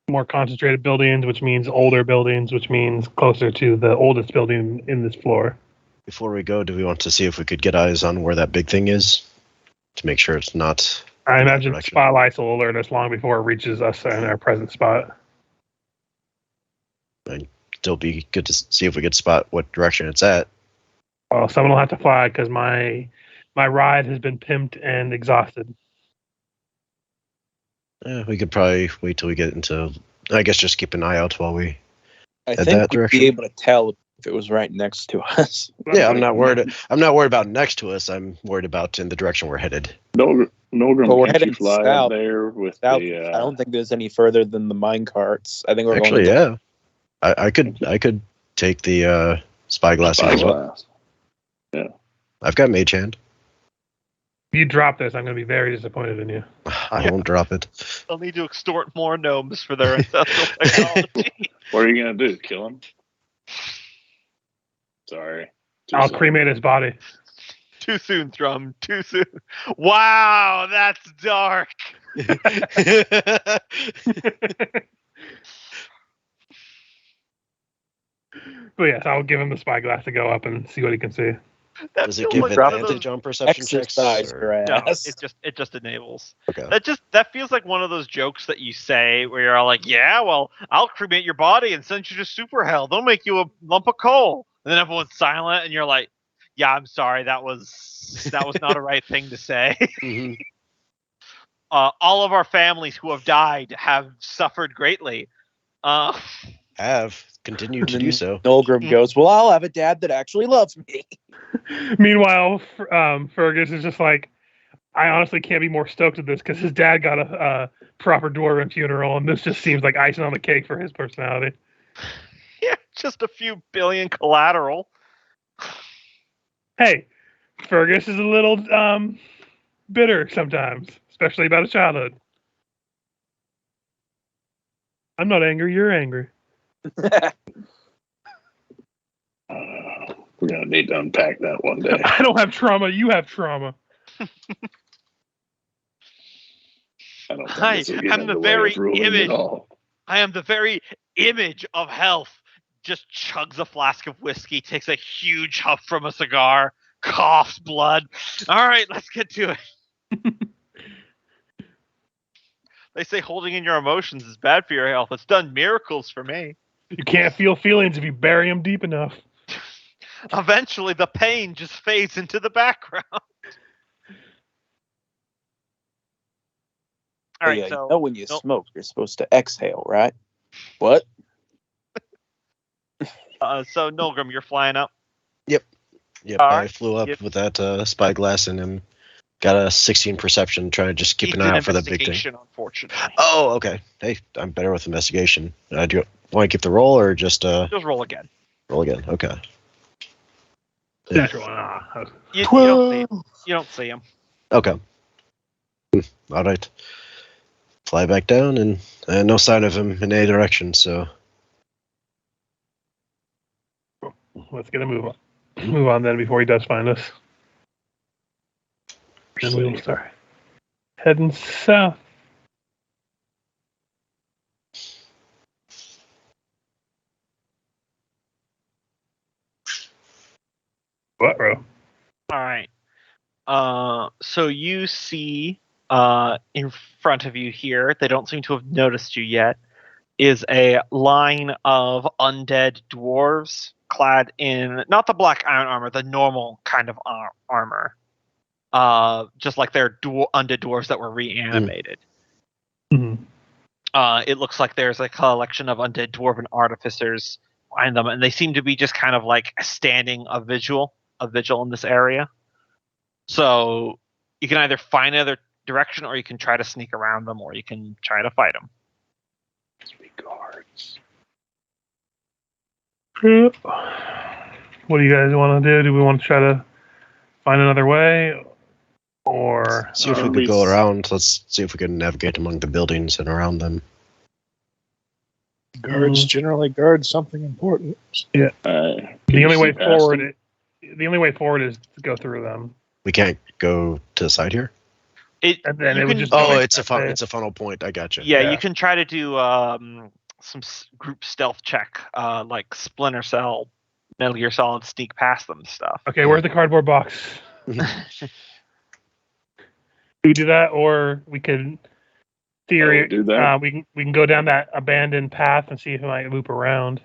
More concentrated buildings, which means older buildings, which means closer to the oldest building in this floor. Before we go, do we want to see if we could get eyes on where that big thing is? To make sure it's not... I in that imagine direction. spotlights will alert us long before it reaches us in our present spot. Still be good to see if we could spot what direction it's at. Well, someone will have to fly because my ride has been pimped and exhausted. We could probably wait till we get into... I guess just keep an eye out while we... I Head think that we'd direction? be able to tell if it was right next to us. Yeah, I'm not worried. I'm not worried about next to us. I'm worried about in the direction we're headed. Milgram, But we're can't you heading fly up south. there with South, the... I don't think there's any further than the mine carts. I think we're Actually, going. yeah. I could take the spyglass. as well. spyglass. I've got mage hand. If you drop this, I'm going to be very disappointed in you. I won't drop it. They'll need to extort more gnomes for their ancestral technology. What are you going to do? Kill him? Sorry. I'll cremate his body. Too soon, Thrum. Too soon. Wow, that's dark. But yes, I'll give him the spyglass to go up and see what he can see. That Does it feels give like one of advantage those- on perception checks? Exercise or- your No, ass. it just enables. Okay. That feels like one of those jokes that you say where you're all like, yeah, well, I'll cremate your body and send you to super hell. They'll make you a lump of coal. And then everyone's silent, and you're like, yeah, I'm sorry, that was not a right thing to say. Mhm. All of our families who have died have suffered greatly. Have continued to do so. Nolgrim goes, well, I'll have a dad that actually loves me. Meanwhile, Fergus is just like, I honestly can't be more stoked at this because his dad got a proper dwarven funeral, and this just seems like icing on the cake for his personality. Yeah, just a few billion collateral. Hey, Fergus is a little bitter sometimes, especially about his childhood. I'm not angry, you're angry. We're gonna need to unpack that one day. I don't have trauma, you have trauma. I don't think Hi, this will get I'm in the way very of ruling image. at all. I am the very image of health. Just chugs a flask of whiskey, takes a huge huff from a cigar, coughs blood. All right, let's get to it. They say holding in your emotions is bad for your health. It's done miracles for me. You can't feel feelings if you bury them deep enough. Eventually, the pain just fades into the background. All right, Yeah, so you know when you nope. smoke, you're supposed to exhale, right? What? So Nolgrim, you're flying up. Yep, All I right. flew up Yep. with that spyglass and got a 16 perception, trying to just keep Needs an eye an out for the big thing. investigation, unfortunately. Oh, okay. Hey, I'm better with investigation. Do you want to keep the roll or just Just roll again. roll again? Okay. Natural. You don't see him. Okay. All right. Fly back down, and no sign of him in any direction. So Let's get a move on. Move on then before he does find us. And we'll start heading south. What, bro? All right. So you see in front of you here, they don't seem to have noticed you yet, is a line of undead dwarves clad in not the black iron armor, the normal kind of armor. Just like they're undead dwarves that were reanimated. Mm-hmm. It looks like there's a collection of undead dwarven artificers behind them, and they seem to be just kind of like standing a vigil in this area. So you can either find another direction, or you can try to sneak around them, or you can try to fight them. Guards. What do you guys want to do? Do we want to try to find another way, or see if we could go around. Let's see if we can navigate among the buildings and around them. Guards generally guard something important. the only way see past forward? them? The only way forward is to go through them, We can't go to the side here. and then You it would can- just. Oh, go it's a that way. it's a funnel point. I gotcha. Yeah, Yeah. you can try to do some group stealth check, like Splinter Cell, Metal Gear Solid, sneak past them and stuff. Okay, where's the cardboard box? Do we do that, or we could theory? do that. We can go down that abandoned path and see if it might loop around.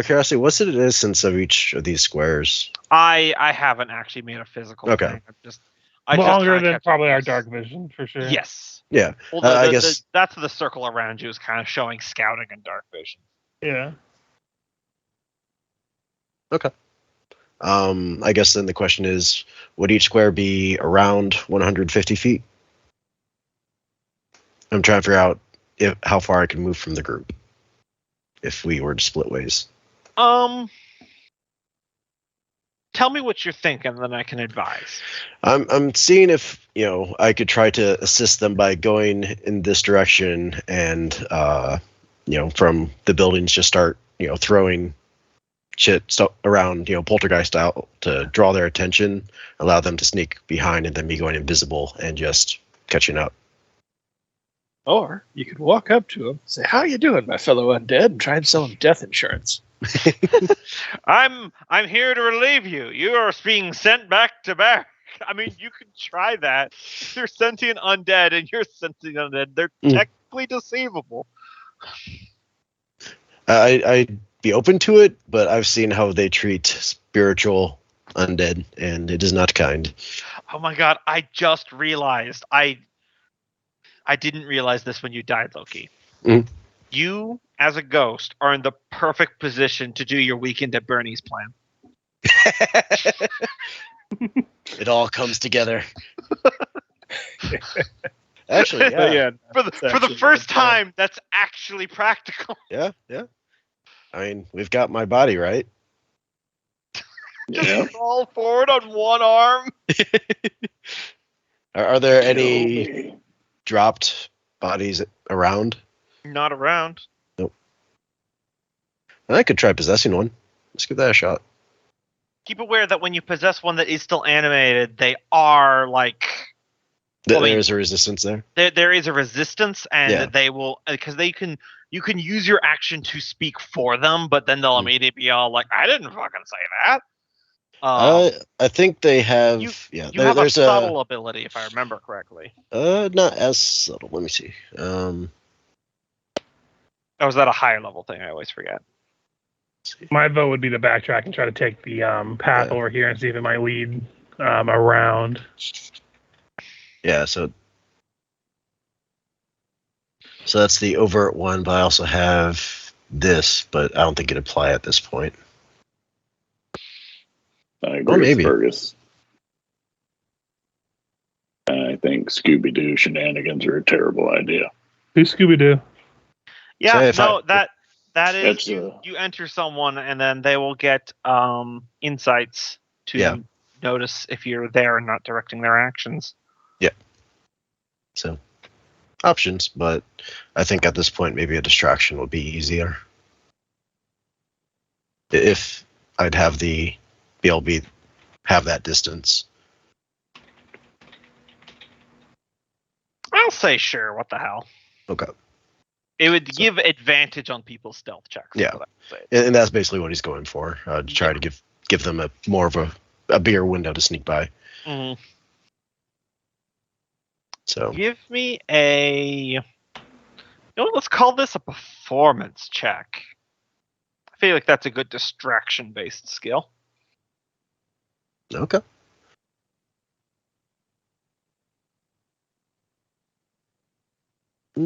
Curiosity, what's the distance of each of these squares? I haven't actually made a physical Okay. thing. I just Longer kinda than kept probably our this. dark vision for sure. Yes. Yeah. Well, I guess- that's the circle around you is kind of showing scouting and dark vision. Yeah. I guess then the question is, would each square be around 150 feet? I'm trying to figure out how far I can move from the group if we were to split ways. Tell me what you're thinking, then I can advise. I'm seeing if I could try to assist them by going in this direction and from the buildings just start throwing around, poltergeist style to draw their attention, allow them to sneak behind, and then me going invisible and just catching up. Or you could walk up to him, say, "How you doing, my fellow undead?" and try and sell him death insurance. I'm here to relieve you. You are being sent back to back. I mean, you could try that. You're sentient undead and you're sentient undead. They're technically deceivable. I'd be open to it, but I've seen how they treat spiritual undead, and it is not kind. Oh my god, I just realized. I didn't realize this when you died, Loki. You, as a ghost, are in the perfect position to do your weekend at Bernie's plan. It all comes together. Actually, yeah. For the first time, that's actually practical. Yeah. I mean, we've got my body, right? Just crawl forward on one arm. Are there any dropped bodies around? Not around. Nope. I could try possessing one. Let's give that a shot. Keep aware that when you possess one that is still animated, they are like... There is a resistance there? There is a resistance, and they will... Because you can use your action to speak for them, but then they'll immediately be all like, I didn't fucking say that. I think they have... You have a subtle ability, if I remember correctly. Not as subtle. Let me see. Or was that a higher level thing? I always forget. My vote would be to backtrack and try to take the path over here and see if it might lead around. Yeah, so that's the overt one, but I also have this, but I don't think it'd apply at this point. I agree with Fergus. I think Scooby-Doo shenanigans are a terrible idea. Who's Scooby-Doo? Yeah, that is you enter someone and then they will get insights to notice if you're there and not directing their actions. Yeah. So, options, but I think at this point maybe a distraction would be easier. If I'd have have that distance. I'll say sure, what the hell. Okay. It would give advantage on people's stealth checks. Yeah, and that's basically what he's going for. To try to give them more of a bigger window to sneak by. Mm-hmm. So give me let's call this a performance check. I feel like that's a good distraction-based skill. Okay.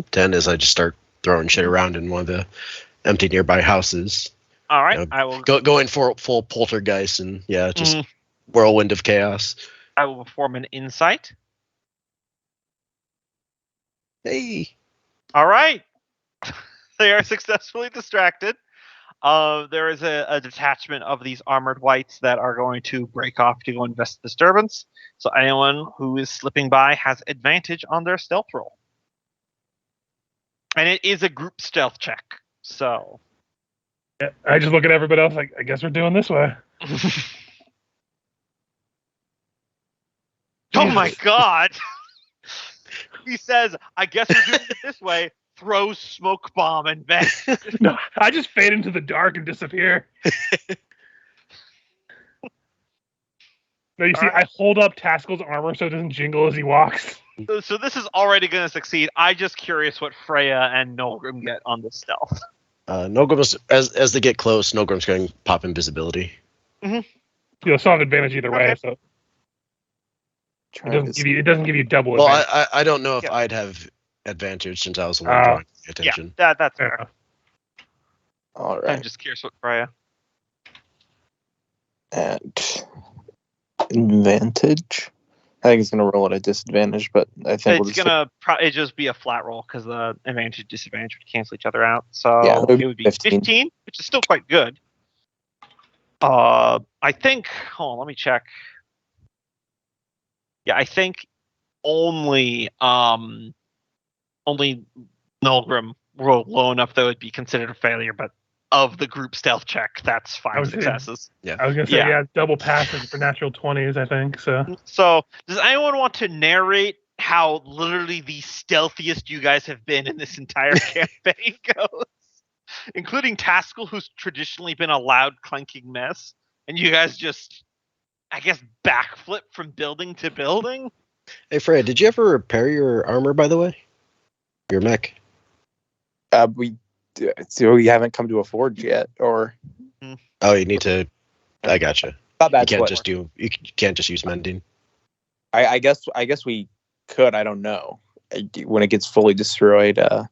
Ten is I just start throwing shit around in one of the empty nearby houses. All right, I will going for full poltergeist and just whirlwind of chaos. I will perform an insight. Hey. All right. They are successfully distracted. There is a detachment of these armored wights that are going to break off to go invest the disturbance. So anyone who is slipping by has advantage on their stealth roll. And it is a group stealth check. So I just look at everybody else like, I guess we're doing this way. Oh my god. He says, I guess we're doing it this way. Throws smoke bomb and bang. No, I just fade into the dark and disappear. No, you see, I hold up Taskell's armor so it doesn't jingle as he walks. So this is already going to succeed. I'm just curious what Freya and Nolgrim get on the stealth. Nolgrim's, as they get close, Nolgrim's going to pop invisibility. Mm-hmm. You'll still have advantage either way, so it doesn't give you double advantage. Well, I don't know if I'd have advantage since I was the one drawing attention. Yeah, that's fair. All right. I'm just curious what Freya. At advantage. I think it's going to roll at a disadvantage, but I think it's going to just be a flat roll because the advantage disadvantage would cancel each other out. So it would be 15, which is still quite good. I think. Hold on, let me check. Yeah, I think only Nolgrim rolled low enough that it would be considered a failure, but of the group stealth check. That's 5 successes. I was gonna say Yeah. double passes for natural 20s. I think so. So, does anyone want to narrate how literally the stealthiest you guys have been in this entire campaign goes? Including Taskell, who's traditionally been a loud, clanking mess, and you guys just, I guess, backflip from building to building? Hey, Fred, did you ever repair your armor, by the way? Your mech? We haven't come to a forge yet, or Oh, you need to. I gotcha. thought You that's can't what. just do. You can't just use mending. I guess we could. I don't know. When it gets fully destroyed, it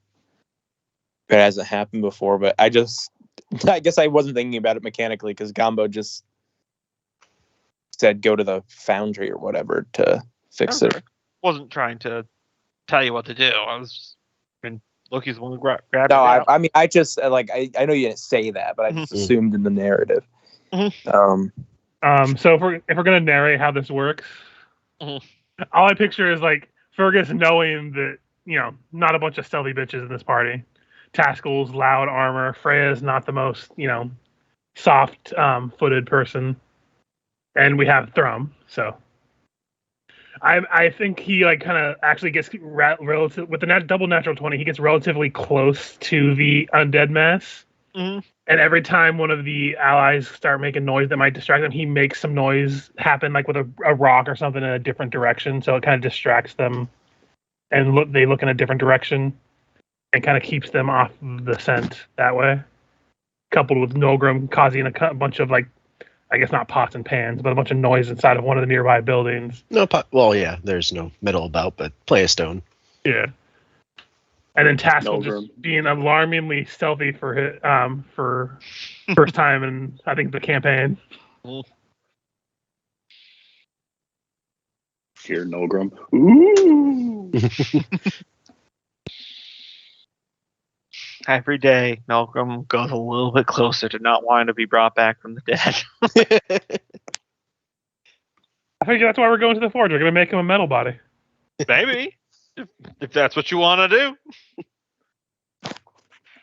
hasn't happened before. But I guess I wasn't thinking about it mechanically because Gombo just said go to the foundry or whatever to fix it. Wasn't trying to tell you what to do. Loki's the one who grabbed it No, out. I mean I just I know you didn't say that, but I just assumed in the narrative. Mhm. So if we're gonna narrate how this works, Mhm. all I picture is like Fergus knowing that not a bunch of stealthy bitches in this party. Taskell's loud armor. Freya's not the most soft footed person, and we have Thrum. So I think he kind of actually gets relative with the double natural 20. He gets relatively close to the undead mass. Mhm. And every time one of the allies start making noise that might distract them, he makes some noise happen, like with a rock or something in a different direction. So it kind of distracts them, and they look in a different direction, and kind of keeps them off the scent that way. Coupled with Nogrim causing a bunch of I guess not pots and pans, but a bunch of noise inside of one of the nearby buildings. No pot. Well, yeah. There's no metal about, but play a stone. Yeah. And then Taskell Nogrim. just being alarmingly stealthy for first time in I think the campaign. Here, Nogrim. Ooh. Every day, Malcolm goes a little bit closer to not wanting to be brought back from the dead. I think that's why we're going to the forge. We're going to make him a metal body. Maybe. If that's what you want to do.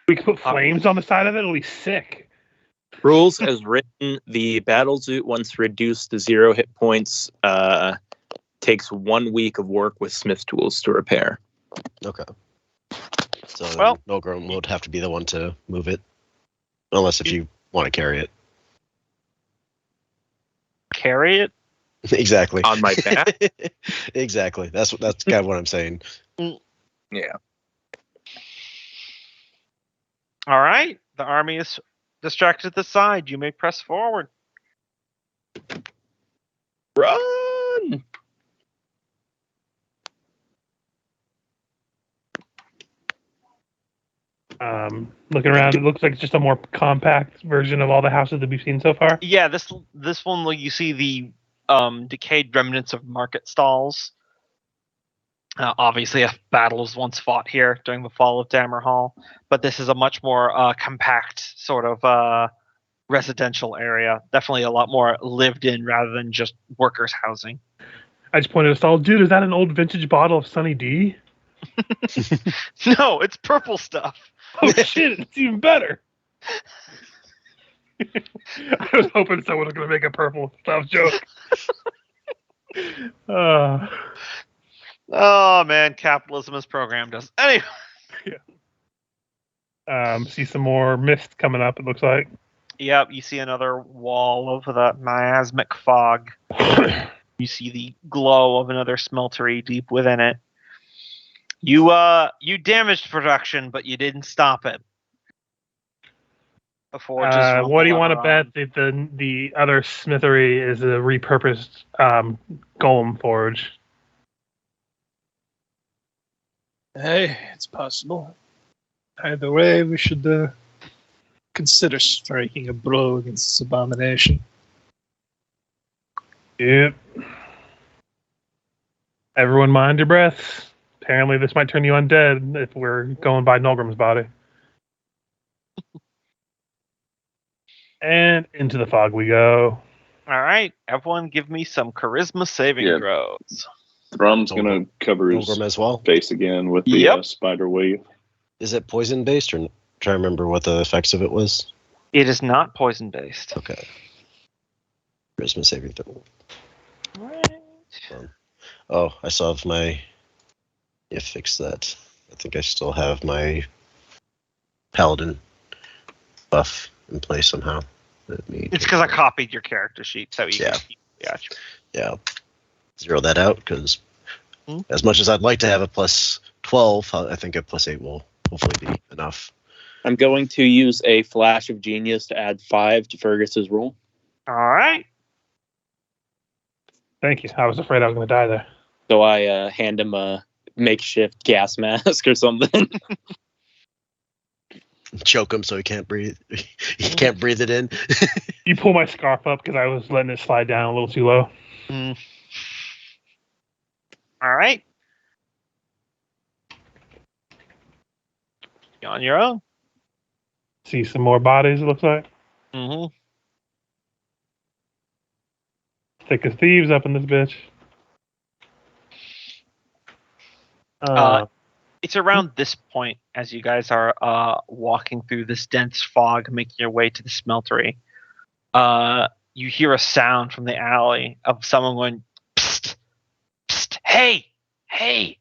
We could put flames on the side of it. It'll be sick. Rules as written: the battle zoot, once reduced to 0 hit points, takes 1 week of work with smith tools to repair. Okay. So Well- Nogrim would have to be the one to move it, unless if you want to carry it. Carry it? Exactly. On my back? Exactly. That's kind of what I'm saying. Yeah. All right. The army is distracted to the side. You may press forward. Run! Looking around, it looks like it's just a more compact version of all the houses that we've seen so far. Yeah, this one, you see the decayed remnants of market stalls. Obviously, a battle was once fought here during the fall of Dammerhall, but this is a much more compact sort of residential area. Definitely a lot more lived in rather than just workers' housing. I just pointed at a stall. Dude, is that an old vintage bottle of Sunny D? No, it's purple stuff. Oh shit, it's even better. I was hoping someone was going to make a purple stuff joke. Oh man, capitalism has programmed us. Anyway, See some more mist coming up, it looks like. yep, you see another wall of the miasmic fog. You see the glow of another smeltery deep within it. You damaged production, but you didn't stop it. Before What do you want to bet that the other smithery is a repurposed golem forge? Hey, it's possible. Either way, we should consider striking a blow against this abomination. Yep. Everyone mind your breaths. Apparently this might turn you undead if we're going by Nolgrim's body. And into the fog we go. All right, everyone, give me some charisma saving Yeah. throws. Thrum's gonna cover his Nogrim as well. face again with the Yep. spider wave. Is it poison based or try to remember what the effects of it was? It is not poison based. Okay. Charisma saving throw. Right. Oh, I still have my. Yeah, fix that. I think I still have my paladin buff in place somehow. Let me. It's because I copied your character sheet, so you Yeah. can keep, yeah. Sure. Yeah. Zero that out because Hmm? as much as I'd like to have a plus 12, I think a plus 8 will hopefully be enough. I'm going to use a flash of genius to add 5 to Fergus's roll. All right. Thank you. I was afraid I was going to die there. So I hand him a makeshift gas mask or something. Choke him so he can't breathe. He can't breathe it in. You pull my scarf up because I was letting it slide down a little too low. Mm. All right. You're on your own. See some more bodies, it looks like. Mm-hmm. Thick as thieves up in this bitch. It's around this point as you guys are walking through this dense fog, making your way to the smeltery. You hear a sound from the alley of someone going, "Psst, psst, hey, hey."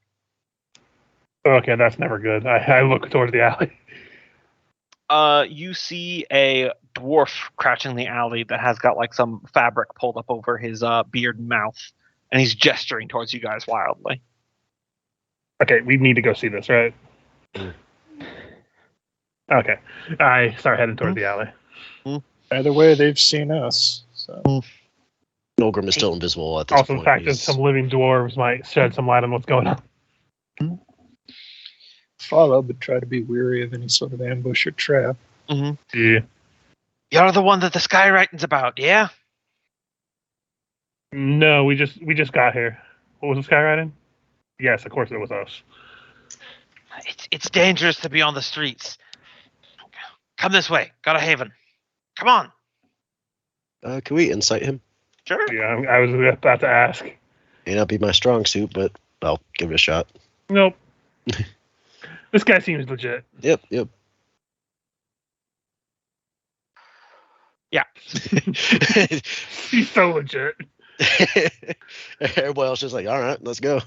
Okay, that's never good. I look towards the alley. You see a dwarf crouching in the alley that has got like some fabric pulled up over his beard and mouth, and he's gesturing towards you guys wildly. Okay, we need to go see this, right? Okay. I start heading towards the alley. Either way, they've seen us. So Nolgrim is still invisible at this Also, point. the fact that He's- some living dwarves might shed some light on what's going on. follow, but try to be wary of any sort of ambush or trap. Mm-hmm. Yeah. You're the one that the skywriting's about, yeah? No, we just got here. What was the skywriting? Yes, of course it was us. It's dangerous to be on the streets. Come this way. Got a haven. Come on. can we incite him? Sure. Yeah, I was about to ask. May not be my strong suit, but I'll give it a shot. Nope. This guy seems legit. Yep. Yeah. He's so legit. Everybody else is like, all right, let's go.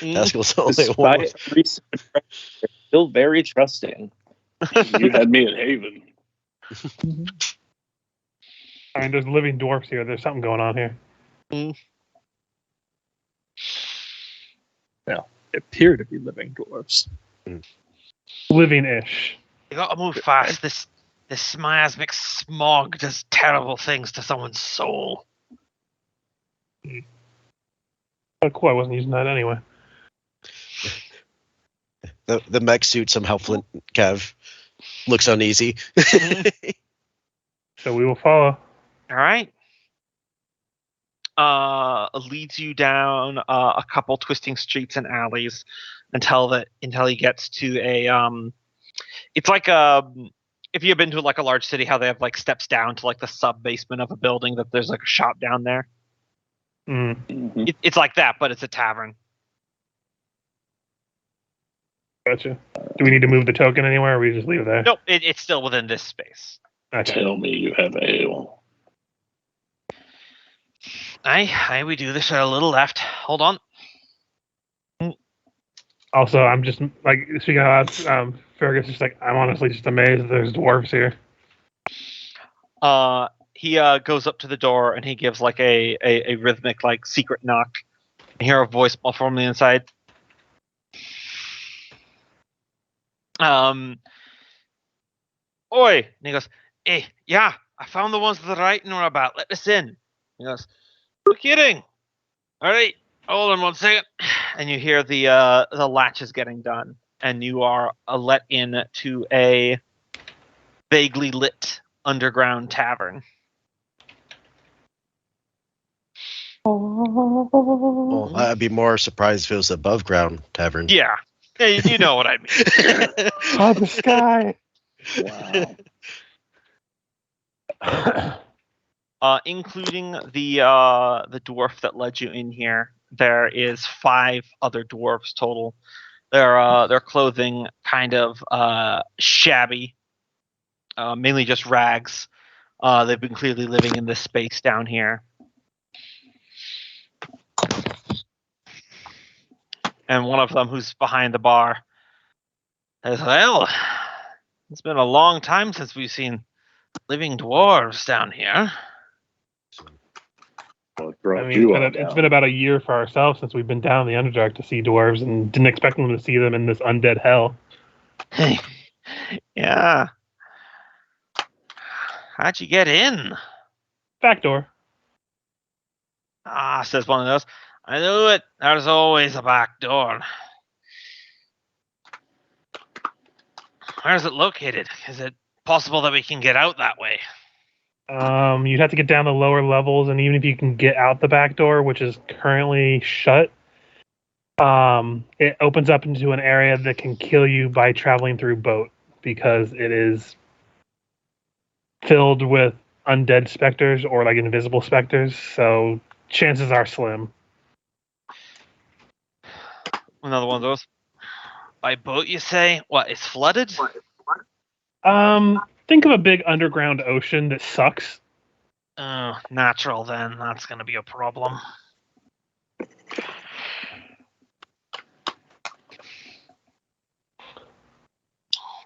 Mm. Haskell's only one. Despite recent pressure, they're still very trusting. You had me at Haven. I mean, there's living dwarfs here. There's something going on here. They appear to be living dwarves. Living-ish. You gotta move fast. This miasmic smog does terrible things to someone's soul. Oh, cool. I wasn't using that anyway. The mech suit somehow Flint Cav looks uneasy. So we will follow. All right. Leads you down a couple twisting streets and alleys until he gets to a it's like if you've been to like a large city, how they have like steps down to like the sub basement of a building, that there's like a shop down there. Mm, It's like that, but it's a tavern. gotcha. Do we need to move the token anywhere, or we just leave it there? Nope, it's still within this space. Okay. Tell me you have ale. Aye, we do this a little left. Hold on. Also, I'm just like speaking of that, Fergus is like, I'm honestly just amazed that there's dwarves here. He goes up to the door and he gives like a rhythmic like secret knock. You hear a voice from the inside. Oi! And he goes, "Hey, yeah, I found the ones that the writing were about. Let us in." He goes, "No kidding. All right, hold on 1 second." And you hear the latch is getting done, and you are let in to a vaguely lit underground tavern. Well, I'd be more surprised if it was above ground tavern. Yeah, you know what I mean. Oh, the sky. Wow. Including the dwarf that led you in here, there is 5 other dwarves total. Their clothing kind of shabby, mainly just rags. They've been clearly living in this space down here. And one of them, who's behind the bar, says, well, it's been a long time since we've seen living dwarves down here. What brought I mean, you on it's down? been about a year for ourselves since we've been down the Underdark to see dwarves, and didn't expect them to see them in this undead hell. Yeah. How'd you get in? Back door. Says one of those. I knew it. There's always a back door. Where's it located? Is it possible that we can get out that way? You'd have to get down the lower levels, and even if you can get out the back door, which is currently shut, it opens up into an area that can kill you by traveling through boat, because it is filled with undead specters or like invisible specters, so chances are slim. Another one of those. By boat, you say? What, it's flooded? Think of a big underground ocean that sucks. Oh, natural then. That's going to be a problem.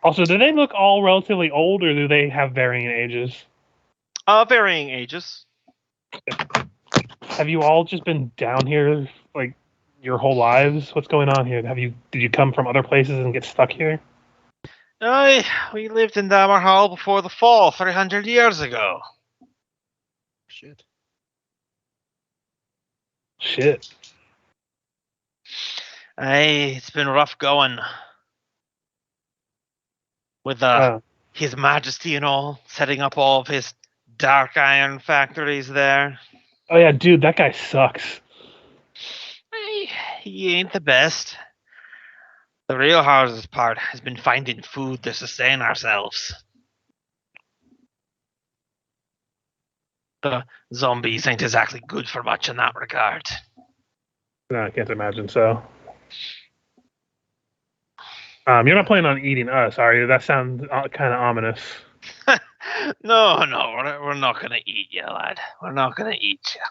Also, do they look all relatively old, or do they have varying ages? Varying ages. Have you all just been down here like your whole lives? What's going on here? Did you come from other places and get stuck here? We lived in Dammerhall before the fall 300 years ago. Shit. Shit. It's been rough going. With His Majesty and all, setting up all of his dark iron factories there. Oh yeah, dude, that guy sucks. He ain't the best. The real hardest part has been finding food to sustain ourselves. The zombies ain't exactly good for much in that regard. No, I can't imagine so. You're not planning on eating us, are you? That sounds kind of ominous. No, we're not gonna eat you, lad. We're not gonna eat you.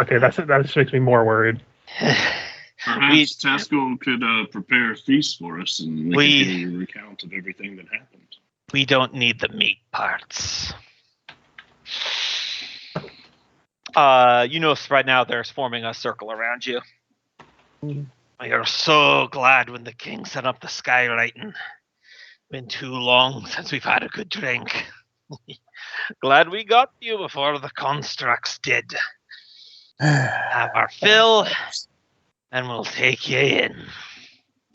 Okay, that just makes me more worried. Perhaps Tasco could prepare a feast for us, and we can give you a recount of everything that happened. We don't need the meat parts. You know, right now they're forming a circle around you. We are so glad when the king set up the skylighting. Been too long since we've had a good drink. Glad we got you before the constructs did. Have our fill, and we'll take you in.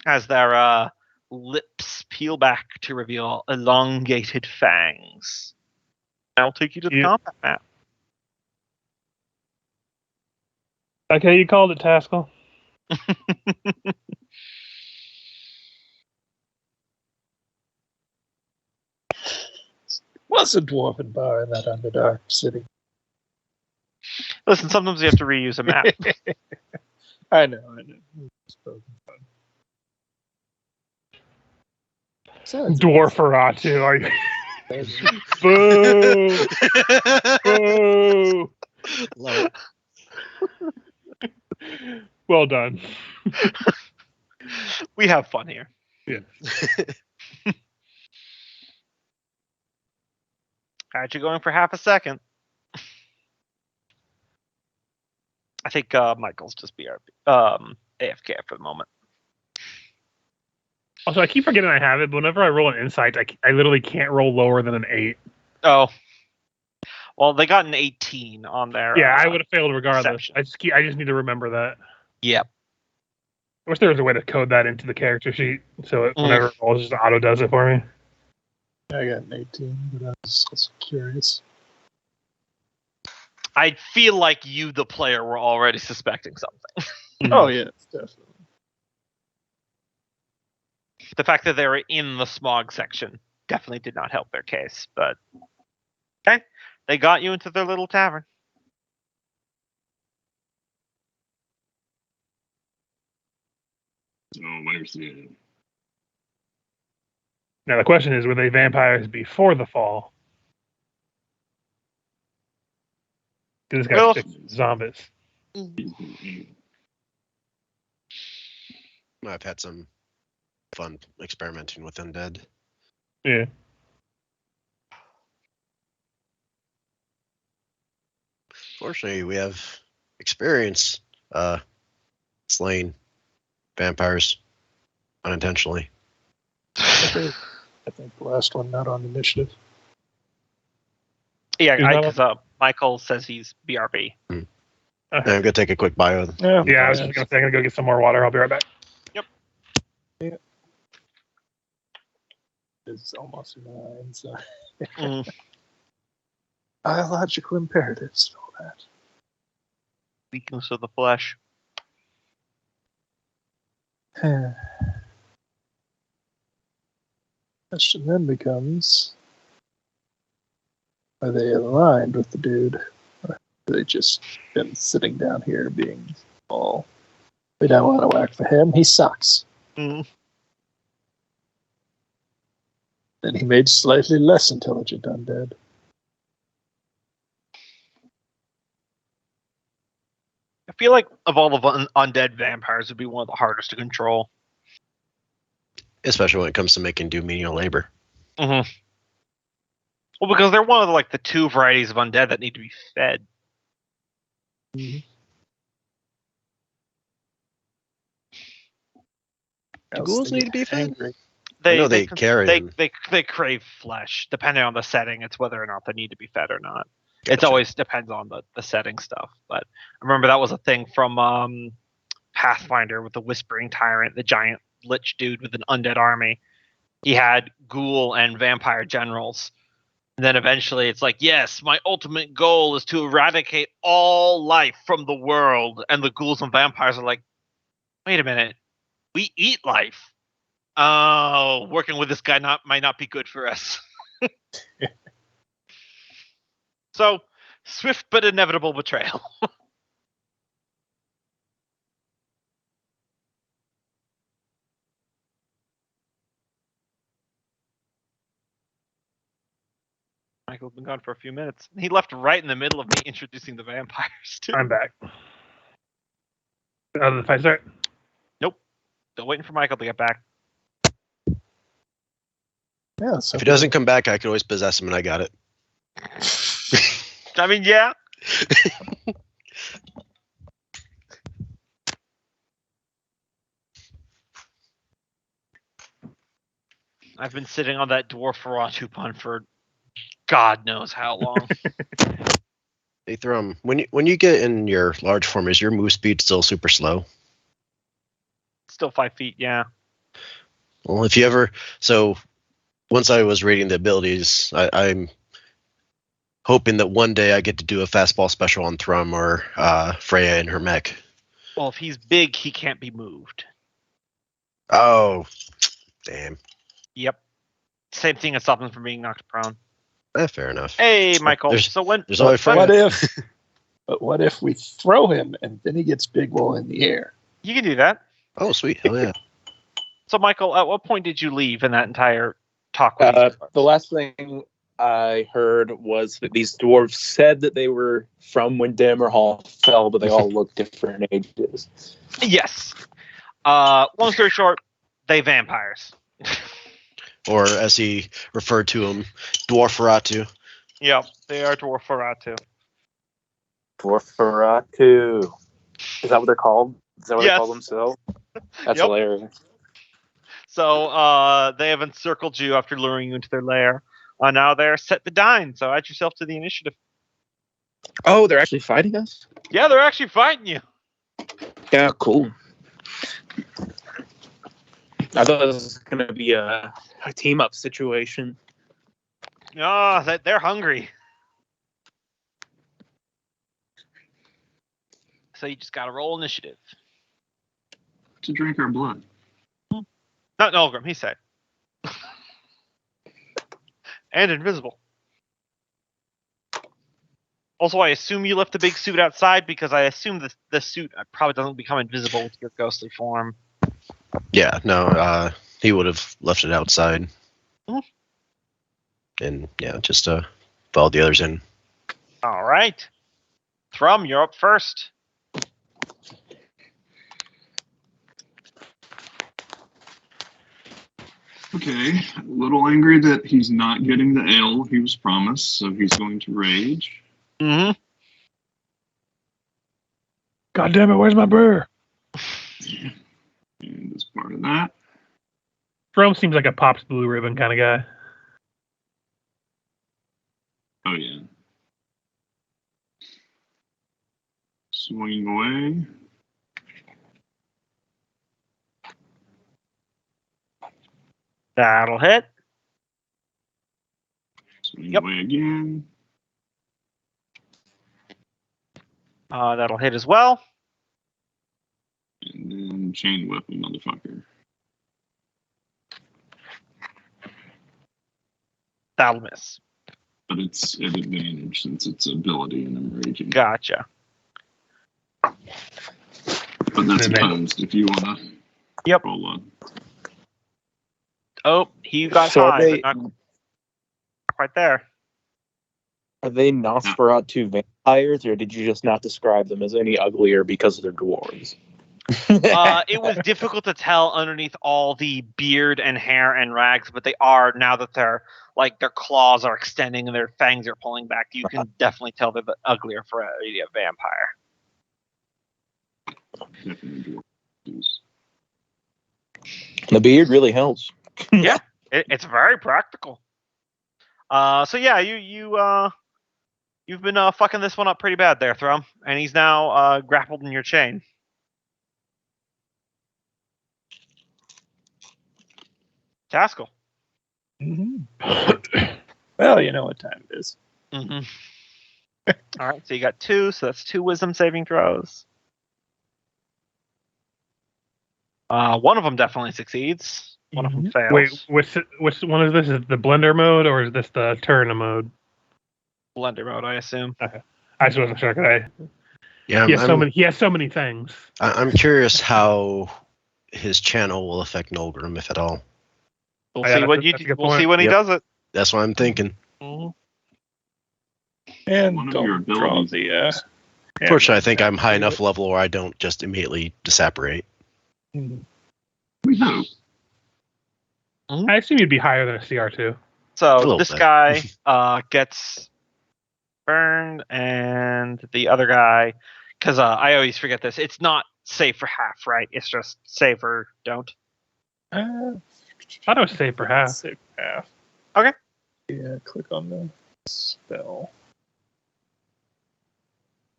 As their lips peel back to reveal elongated fangs. I'll take you to the combat map. Okay, you called it, Taskell. Was a dwarven bar in that Underdark city. Listen, sometimes you have to reuse a map. I know. Dwarferatu, are you? Boo! Boo! Love it. Well done. We have fun here. Yeah. Had you going for half a second. I think Michael's just BRB, AFK for the moment. Also, I keep forgetting I have it, but whenever I roll an insight, I literally can't roll lower than an 8. Oh. Well, they got an 18 on there. Yeah, I would have failed regardless. Exception. I just need to remember that. Yep. I wish there was a way to code that into the character sheet, so whenever it rolls, just auto does it for me. I got an 18, but I was also curious. I feel like you, the player, were already suspecting something. Oh, yeah, definitely. The fact that they were in the smog section definitely did not help their case, but okay. They got you into their little tavern. Oh, where's the... Now the question is, were they vampires before the fall? This guy's Well- fixing zombies. I've had some fun experimenting with undead. Yeah. Fortunately, we have experience slaying vampires unintentionally. I think the last one not on initiative. Yeah, He's not because Michael says he's BRB. And I'm gonna take a quick bio. Yeah, I was just gonna say I'm gonna go get some more water. I'll be right back. It's almost 9, so Mhm. biological imperatives and all that. Weakness of the flesh. Question then becomes, are they aligned with the dude? Or have they just been sitting down here being all, we don't want to work for him, he sucks. Mhm. Then he made slightly less intelligent undead. I feel like of all the undead vampires, would be one of the hardest to control. Especially when it comes to making do menial labor. Mm-hmm. Well, because they're one of the 2 varieties of undead that need to be fed. Do ghouls need to be fed? Angry. I know they carry them. They crave flesh. Depending on the setting, it's whether or not they need to be fed or not. It Gotcha. always depends on the setting stuff. But I remember that was a thing from Pathfinder with the Whispering Tyrant, the giant lich dude with an undead army. He had ghoul and vampire generals. And then eventually it's like, yes, my ultimate goal is to eradicate all life from the world. And the ghouls and vampires are like, wait a minute, we eat life. Oh, working with this guy might not be good for us. So, swift but inevitable betrayal. Michael's been gone for a few minutes. He left right in the middle of me introducing the vampires, too. I'm back. The fight start. Still waiting for Michael to get back. Yeah, so If he doesn't come back, I could always possess him, and I got it. I mean, yeah. I've been sitting on that dwarf Feratu pun for God knows how long. Hey, Thrum, when you get in your large form, is your move speed still super slow? Still 5 feet, yeah. Well, if you ever once I was reading the abilities, I'm hoping that one day I get to do a fastball special on Thrum or Freya in her mech. Well, if he's big, he can't be moved. Oh, damn. Yep. Same thing as stopping him from being knocked prone. Fair enough. Hey, Michael. There's- So when There's only what Freya. what if we throw him and then he gets big while in the air? you can do that. Oh, sweet. Hell yeah. So, Michael, at what point did you leave in that entire talk with these The last thing I heard was that these dwarves said that they were from when Dammerhall fell, but they all look different ages. Yes. Long story short, they vampires. Or as he referred to him, Dwarferatu. Yep, they are dwarf Feratu. Dwarferatu. Is that what they're called? Is that what Yes. they call themselves? That's Yep. hilarious. So they have encircled you after luring you into their lair. Now they're set to dine, so add yourself to the initiative. Oh, they're actually fighting us? Yeah, they're actually fighting you. Yeah, cool. I thought this was going to be a team up situation. Oh, they're hungry. So you just gotta roll initiative. To drink our blood. Not Nolgrim, he's safe. And invisible. Also, I assume you left the big suit outside because I assume the suit probably doesn't become invisible with your ghostly form. Yeah, no, he would have left it outside. Mhm. And yeah, just follow the others in. All right. Thrum, you're up first. Okay, a little angry that he's not getting the ale he was promised, so he's going to rage. Mm-hmm. God damn it, where's my beer? And as part of that, Rome seems like a Pops Blue Ribbon kind of guy. oh yeah. Swinging away. That'll hit. Swinging Yep. away again. That'll hit as well. And then chain whip a motherfucker. That'll miss. But it's at advantage since it's ability and I'm raging. Gotcha. But that's And then- opposed if you want to Yep. roll on. Oh, he got So high, but not quite there. Are they Nosferatu vampires, or did you just not describe them as any uglier because they're dwarves? It was difficult to tell underneath all the beard and hair and rags, but they are, now that they're like their claws are extending and their fangs are pulling back, you can definitely tell they're the uglier variety of vampire. Definitely dwarves. The beard really helps. It's very practical. So yeah, you've been fucking this one up pretty bad there, Thrum, and he's now grappled in your chain. Taskell. Well, you know what time it is. Mm-hmm. All right, so you got 2, so that's 2 wisdom saving throws. One of them definitely succeeds. One of them fails. Wait, which one is this? Is it the blender mode or is this the turn mode? Blender mode, I assume. I just wasn't sure. 'Cause Yeah, he has so many things. I'm curious how his channel will affect Nolgrim, if at all. We'll Yeah, see what that's a good we'll see point. when he Yep. does it. That's what I'm thinking. Mhm. And One of your don't draw abilities. the. Fortunately, I think I'm high enough level where I don't just immediately disapparate. We hope. I assume you'd be higher than a CR2. A So little this bit. guy gets burned, and the other guy, because I always forget this. It's not save for half, right? It's just save or don't. I thought it was safe for half. Save half. Okay. Yeah, click on the spell.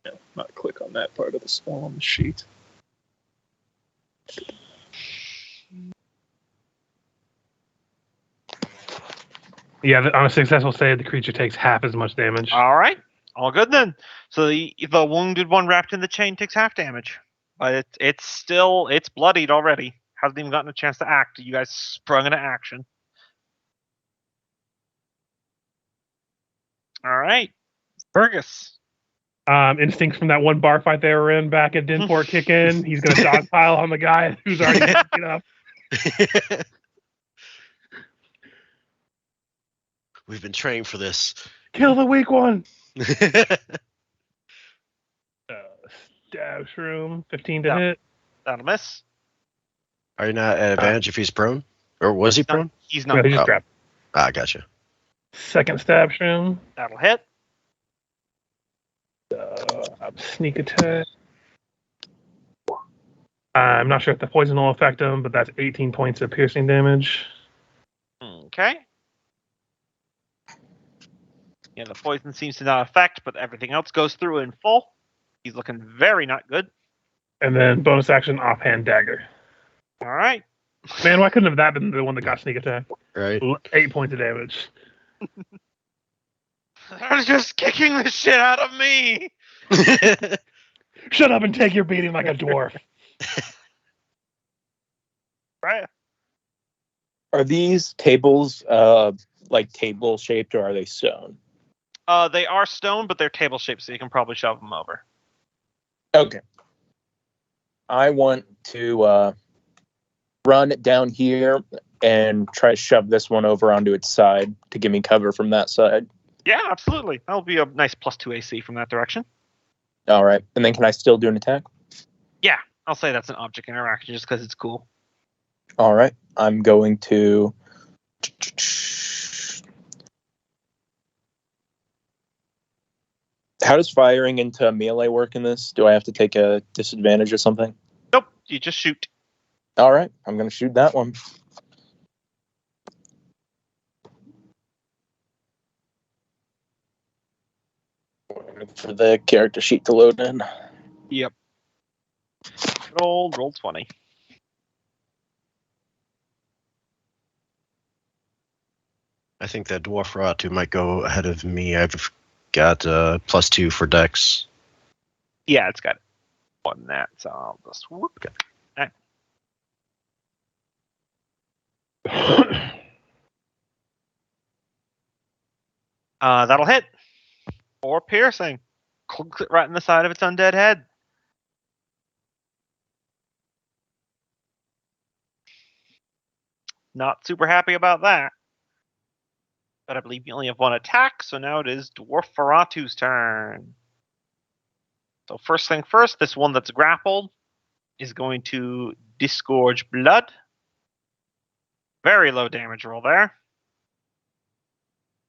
No, not click on that part of the spell on the sheet. Yeah, on a successful save, the creature takes half as much damage. All right, all good then. So the wounded one wrapped in the chain takes half damage, but it's bloodied already. Hasn't even gotten a chance to act. You guys sprung into action. All right, Fergus. Instincts from that one bar fight they were in back at Dinport kick in. He's going to dogpile on the guy who's already picking up. We've been training for this. Kill the weak one. Stab shroom, 15 to Yeah. hit. That'll miss. Are you not at advantage if he's prone? Or was he prone? He's No, not. he just Oh. grabbed. Gotcha. Second stab shroom. That'll hit. Sneak attack. I'm not sure if the poison will affect him, but that's 18 points of piercing damage. Okay. Yeah, the poison seems to not affect, but everything else goes through in full. He's looking very not good. And then bonus action, offhand dagger. All right. Man, why couldn't have that been the one that got sneak attack? Right. 8 points of damage. They're just kicking the shit out of me. Shut up and take your beating like a dwarf. Right. Are these tables like table shaped, or are they stone? They are stone, but they're table shaped, so you can probably shove them over. Okay. I want to run down here and try to shove this one over onto its side to give me cover from that side. Yeah, absolutely. That'll be a nice +2 AC from that direction. All right. And then can I still do an attack? Yeah, I'll say that's an object interaction just because it's cool. All right. I'm going to. How does firing into melee work in this? Do I have to take a disadvantage or something? Nope, you just shoot. All right. I'm going to shoot that one. Waiting for the character sheet to load in. Yep. Roll 20. I think that Dwarf Ratu might go ahead of me. I've got +2 for Dex. Yeah, it's got more than that, so I'll just whoop. Okay. That'll hit. 4 piercing. Clunks it right in the side of its undead head. Not super happy about that. But I believe you only have 1 attack, so now it is Dwarf Faratu's turn. So first thing first, this one that's grappled is going to disgorge blood. Very low damage roll there.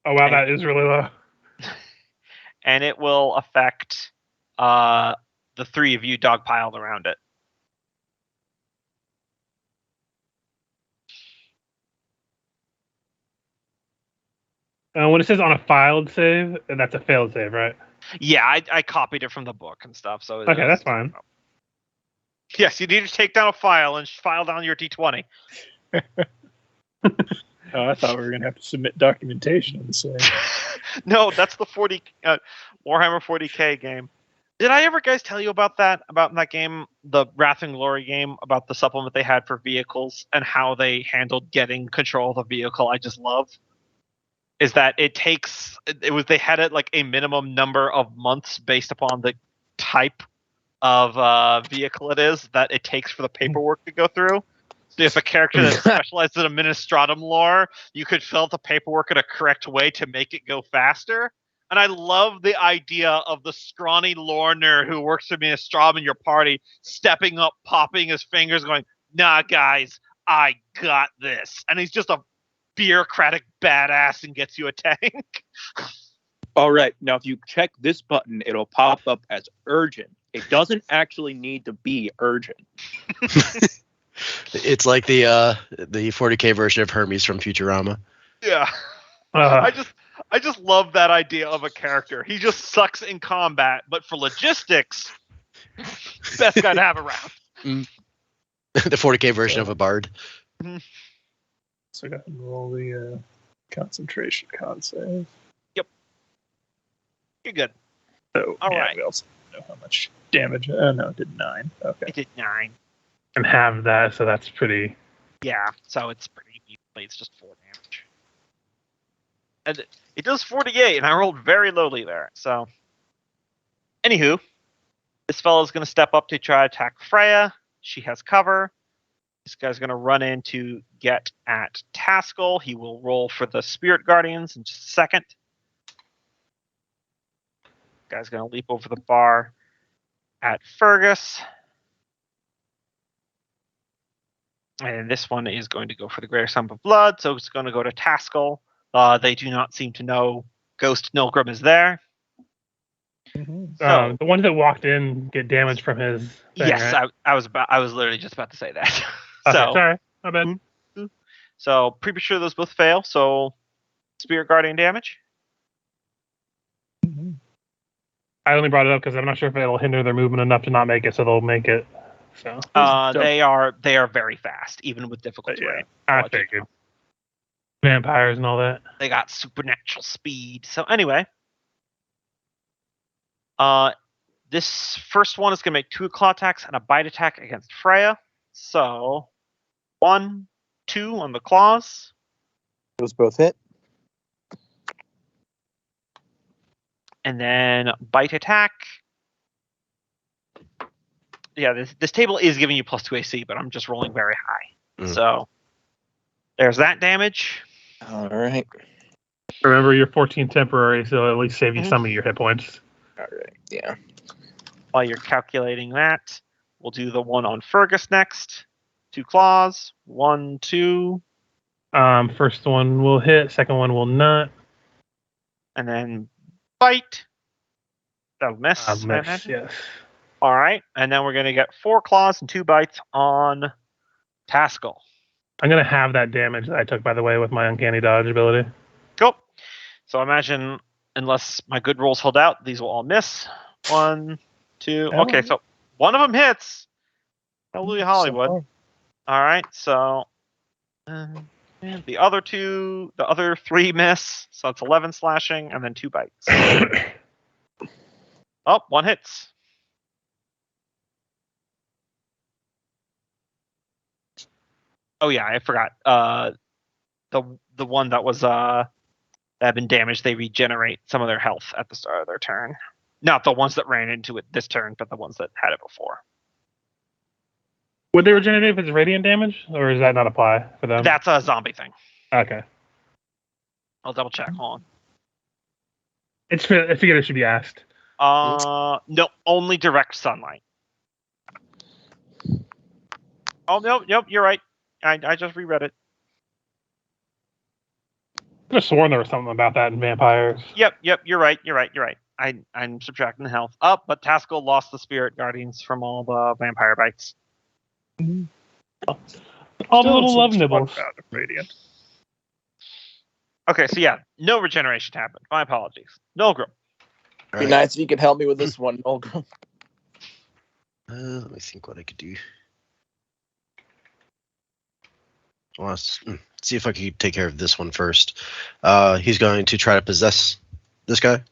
Oh wow, that is really low. And it will affect the 3 of you dogpiled around it. When it says on a filed save, that's a failed save, right? Yeah, I copied it from the book and stuff. So Okay, that's fine. Yes, you need to take down a file and file down your D20. Oh, I thought we were going to have to submit documentation on the same. No, that's the Warhammer 40K game. Did I ever guys tell you about that game, the Wrath and Glory game, about the supplement they had for vehicles and how they handled getting control of the vehicle? I just love is that they had it like a minimum number of months based upon the type of vehicle it is that it takes for the paperwork to go through. So if a character that specializes in administratum lore, you could fill out the paperwork in a correct way to make it go faster. And I love the idea of the scrawny lore nerd who works for Administratum in your party stepping up, popping his fingers, going, "Nah, guys, I got this." And he's just a bureaucratic badass and gets you a tank. All right. Now, if you check this button, it'll pop up as urgent. It doesn't actually need to be urgent. It's like the 40K version of Hermes from Futurama. Yeah. I just love that idea of a character. He just sucks in combat, but for logistics, best guy to have around. The 40K version of a bard. So go ahead and roll the concentration con save. You're good. So, All yeah, right. we also know how much damage. Oh, no, it did 9. Okay. It did 9. And have that, so that's pretty. Yeah, so it's pretty easily. It's just 4 damage. And it does 48, and I rolled very lowly there. So, anywho, this fellow's going to step up to try to attack Freya. She has cover. This guy's going to run in to get at Taskell. He will roll for the Spirit Guardians in just a second. Guy's going to leap over the bar at Fergus. And this one is going to go for the Greater Sum of Blood, so it's going to go to Taskell. They do not seem to know Ghost Nilgrim is there. So, The ones that walked in get damage from his thing, yes, right? I was literally just about to say that. Okay, So, sorry, my bad. so pretty sure those both fail. So, Spirit Guardian damage. I only brought it up because I'm not sure if it'll hinder their movement enough to not make it, so they'll make it. So They are very fast, even with difficult terrain. I figured. Vampires and all that. They got supernatural speed. So anyway, this first one is going to make 2 claw attacks and a bite attack against Freya. So 1, 2 on the claws. Those both hit. And then bite attack. Yeah, this table is giving you +2 AC, but I'm just rolling very high. So there's that damage. All right. Remember, you're 14 temporary, so it'll at least save you some of your hit points. All right. Yeah. While you're calculating that, we'll do the one on Fergus next. 2 claws. 1, 2. First one will hit. Second one will not. And then bite. That'll miss. I Miss, imagine. yes. All right. And then we're going to get 4 claws and 2 bites on Taskell. I'm gonna have that damage that I took, by the way, with my uncanny dodge ability. Cool. So imagine, unless my good rolls hold out, these will all miss. 1, 2. Oh. Okay, so one of them hits. Hallelujah, Hollywood. So All right, so the other 3 miss. So it's 11 slashing and then 2 bites. Oh, 1 hits. Oh yeah, I forgot. The one that was that had been damaged, they regenerate some of their health at the start of their turn. Not the ones that ran into it this turn, but the ones that had it before. Would they regenerate if it's radiant damage, or does that not apply for them? That's a zombie thing. Okay. I'll double check. Hold I figured it should be asked. on. No, only direct sunlight. Oh no, nope, you're right. I just reread it. I could have sworn there was something about that in vampires. Yep, you're right. I'm subtracting the health up, but Taskell lost the spirit guardians from all the vampire bites. All the still little love some nibbles. fun out of Radiant. Okay, so yeah, no regeneration happened. My apologies. Nolgrim. All Be right. nice if you could help me with this one, Nolgrim. Let me think what I could do. I want to see if I could take care of this one first. He's going to try to possess this guy.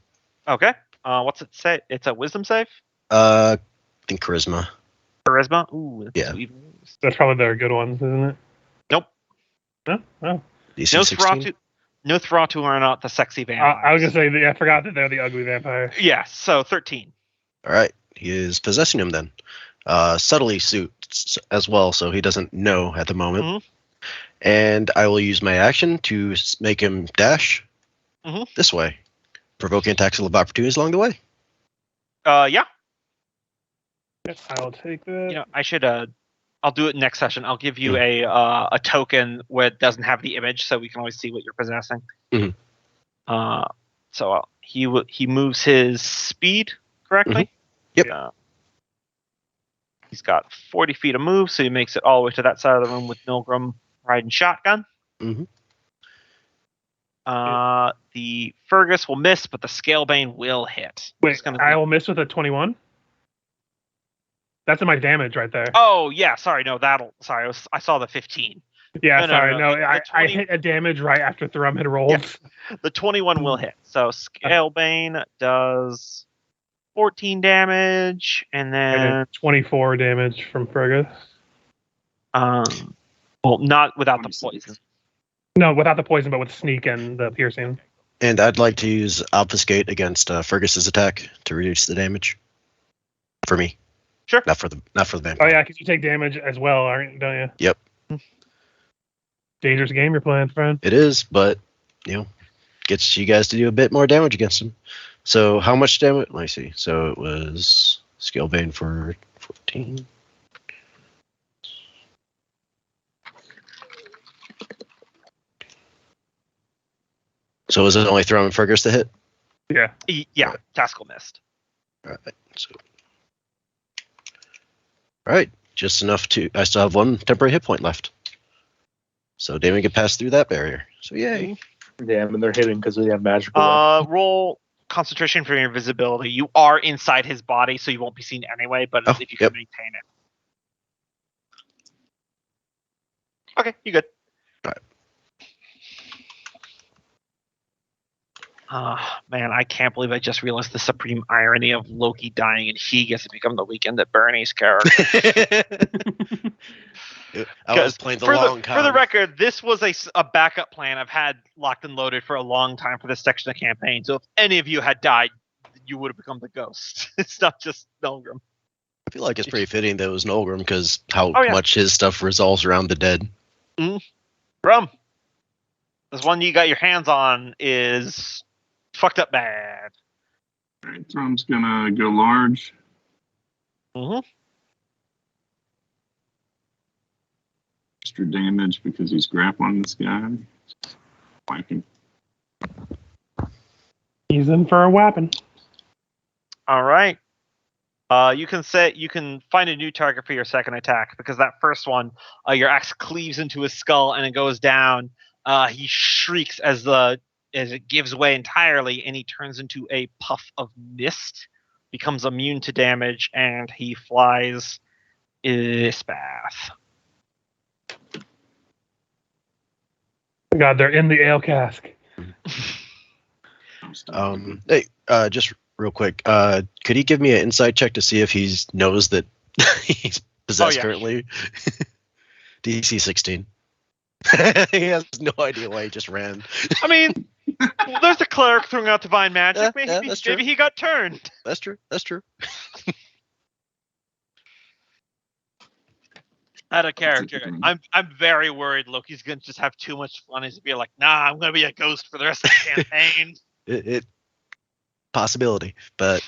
Okay. What's it say? It's a wisdom save? I think charisma. Charisma? Ooh, that's Yeah. even- That's probably their good ones, isn't it? Nope. No? Oh. DC No 16. Thratu are not the sexy vampires. I was going to say, I forgot that they're the ugly vampires. Yeah, so 13. All right. He is possessing him then. Subtly suits as well, so he doesn't know at the moment. Mhm. And I will use my action to make him dash Mhm. this way, provoking attacks of opportunities along the way. Yeah. I'll take that. You know, I should. I'll do it next session. I'll give you a token where it doesn't have the image, so we can always see what you're possessing. Mhm. So he moves his speed correctly. Yep. He's got 40 feet of move, so he makes it all the way to that side of the room with Nilgrim riding shotgun. Mhm. The Fergus will miss, but the Scalebane will hit. Wait, I will miss with a 21? That's in my damage right there. Oh yeah, sorry, no, sorry, I saw the 15. yeah, no, sorry. no, No, the I 20 hit a damage right after Thrum had rolled. Yeah. The 21 will hit. So Scalebane does 14 damage, and And then then 24 damage from Fergus. well, not without the 26. poison. No, without the poison, but with sneak and the piercing. And I'd like to use obfuscate against Fergus's attack to reduce the damage. For me. Sure. Not for the Oh vampire. yeah, because you take damage as well, don't you? Yep. Dangerous game you're playing, friend. It is, but gets you guys to do a bit more damage against him. So how much damage? Let me see. So it was Scalebane for 14. So was it only throwing Fergus to hit? Yeah. Yeah, Taskell missed. All right. So, all right. Just enough to. I still have 1 temporary hit point left. So Damon can pass through that barrier. So yay. Damn, and they're hidden because we have magical. Roll concentration for your invisibility. You are inside his body, so you won't be seen anyway. But if you can maintain it, okay, you good. All right. Man, I can't believe I just realized the supreme irony of Loki dying and he gets to become the weekend at Bernie's character. I was playing the long for the record, this was a backup plan I've had locked and loaded for a long time for this section of the campaign. So if any of you had died, you would have become the ghost. It's not just Nolgrim. I feel like it's pretty fitting that it was Nolgrim because how Oh, yeah. much his stuff resolves around the dead. Rum. This one you got your hands on is fucked up bad. All right, Thrum's gonna go large. Mm-hmm. Extra damage because he's grappling this guy. Whacking. He's in for a weapon. All right. You can find a new target for your second attack because that first one, your axe cleaves into his skull and it goes down. He shrieks as it gives way entirely, and he turns into a puff of mist, becomes immune to damage, and he flies this path. God, they're in the ale cask. Hey, just real quick, could he give me an insight check to see if he knows that he's possessed currently? DC 16. He has no idea why he just ran. I mean, there's a cleric throwing out divine magic. Maybe he got turned. That's true. Out of character. I'm very worried Loki's gonna just have too much fun. He's gonna be like, nah, I'm gonna be a ghost for the rest of the campaign. It possibility, but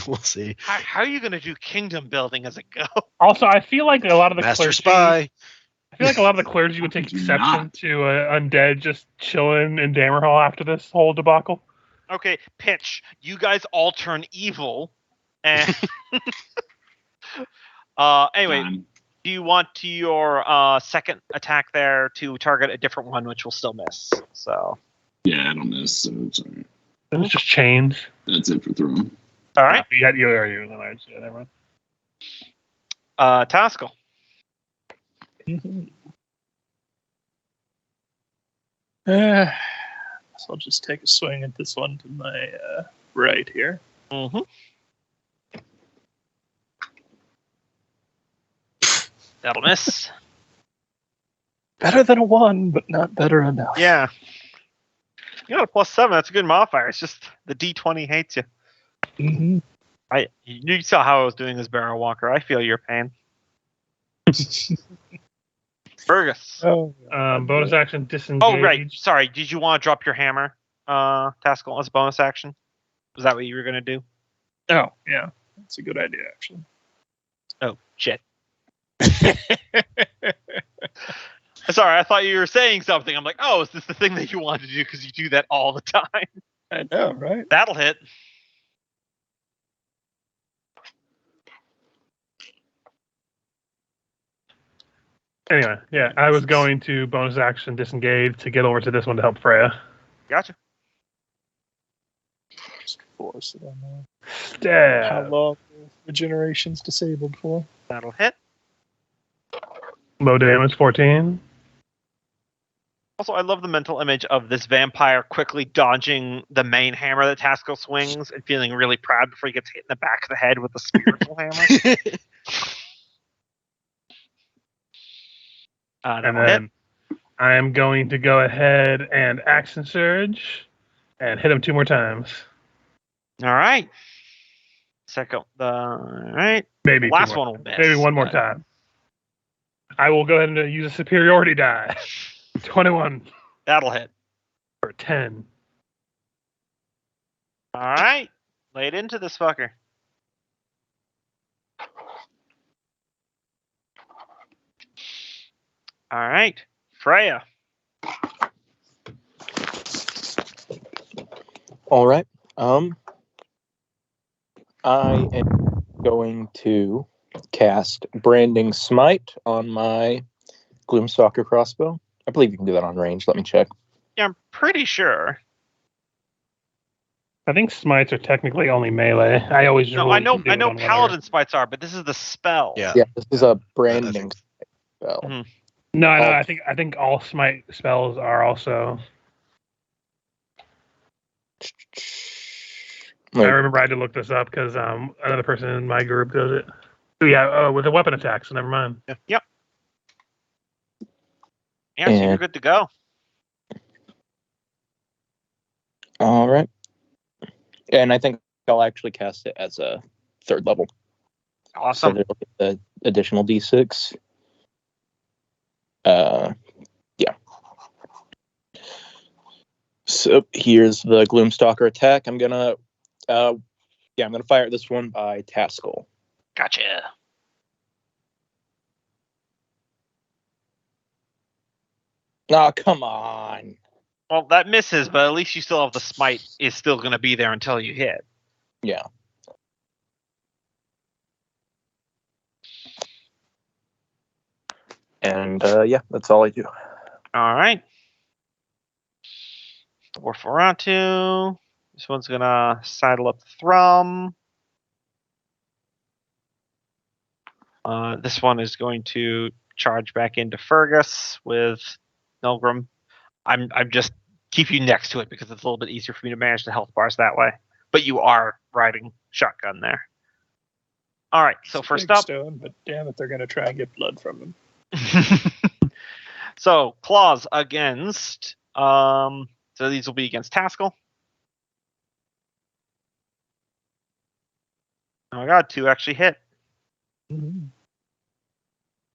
we'll see. How are you gonna do kingdom building as a ghost? Also, I feel like a lot of the Master clergy, Spy. I feel like a lot of the clergy would take Do exception not. to undead just chilling in Dammerhall after this whole debacle. Okay, pitch. You guys all turn evil, and anyway, Done. do you want to your second attack there to target a different one, which will still miss? So, Yeah, I don't miss, so it's all right. It's just chains. That's it for throwing. all right, You had you already. Yeah, never mind. Taskell. So I'll just take a swing at this one to my right here. Mm-hmm. That'll miss. Better than a 1, but not better enough. Yeah. You got a +7. That's a good modifier. It's just the D20 hates you. Mm-hmm. You saw how I was doing as Barrow Walker. I feel your pain. Fergus. Oh, Bonus action disengage. Oh, right. Sorry. Did you want to drop your hammer, Taskell, as a bonus action? Was that what you were going to do? Oh, yeah. That's a good idea, actually. Oh, shit. Sorry, I thought you were saying something. I'm like, oh, is this the thing that you wanted to do? Because you do that all the time. I know, right? That'll hit. Anyway, yeah, I was going to bonus action disengage to get over to this one to help Freya. Gotcha. Just force it on there. Stab. How long is regeneration's disabled for? That'll hit. Low damage, 14. Also, I love the mental image of this vampire quickly dodging the main hammer that Taskell swings and feeling really proud before he gets hit in the back of the head with the spiritual hammer. And That'll hit. then I am going to go ahead and action surge and hit him 2 more times. All right. All right. Maybe two Last more. one will miss. Maybe one more but- time. I will go ahead and use a superiority die. 21 That'll hit. for 10. All right. Lay it into this fucker. All right. Freya. All right. I am going to cast Branding Smite on my Gloomstalker crossbow. I believe you can do that on range. Let me check. Yeah, I'm pretty sure. I think smites are technically only melee. I always No, really I know do it on paladin spites are, but this is the spell. Yeah. Yeah, this is a branding think- spell. Mhm. No, Oh. I think all smite spells are also. I Wait, remember I had to look this up because another person in my group does it. Oh, yeah, with a weapon attack, so never mind. Yeah, so you're And- good to go. all right. And I think I'll actually cast it as a 3rd level. So Awesome. there'll be the additional D6. Yeah. So here's the Gloomstalker attack. I'm gonna fire this one by Taskell. Gotcha. Oh, come on. Well, that misses, but at least you still have the smite is still going to be there until you hit. Yeah. And yeah, that's all I do. All right. Orferatu. This one's going to sidle up the Thrum. This one is going to charge back into Fergus with Milgram. I'm just keep you next to it because it's a little bit easier for me to manage the health bars that way. But you are riding shotgun there. All right, so It's a first big up. stone, but damn it, they're going to try and get blood from him. So claws against. So these will be against Taskell. Oh my god, 2 actually hit. Mm-hmm.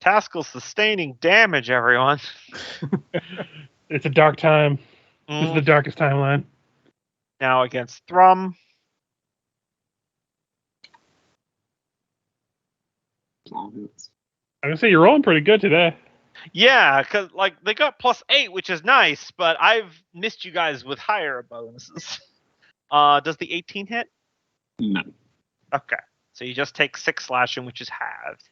Taskell sustaining damage, everyone. It's a dark time. This is the darkest timeline. Now against Thrum. All hits. I'm gonna say you're rolling pretty good today. Yeah, because like they got +8, which is nice, but I've missed you guys with higher bonuses. Does the 18 hit? No. Okay, so you just take 6 slashing, which is halved.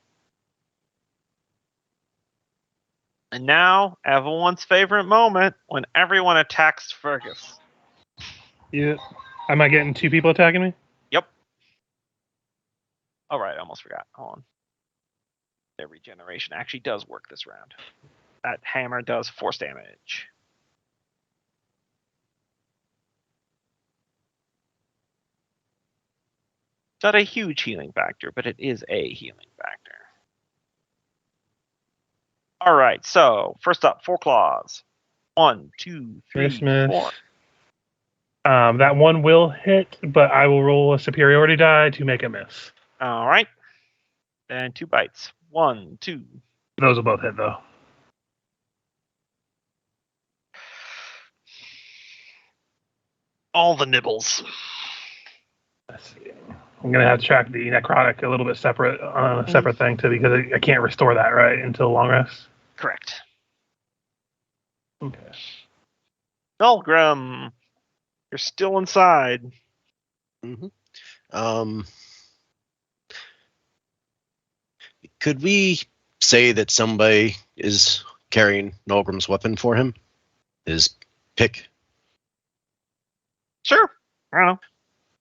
And now, everyone's favorite moment when everyone attacks Fergus. Yeah. Am I getting 2 people attacking me? Yep. All right, I almost forgot. Hold on. Their regeneration actually does work this round. That hammer does force damage. It's not a huge healing factor, but it is a healing factor. All right, so first up, 4 claws. 1, 2, 3, Christmas. 4. That one will hit, but I will roll a superiority die to make a miss. All right. And 2 bites. 1, 2. Those will both hit, though. All the nibbles. Let's see. I'm gonna have to track the necrotic a little bit separate on a separate thing too, because I can't restore that right until long rest. Correct. Okay. Melgrim, you're still inside. Mm-hmm. Could we say that somebody is carrying Nolgrim's weapon for him? His pick? Sure. I don't know.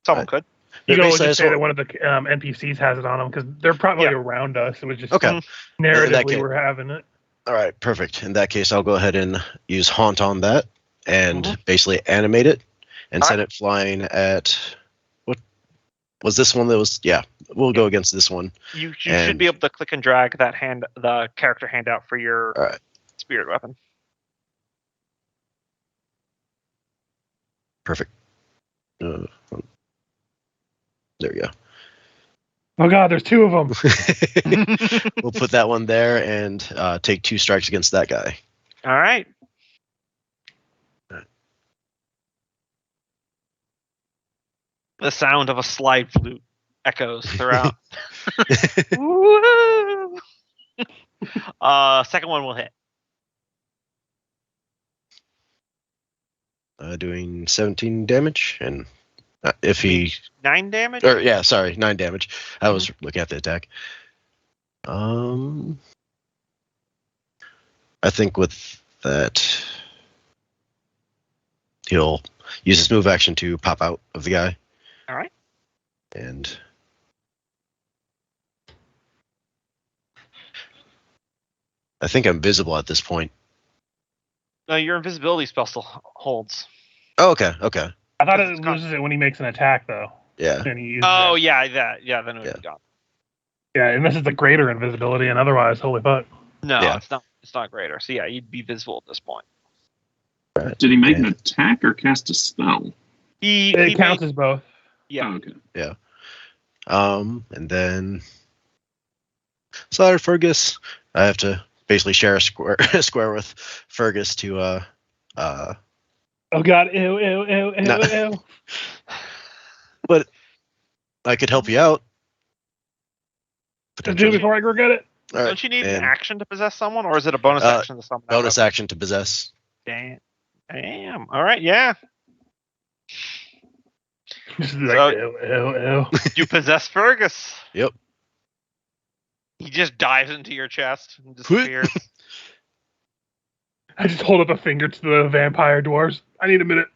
Someone could. You can always Basically, I just say just that one of the NPCs has it on them, because they're probably around us. It was just Okay. narratively case- we're having it. All right, perfect. In that case, I'll go ahead and use Haunt on that and basically animate it and All send it flying at... What was this one that was... Yeah, we'll go against this one. You should be able to click and drag that the character handout for your All right. spirit weapon. Perfect. There we go. Oh god, there's 2 of them. We'll put that one there and take 2 strikes against that guy. All right. The sound of a slide flute echoes throughout. Woo! Second one will hit. Doing 17 damage, and if he 9 damage? or yeah, sorry, 9 damage. I was looking at the attack. I think with that, he'll use his move action to pop out of the guy. All right. And I think I'm visible at this point. No, your invisibility spell still holds. Oh, okay, okay. I thought Because it it's gone. loses it when he makes an attack, though. Yeah. And he uses Oh, it. yeah, that. Yeah, then it would be gone. Yeah, and this is the greater invisibility, and otherwise, holy fuck. No, Yeah. it's not greater. So, yeah, you'd be visible at this point. Did he make an attack or cast a spell? It counts as both. Yeah. Oh, okay. And then sorry, Fergus. I have to basically share a square with Fergus to Oh god, ew, ew, ew, ew, No. ew. but I could help you out. Just do it potentially. before I regret it. All right, Don't you need an and action to possess someone, or is it a bonus action to summon? that bonus weapon? action to possess. Damn. All right. Yeah. Just So- like, ew. You possess Fergus. Yep. He just dives into your chest and disappears. I just hold up a finger to the vampire dwarves. I need a minute.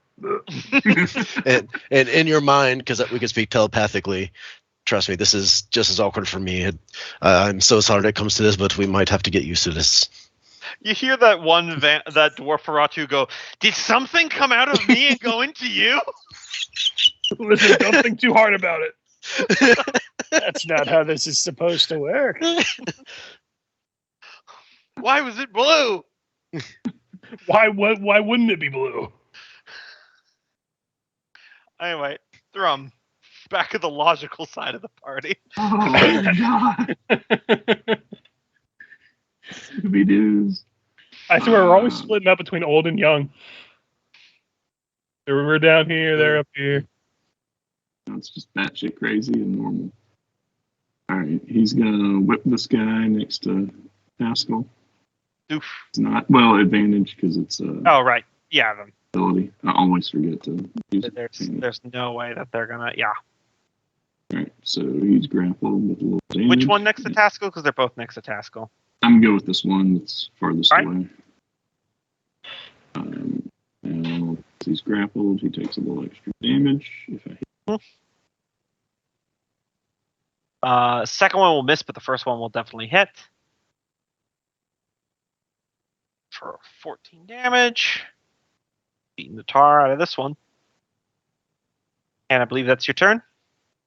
And in your mind, because we can speak telepathically, trust me, this is just as awkward for me. I'm so sorry it comes to this, but we might have to get used to this. You hear that that dwarf Feratu go, "Did something come out of me and go into you?" Listen, don't think too hard about it. That's not how this is supposed to work. Why was it blue? Why wouldn't it be blue? Anyway, Thrum, back at the logical side of the party. Oh my god. Scooby Doo's. I swear we're always splitting up between old and young. We're down here, they're up here. That's just batshit crazy and normal. Alright, he's gonna whip this guy next to Haskell. Oof. It's not, well, advantage because it's Oh, right. Yeah, then. ability. I always forget to use it. There's no way that they're gonna. Yeah. Alright, so he's grappled with a little damage. Which one next to Taskell? Because they're both next to Taskell. I'm gonna go with this one that's farthest Alright. away. And he's grappled. He takes a little extra damage. If I hit. Second one will miss, but the first one will definitely hit. For 14 damage. Beating the tar out of this one. And I believe that's your turn?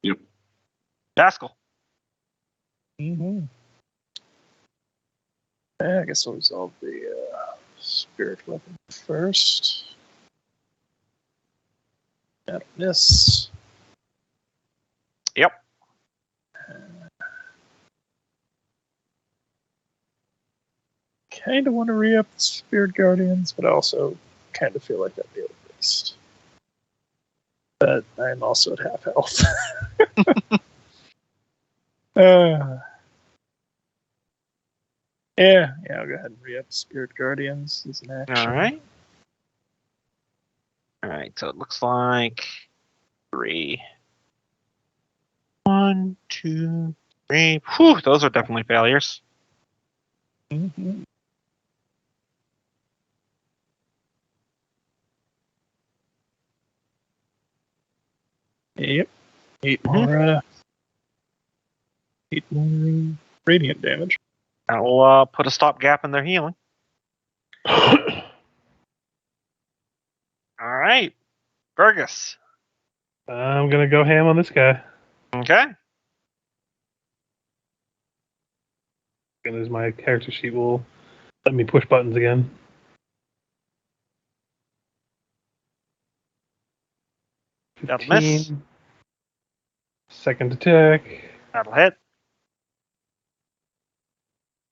Yep. Taskell. Mm-hmm. I guess I'll resolve the spirit weapon first. That'll miss. Yep. Kind of want to re-up the Spirit Guardians, but I also kind of feel like that'd be a waste. But I'm also at half health. Yeah, I'll go ahead and re-up Spirit Guardians as an action. All right, so it looks like 3. 1, 2, 3. Whew, those are definitely failures. Mm-hmm. Yep. 8 more, 8 more radiant damage. That'll put a stopgap in their healing. All right, Fergus. I'm gonna go ham on this guy. Okay. And as my character sheet will let me push buttons again. That'll miss. 15. Second attack. That'll hit.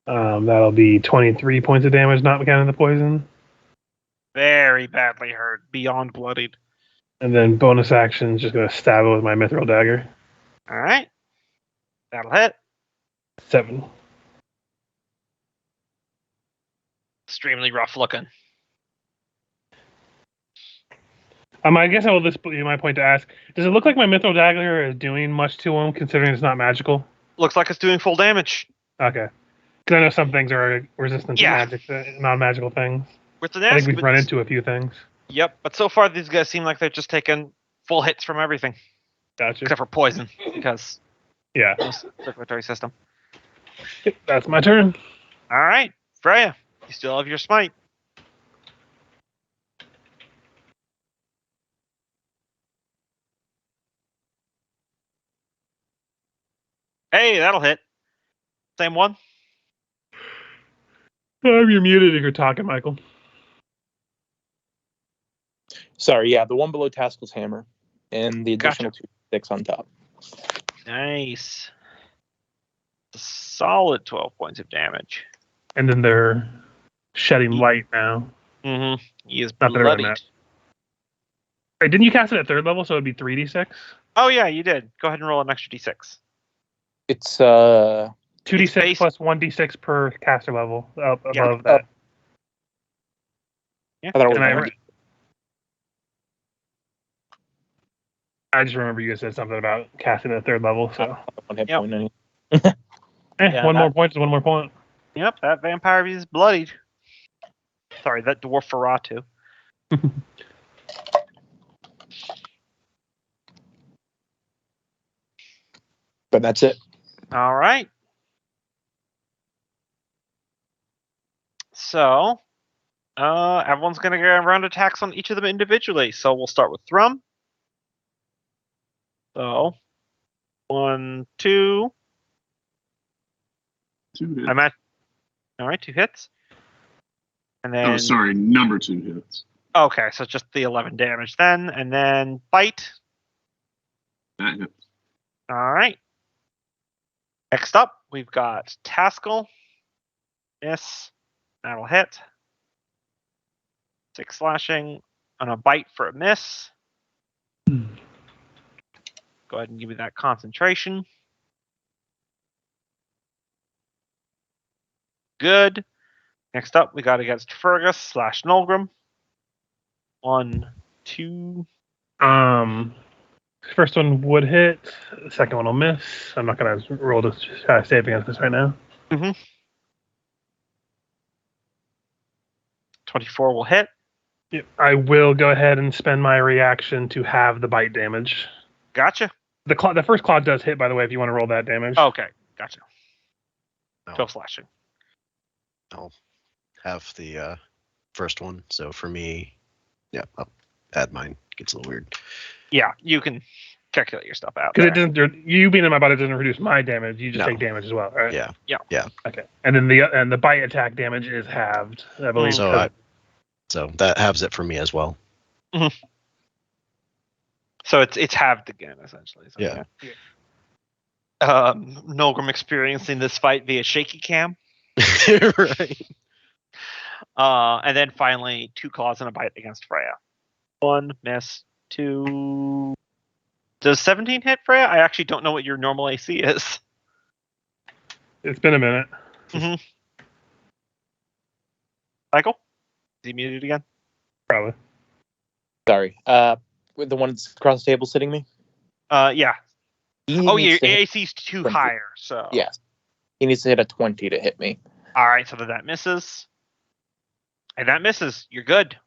That'll be 23 points of damage, not counting the poison. Very badly hurt, beyond bloodied. And then bonus action, just gonna stab it with my mithril dagger. All right. That'll hit. 7. Extremely rough looking. I guess I will just put you my point to ask. Does it look like my mithril dagger is doing much to him, considering it's not magical? Looks like it's doing full damage. Okay. Because I know some things are resistant to Yeah. magic, non-magical things. With the I think nasty, we've run into a few things. Yep, but so far these guys seem like they're just taking full hits from everything, Gotcha. except for poison, because Yeah. circulatory system. That's my turn. All right, Freya, you still have your smite. Hey, that'll hit. Same one. You're muted if you're talking, Michael. Sorry, yeah, the one below Taskell's hammer, and the Gotcha. additional 2 on top. Nice. A solid 12 points of damage. And then they're shedding light now. Mm-hmm. He is Not that it really bloodied. matters. Wait, didn't you cast it at 3rd level, so it'd be 3d6? Oh yeah, you did. Go ahead and roll an extra d6. It's 2d6 based- plus 1d6 per caster level up Yeah. above that. Yeah. I thought it was And I, 1d. I just remember you said something about casting at 3rd level. So One hit Yep. point. Anyway. Yeah, one that- more point is one more point. Yep, that vampire is bloodied. Sorry, that dwarf Ferratu. But that's it. All right. So, everyone's going to get around attacks on each of them individually. So we'll start with Thrum. So, 1, 2. 2 hits. I'm at. All right, 2 hits. And then. Oh, sorry, number 2 hits. Okay, so just the 11 damage then, and then bite. That hits. All right. Next up, we've got Taskell. Miss. That'll hit. 6 slashing on a bite for a miss. Go ahead and give me that concentration. Good. Next up, we got against Fergus / Nolgrim. 1, 2. First one would hit. The second one will miss. I'm not gonna roll to save against this right now. 24 will hit. Yep. I will go ahead and spend my reaction to have the bite damage. Gotcha. The first claw does hit, by the way, if you want to roll that damage. Okay, gotcha. Oh. 12 slashing. I'll have the first one. So for me, yeah, I'll add mine. Gets a little weird. Yeah, you can calculate your stuff out. Because it there. doesn't. You being in my body doesn't reduce my damage. You just No. take damage as well, right? Yeah. Okay. And then the bite attack damage is halved, I believe. So that halves it for me as well. So it's halved again, essentially. So, Yeah. Nolgrim experiencing this fight via shaky cam. Right. And then finally, 2 claws and a bite against Freya. 1, miss. 2. Does 17 hit Freya? I actually don't know what your normal AC is. It's been a minute. Michael? Is he muted again? Probably. Sorry. With the one that's across the table sitting me. Yeah. He Oh, needs your to hit- AC's too 20. higher, so. Yes. He needs to hit a 20 to hit me. All right, so that misses. And that misses. You're good.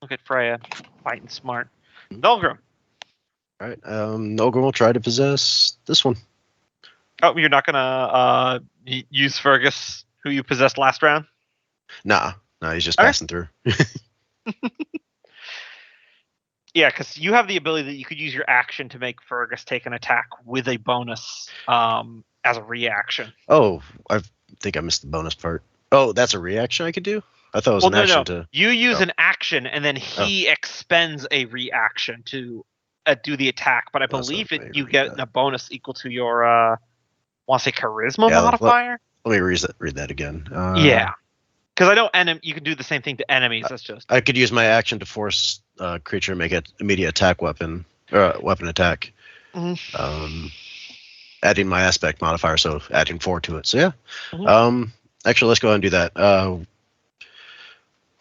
Look at Freya, fighting smart. Nolgrim. All right. Nolgrim will try to possess this one. Oh, you're not gonna use Fergus, who you possessed last round? Nah, he's just Okay. passing through. Yeah, because you have the ability that you could use your action to make Fergus take an attack with a bonus as a reaction. Oh, I think I missed the bonus part. Oh, that's a reaction I could do? I thought it was an action to. You use Oh. an action, and then he expends a reaction to do the attack. But I That's believe not you favorite, get yeah. a bonus equal to your, want to say charisma Yeah, modifier? Let me read that again. Yeah. Because I know you can do the same thing to enemies. That's just. I could use my action to force a creature to make an immediate attack weapon attack. Adding my aspect modifier, so adding 4 to it. So yeah. Mhm. Actually, let's go ahead and do that.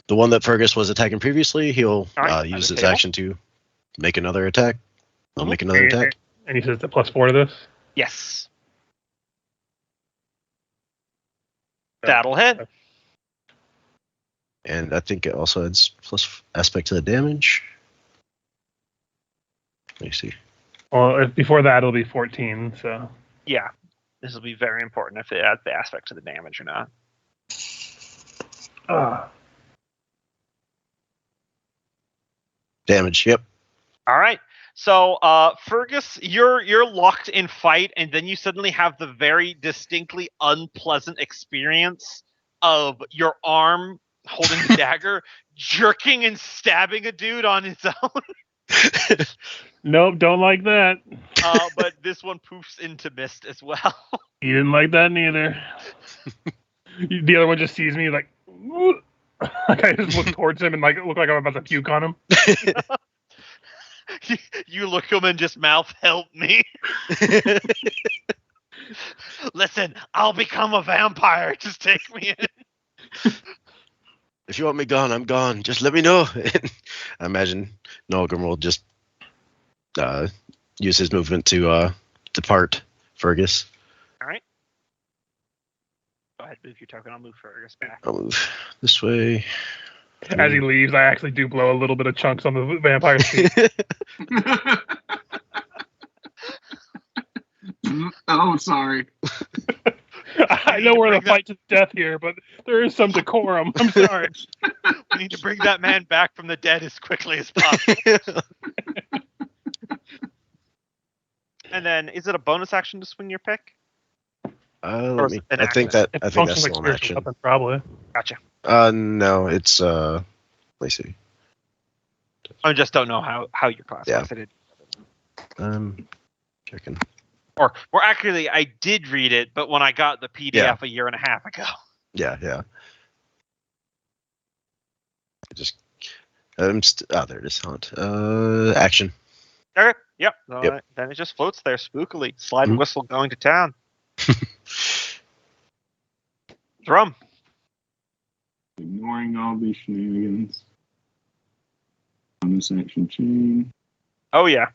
The one that Fergus was attacking previously, he'll All right, use on the his table. action to make another attack. I'll Mhm. make another attack. And he says it's a +4 to this. Yes. That'll hit. And I think it also adds plus aspect to the damage. Let me see. Well, before that, it'll be 14. So Yeah. This will be very important if it adds the aspect to the damage or not. Damage, yep. All right. So, Fergus, you're locked in fight, and then you suddenly have the very distinctly unpleasant experience of your arm holding the dagger, jerking and stabbing a dude on his own. nope, don't like that. But this one poofs into mist as well. He didn't like that neither. The other one just sees me like, like I just look towards him and like look like I'm about to puke on him. You look him and just mouth, "Help me." Listen, I'll become a vampire. Just take me in. If you want me gone, I'm gone. Just let me know. I imagine Nolgrim will just use his movement to depart Fergus. All right. Go ahead, move your token. I'll move Fergus back. I'll move this way. As he leaves, I actually do blow a little bit of chunks on the vampire's feet. Oh, sorry. I know we're in a fight to the death here, but there is some decorum. I'm sorry. We need to bring that man back from the dead as quickly as possible. And then, is it a bonus action to swing your pick? Let me. an I think action. that. I It think that's functions like still an spiritual action. weapon, probably. Gotcha. No, it's let me see. I just don't know how your class Yeah. works. I did. Checking. Or actually, I did read it, but when I got the PDF a year and a half ago. Yeah. I just. there it is. Hunt. Action. Okay. Yep. Yep. Then it just floats there spookily. Slide Mhm. whistle going to town. Drum. Ignoring all these shenanigans. On this action chain. Oh yeah.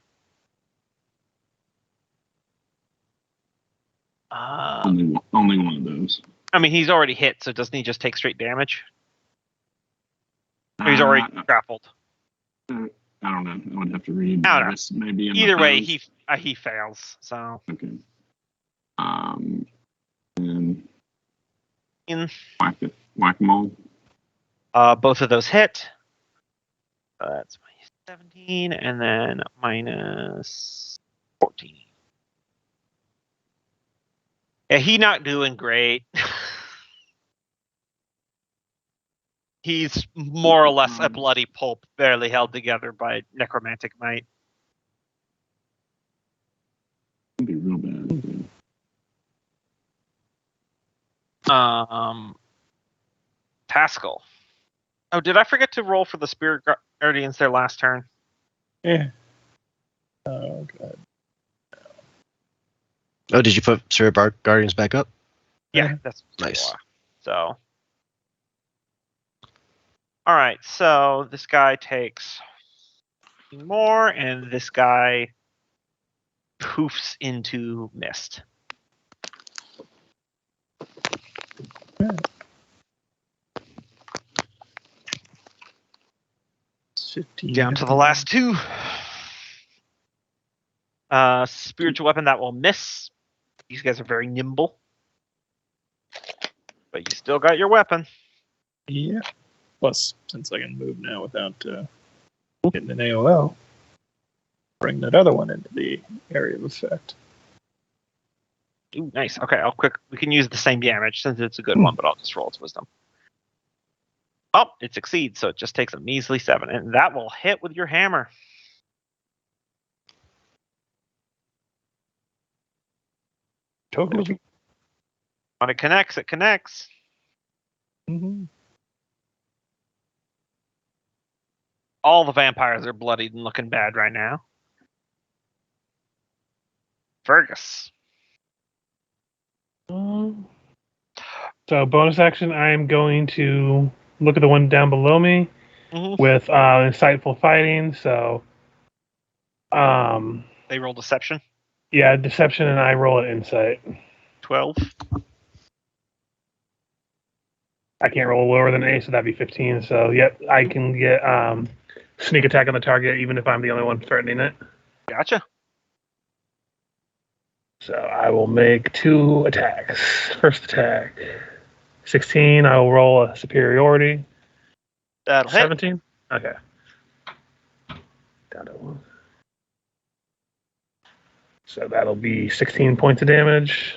Only one of those. I mean, he's already hit, so doesn't he just take straight damage? Or he's already grappled. I don't know. I would have to read. I don't know. This maybe in Either the way, post. he fails. So Okay. And in whack-a-mole. both of those hit. That's minus 17, and then minus 14. Yeah, he not doing great. He's more or less a bloody pulp, barely held together by necromantic might. It'd be real bad. Pascal. Oh, did I forget to roll for the Spirit Guardians their last turn? Yeah. Oh god. Oh, did you put Spirit Guardians back up? Yeah, that's Nice. So, all right. So this guy takes more, and this guy poofs into mist. Down to the last two. Spiritual weapon that will miss. These guys are very nimble. But you still got your weapon. Yeah. Plus, since I can move now without getting an AOL, bring that other one into the area of effect. Ooh, nice. Okay, we can use the same damage since it's a good one, but I'll just roll its wisdom. Oh, it succeeds, so it just takes a measly 7, and that will hit with your hammer. Totally. When it connects, it connects. Mm-hmm. All the vampires are bloodied and looking bad right now. Fergus. So bonus action, I am going to look at the one down below me with insightful fighting. So, They roll deception. yeah, deception, and I roll an insight. 12. I can't roll lower than 8, so that'd be 15. So, yep, I can get sneak attack on the target, even if I'm the only one threatening it. Gotcha. So I will make 2 attacks. First attack, 16. I will roll a superiority. That'll hit. 17. Okay. Down to 1. So that'll be 16 points of damage.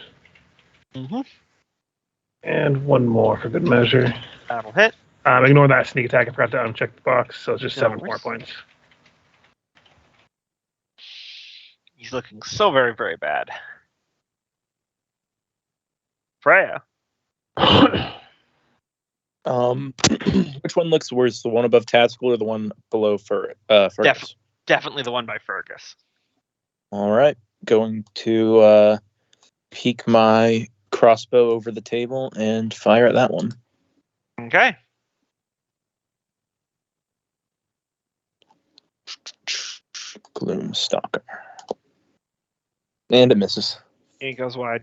And one more for good measure. That'll hit. Ignore that sneak attack. I forgot to uncheck the box, so it's just No 7 worries. more points. He's looking so very, very bad. Freya. Which one looks worse, the one above Tactical or the one below Fergus? definitely the one by Fergus. All right, going to peek my crossbow over the table and fire at that one. Okay. Gloomstalker. And it misses. He goes wide.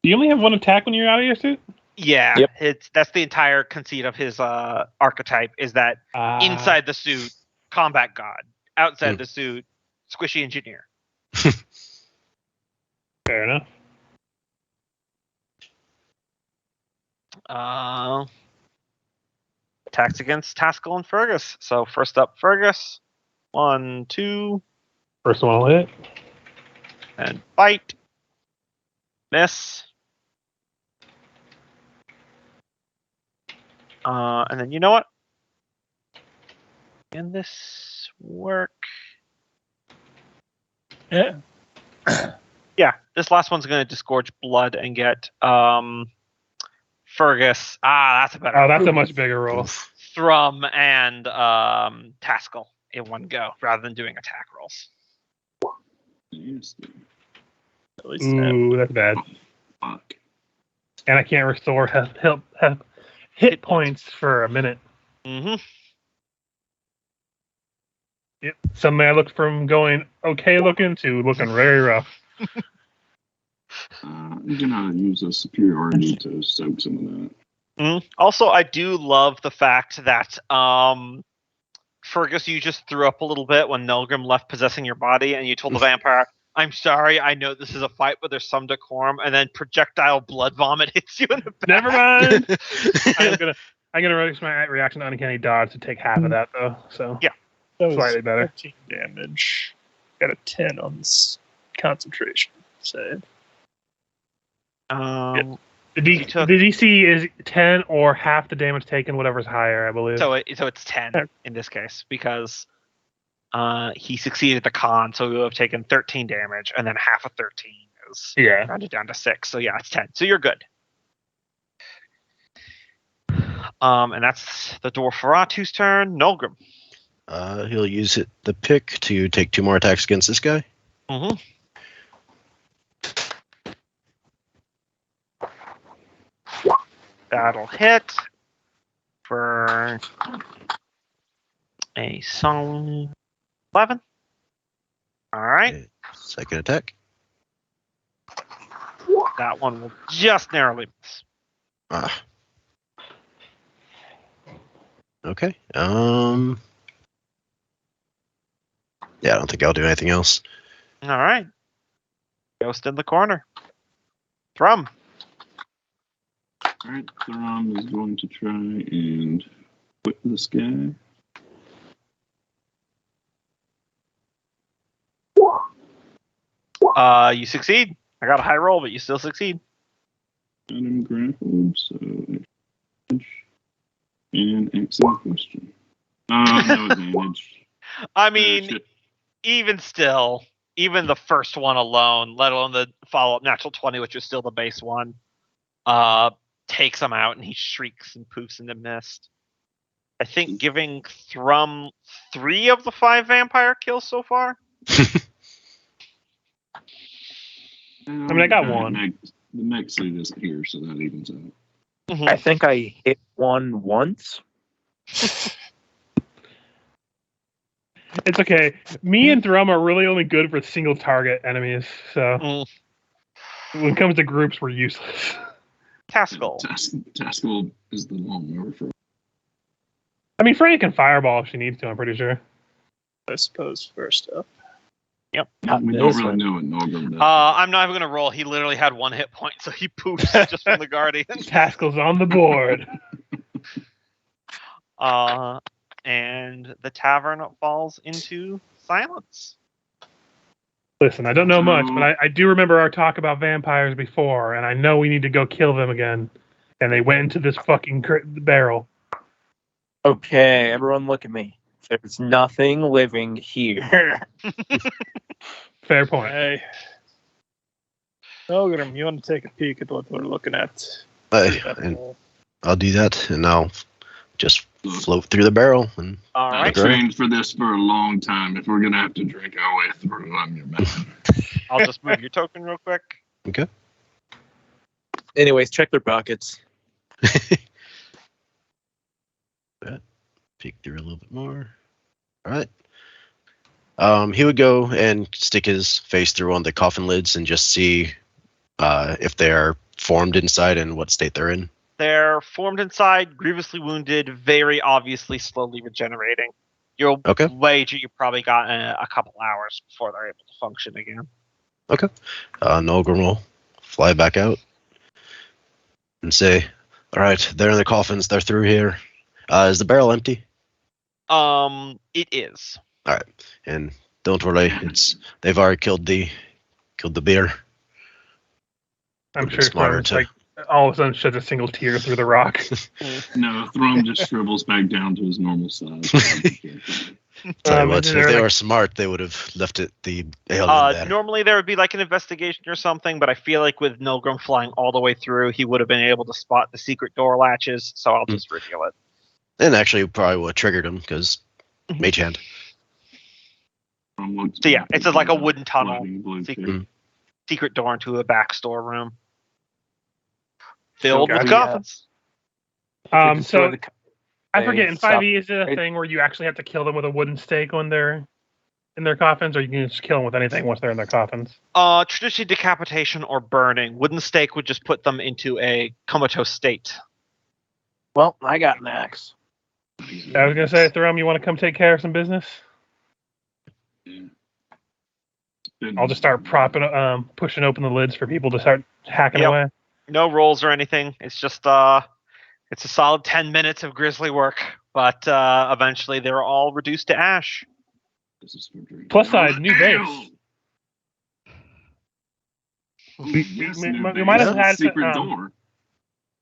Do you only have one attack when you're out of your suit? Yeah, Yep. that's the entire conceit of his archetype is that inside the suit, combat god. Outside the suit, squishy engineer. Fair enough. Attacks against Taskell and Fergus. So first up, Fergus. 1, 2, First one will hit. and bite. Miss. And then you know what? Can this work? Yeah. Yeah, this last one's going to disgorge blood and get Fergus. That's a better. Oh, that's a much bigger roll. Thrum and Taskell in one go, rather than doing attack rolls. Nasty. At least Ooh, that's bad. Fuck. And I can't restore hit points for a minute. Mm-hmm. Yep. Suddenly I looked from going okay looking to looking very rough. I'm gonna use a superiority to soak some of that. Also, I do love the fact that Fergus, you just threw up a little bit when Nilgrim left possessing your body, and you told the vampire, "I'm sorry, I know this is a fight, but there's some decorum." And then projectile blood vomit hits you in the back. Never mind. I'm gonna reduce my reaction to uncanny dodge to take half of that though. So Yeah. that was slightly better. 13 damage. Got a 10 on this concentration save. Um, The took- DC is 10 or half the damage taken, whatever's higher, I believe. so it's 10 in this case because he succeeded the con, so he would have taken 13 damage, and then half of 13 is yeah. rounded down to 6. So yeah, it's 10. So you're good. And that's the dwarf Faratu's turn. Nolgrim. He'll use the pick to take 2 more attacks against this guy. Mm-hmm. That'll hit for a solid 11. All right. Okay, second attack. That one will just narrowly miss. Ah. Okay. Yeah, I don't think I'll do anything else. All right. Ghost in the corner. Thrum. Alright, Thrum is going to try and whip this guy. You succeed. I got a high roll, but you still succeed. Got him grappled, so and excellent question. No advantage. I mean, Shit. even still, even the first one alone, let alone the follow-up natural 20, which was still the base one, takes him out, and he shrieks and poofs into mist. I think giving Thrum 3 of the 5 vampire kills so far. I mean, I got one. The mech sleeve is here, so that evens out. Mhm. I think I hit one once. It's okay. Me and Thrum are really only good for single target enemies, so Mm. when it comes to groups, we're useless. Taskell. Taskell is the long number for. I mean, Franny can fireball if she needs to, I'm pretty sure. I suppose first up. Not We this don't really one. know what Nolgrim does. I'm not even going to roll. He literally had 1 hit point, so he poofs just from the Guardian. Taskell's on the board. And the tavern falls into silence. Listen, I don't know much, but I do remember our talk about vampires before, and I know we need to go kill them again. And they went into this fucking barrel. Okay, everyone look at me. There's nothing living here. Fair point. Hey. Nilgrim, you want to take a peek at what we're looking at? And I'll do that, and I'll just float through the barrel. And All I've right. trained for this for a long time. If we're gonna have to drink our way through, I'm your man. I'll just move your token real quick. okay. Anyways, check their pockets. Peek through a little bit more. All right. He would go and stick his face through one of the coffin lids and just see if they're formed inside and what state they're in. They're formed inside, grievously wounded, very obviously slowly regenerating. You'll Okay. wager you probably got a couple hours before they're able to function again. Nolgrim will fly back out and say, all right, they're in the coffins. They're through here. Is the barrel empty? It is. And don't worry, they've already killed the beer. I'm Would've sure been smarter Thor's to- like all of a sudden sheds a single tear through the rock. No, Thrum just shrivels back down to his normal size. Tell you what, and if they're they like- were smart, they would have left it the ale in there. Normally there would be like an investigation or something, but I feel like with Nilgrim flying all the way through, he would have been able to spot the secret door latches, so I'll just reveal it. And actually, probably what triggered him because Mhm. mage hand. So yeah, it's just like a wooden tunnel. Blue Secret. Secret door into a back storeroom. Filled with Gotcha. coffins. So I forget, in stop. 5e, is it a thing where you actually have to kill them with a wooden stake when they're in their coffins, or you can just kill them with anything once they're in their coffins? Traditionally decapitation or burning. Wooden stake would just put them into a comatose state. Well, I got an axe. I was gonna say, Thrum, you want to come take care of some business? I'll just start pushing open the lids for people to start hacking Yep. away. No rolls or anything. It's just it's a solid 10 minutes of grisly work, but eventually they're all reduced to ash. Plus side, new base. We might have had secret door.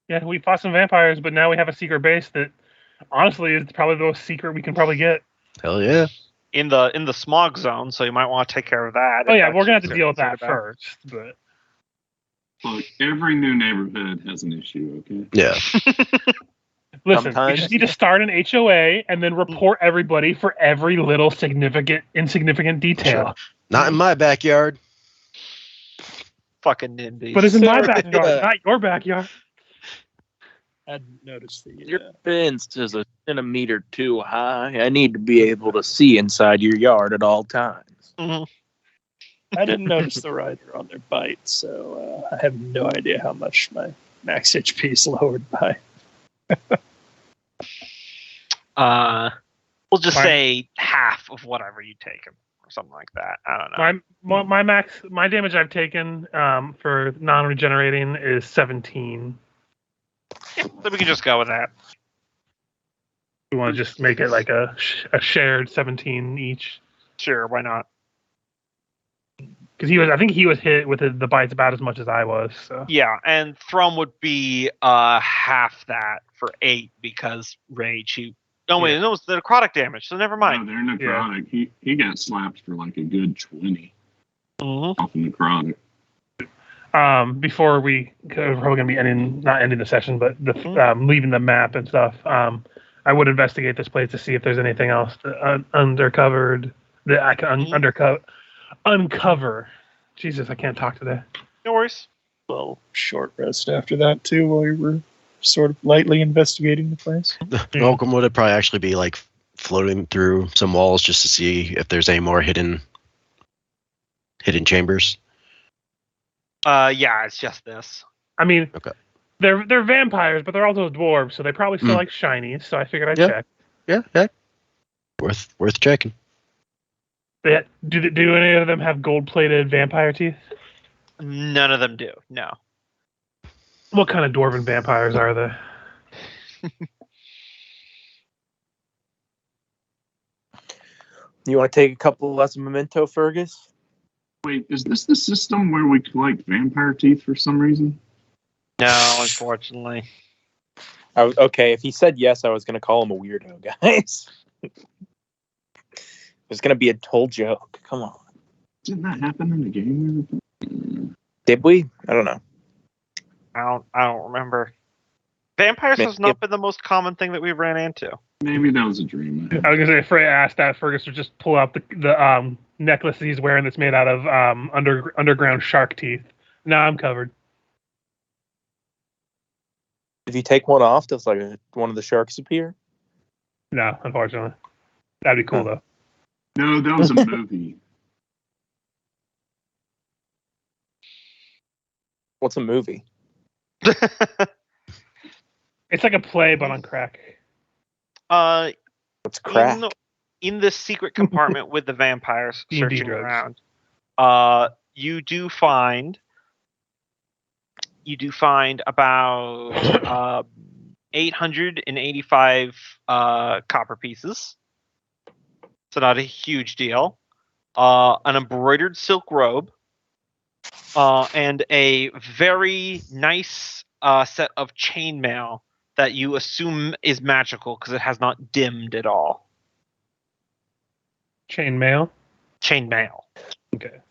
Yeah, we fought some vampires, but now we have a secret base that, honestly, is probably the most secret we can probably get. Hell yeah. In the smog zone, so you might want to take care of that. Oh if yeah, that's we're gonna have to what deal with you're that concerned about. first. But Look, every new neighborhood has an issue. Okay. Yeah. listen, we Sometimes. just need to start an HOA and then report everybody for every little insignificant detail. Not in my backyard. Fucking NIMBYs. But it's in my Sir, backyard, not your backyard. I hadn't noticed the. Your fence is a centimeter too high. I need to be able to see inside your yard at all times. Mhm. I didn't notice the rider on their bite, so I have no idea how much my max HP is lowered by. We'll just Fine. say half of whatever you've taken, or something like that. I don't know. My damage I've taken for non-regenerating is 17. Yeah, then we can just go with that. We want to just make it like a shared 17 each. Sure, why not? Because I think he was hit with the bites about as much as I was. So Yeah, and Thrum would be half that for 8 because rage. No, it's the necrotic damage, so never No, mind. they're necrotic. He got slapped for like a good 20 Mm-hmm. off of necrotic. before we're probably going to be not ending the session, but leaving the map and stuff. I would investigate this place to see if there's anything else undercovered that I can uncover. Jesus, I can't talk today. No worries. Well, short rest after that too, while we were sort of lightly investigating the place. Welcome would probably actually be like floating through some walls just to see if there's any more hidden chambers. Yeah, it's just this. I mean, Okay. they're vampires, but they're also dwarves, so they probably still like shinies. So I figured I'd Yeah. check. Yeah. Worth checking. Do any of them have gold-plated vampire teeth? None of them do. No. What kind of dwarven vampires are they? You want to take a couple less memento, Fergus? Wait, is this the system where we collect vampire teeth for some reason? No, unfortunately. Okay, if he said yes, I was going to call him a weirdo, guys. It was going to be a toll joke. Come on. Didn't that happen in the game? Did we? I don't know. I don't remember. Vampires has Yep. not been the most common thing that we ran into. Maybe that was a dream. I was gonna say, if Frey asked that, Fergus would just pull out the necklace he's wearing that's made out of underground shark teeth. Now I'm covered. If you take one off, does one of the sharks appear? No, unfortunately, that'd be cool though. No, that was a movie. What's a movie? It's like a play, but on crack. What's crack? In the secret compartment with the vampires D&D searching drugs. around, you do find about 885 copper pieces. So not a huge deal. An embroidered silk robe, and a very nice set of chainmail that you assume is magical because it has not dimmed at all. Chainmail. Chainmail. Okay.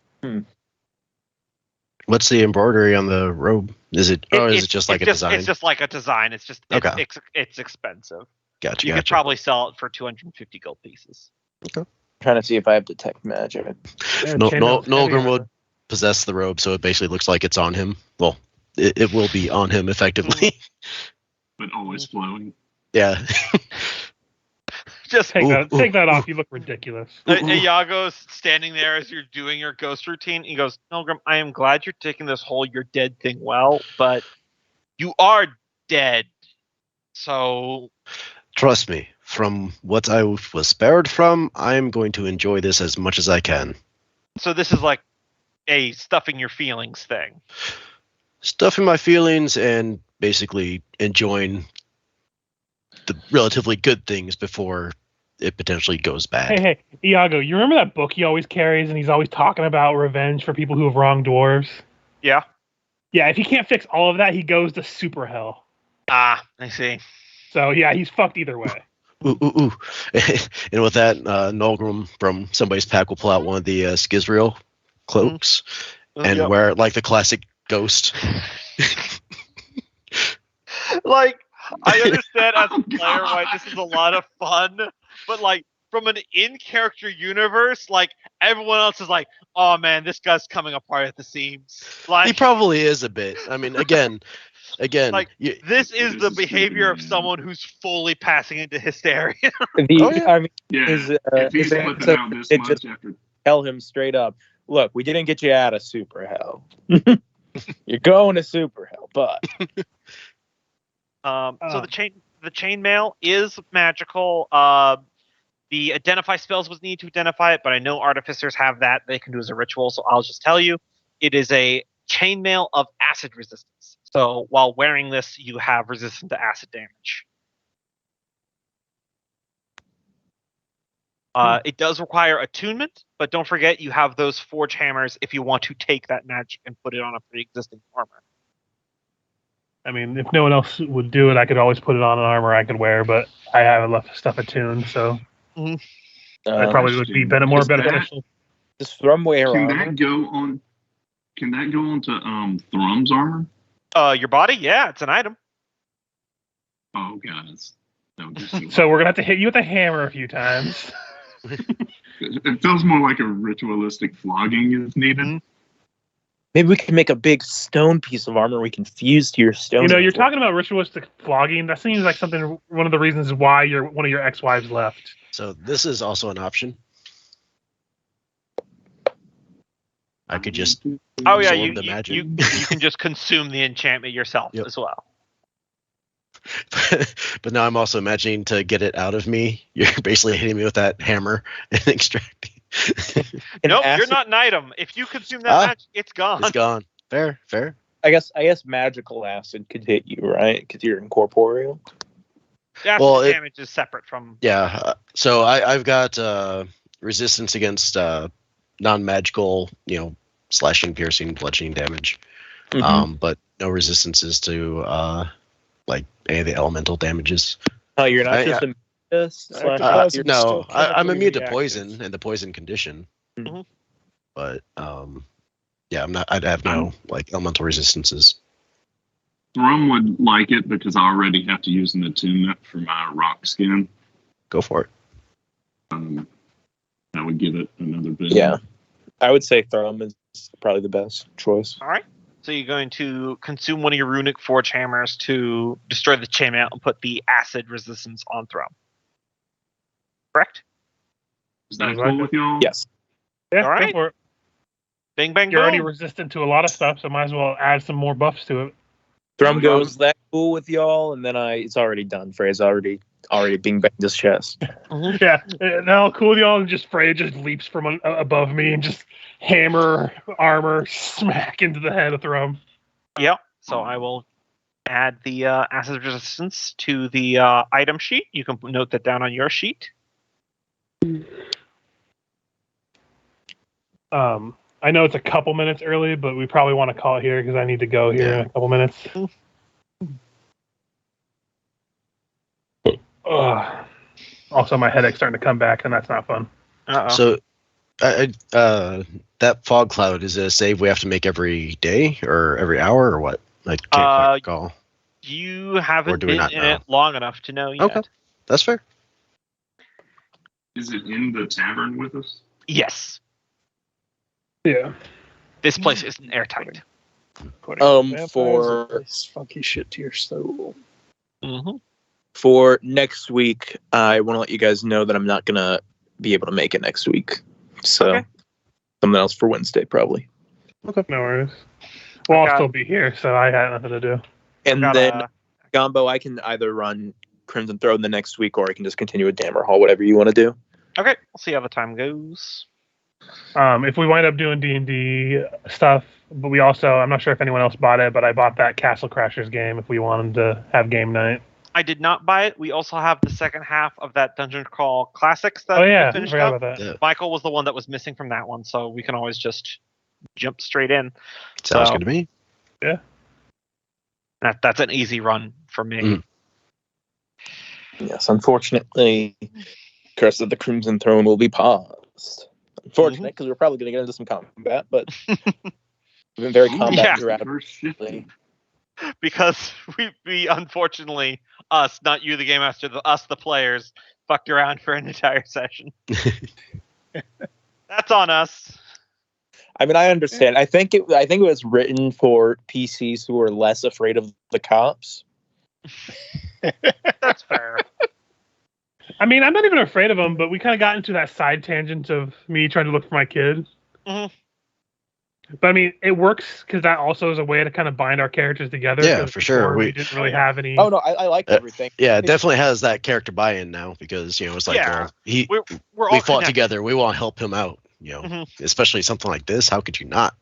What's the embroidery on the robe? Is it just like a design? It's just like a design. It's just Okay. It's expensive. Gotcha. You could probably sell it for 250 gold pieces. Trying to see if I have detect magic. Yeah, chainmail's Nolgrim heavy. would possess the robe, so it basically looks like it's on him. Well, it will be on him effectively. But always flowing. Yeah. Just Take Ooh. that off. You look ridiculous. Iago's standing there as you're doing your ghost routine. He goes, Nolgrim, I am glad you're taking this whole you're dead thing well, but you are dead. So Trust me, from what I was spared from, I'm going to enjoy this as much as I can. this is like a stuffing your feelings thing. Stuffing my feelings and basically enjoying the relatively good things before it potentially goes bad. Hey, Iago, you remember that book he always carries and he's always talking about revenge for people who have wronged dwarves? Yeah. Yeah, if he can't fix all of that, he goes to super hell. I see. So yeah, he's fucked either way. Ooh. And with that, Nolgrim from somebody's pack will pull out one of the Skizriel cloaks and Yep. wear it like the classic ghost. Like, I understand as a Oh, player why this is a lot of fun, but like from an in-character universe, like everyone else is like, "Oh man, this guy's coming apart at the seams." Like, He probably is a bit. I mean, again, Like, you- this is This the is behavior of stupid, man. someone who's fully passing into hysteria. Oh, yeah. I mean, Yeah. if If he's it- flipping so out this it much just after. tell him straight up, look, we didn't get you out of super hell. You're going to super hell, but So the chainmail is magical. The identify spells was needed to identify it, but I know artificers have that they can do as a ritual, so I'll just tell you, it is a chainmail of acid resistance. So while wearing this, you have resistance to acid damage. It does require attunement, but don't forget you have those forge hammers if you want to take that magic and put it on a pre-existing armor. I mean, if no one else would do it, I could always put it on an armor I could wear, but I have enough stuff attuned, so that probably would be more is that- beneficial. just Thrum wear Can armor. that go on? Can that go onto Thrum's armor? Your body, yeah, it's an item. Oh god, that would be so. So we're gonna have to hit you with a hammer a few times. It feels more like a ritualistic flogging is needed. Maybe we can make a big stone piece of armor we can fuse to your stone. You know, you're rifle. talking about ritualistic flogging. That seems like something. One of the reasons why one of your ex-wives left. So this is also an option. I could just Oh yeah, absorb you the magic. you can just consume the enchantment yourself Yep. as well. But now I'm also imagining to get it out of me. You're basically hitting me with that hammer and extracting. An Nope, you're acid- not an item. If you consume that magic, it's gone. It's gone. Fair. I guess magical acid could hit you, right? Because you're incorporeal. Acid Well, damage is separate from. Yeah. So I've got resistance against non-magical, slashing, piercing, bludgeoning damage. Mhm. But no resistances to like any of the elemental damages. Oh, you're not I- just a slash. Positive. No, still I'm chemically immune to reactive. poison and the poison condition. Mhm. But yeah, I'm not. I'd have no like elemental resistances. Thrum would like it because I already have to use an attunement for my rock skin. Go for it. That would give it another bit. Yeah. I would say Thrum is probably the best choice. All right. So you're going to consume one of your runic forge hammers to destroy the chainmail and put the acid resistance on Thrum. Correct? Is that Sounds cool like with y'all? Yes. Yeah, All right. go for it. Bing, bang, You're already boom. resistant to a lot of stuff, so might as well add some more buffs to it. Thrum goes, that cool with y'all? And then it's already done. Frey's already bing banged his chest. Yeah, now cool y'all, and just Freya just leaps from above me and just hammer armor smack into the head of Thrum. Yep. So I will add the acid resistance to the item sheet. You can note that down on your sheet. I know it's a couple minutes early, but we probably want to call it here because I need to go here in a couple minutes. Also, my headache's starting to come back, and that's not fun. Uh-oh. So, that fog cloud, is it a save we have to make every day or every hour or what? I can't quite recall. You haven't do we been not in know? it long enough to know yet. Okay. That's fair. Is it in the tavern with us? Yes. Yeah. This place isn't airtight. For this funky shit to your soul. Mm-hmm. For next week, I want to let you guys know that I'm not gonna be able to make it next week. So Okay. something else for Wednesday probably. No worries. Well, I'll Okay. still be here, so I got nothing to do. And Got then a- Gombo, I can either run Crimson Throne the next week, or I can just continue with Dammerhall, whatever you want to do. Okay, we'll see how the time goes. If we wind up doing D&D stuff, but we also, I'm not sure if anyone else bought it, but I bought that Castle Crashers game if we wanted to have game night. I did not buy it. We also have the second half of that Dungeon Crawl Classics that Oh yeah, we I finished forgot up. about that. Yeah. Michael was the one that was missing from that one, so we can always just jump straight in. Sounds So- good to me. That's an easy run for me. Mhm. Yes, unfortunately, Curse of the Crimson Throne will be paused. Unfortunate, because we're probably going to get into some combat, but we've been very combat Yeah. interactive. First shifting. Because we unfortunately, us, not you, the game master, us, the players, fucked around for an entire session. That's on us. I mean, I understand. I think it was written for PCs who are less afraid of the cops. That's fair. I mean, I'm not even afraid of them, but we kind of got into that side tangent of me trying to look for my kid. Mhm. But I mean, it works because that also is a way to kind of bind our characters together. Yeah, 'cause for sure. before We We- didn't really have any. Oh no, I like everything. Yeah, it definitely has that character buy-in now because it's like Yeah. we We're all fought connected. together. We want to help him out. Mhm. Especially something like this. How could you not?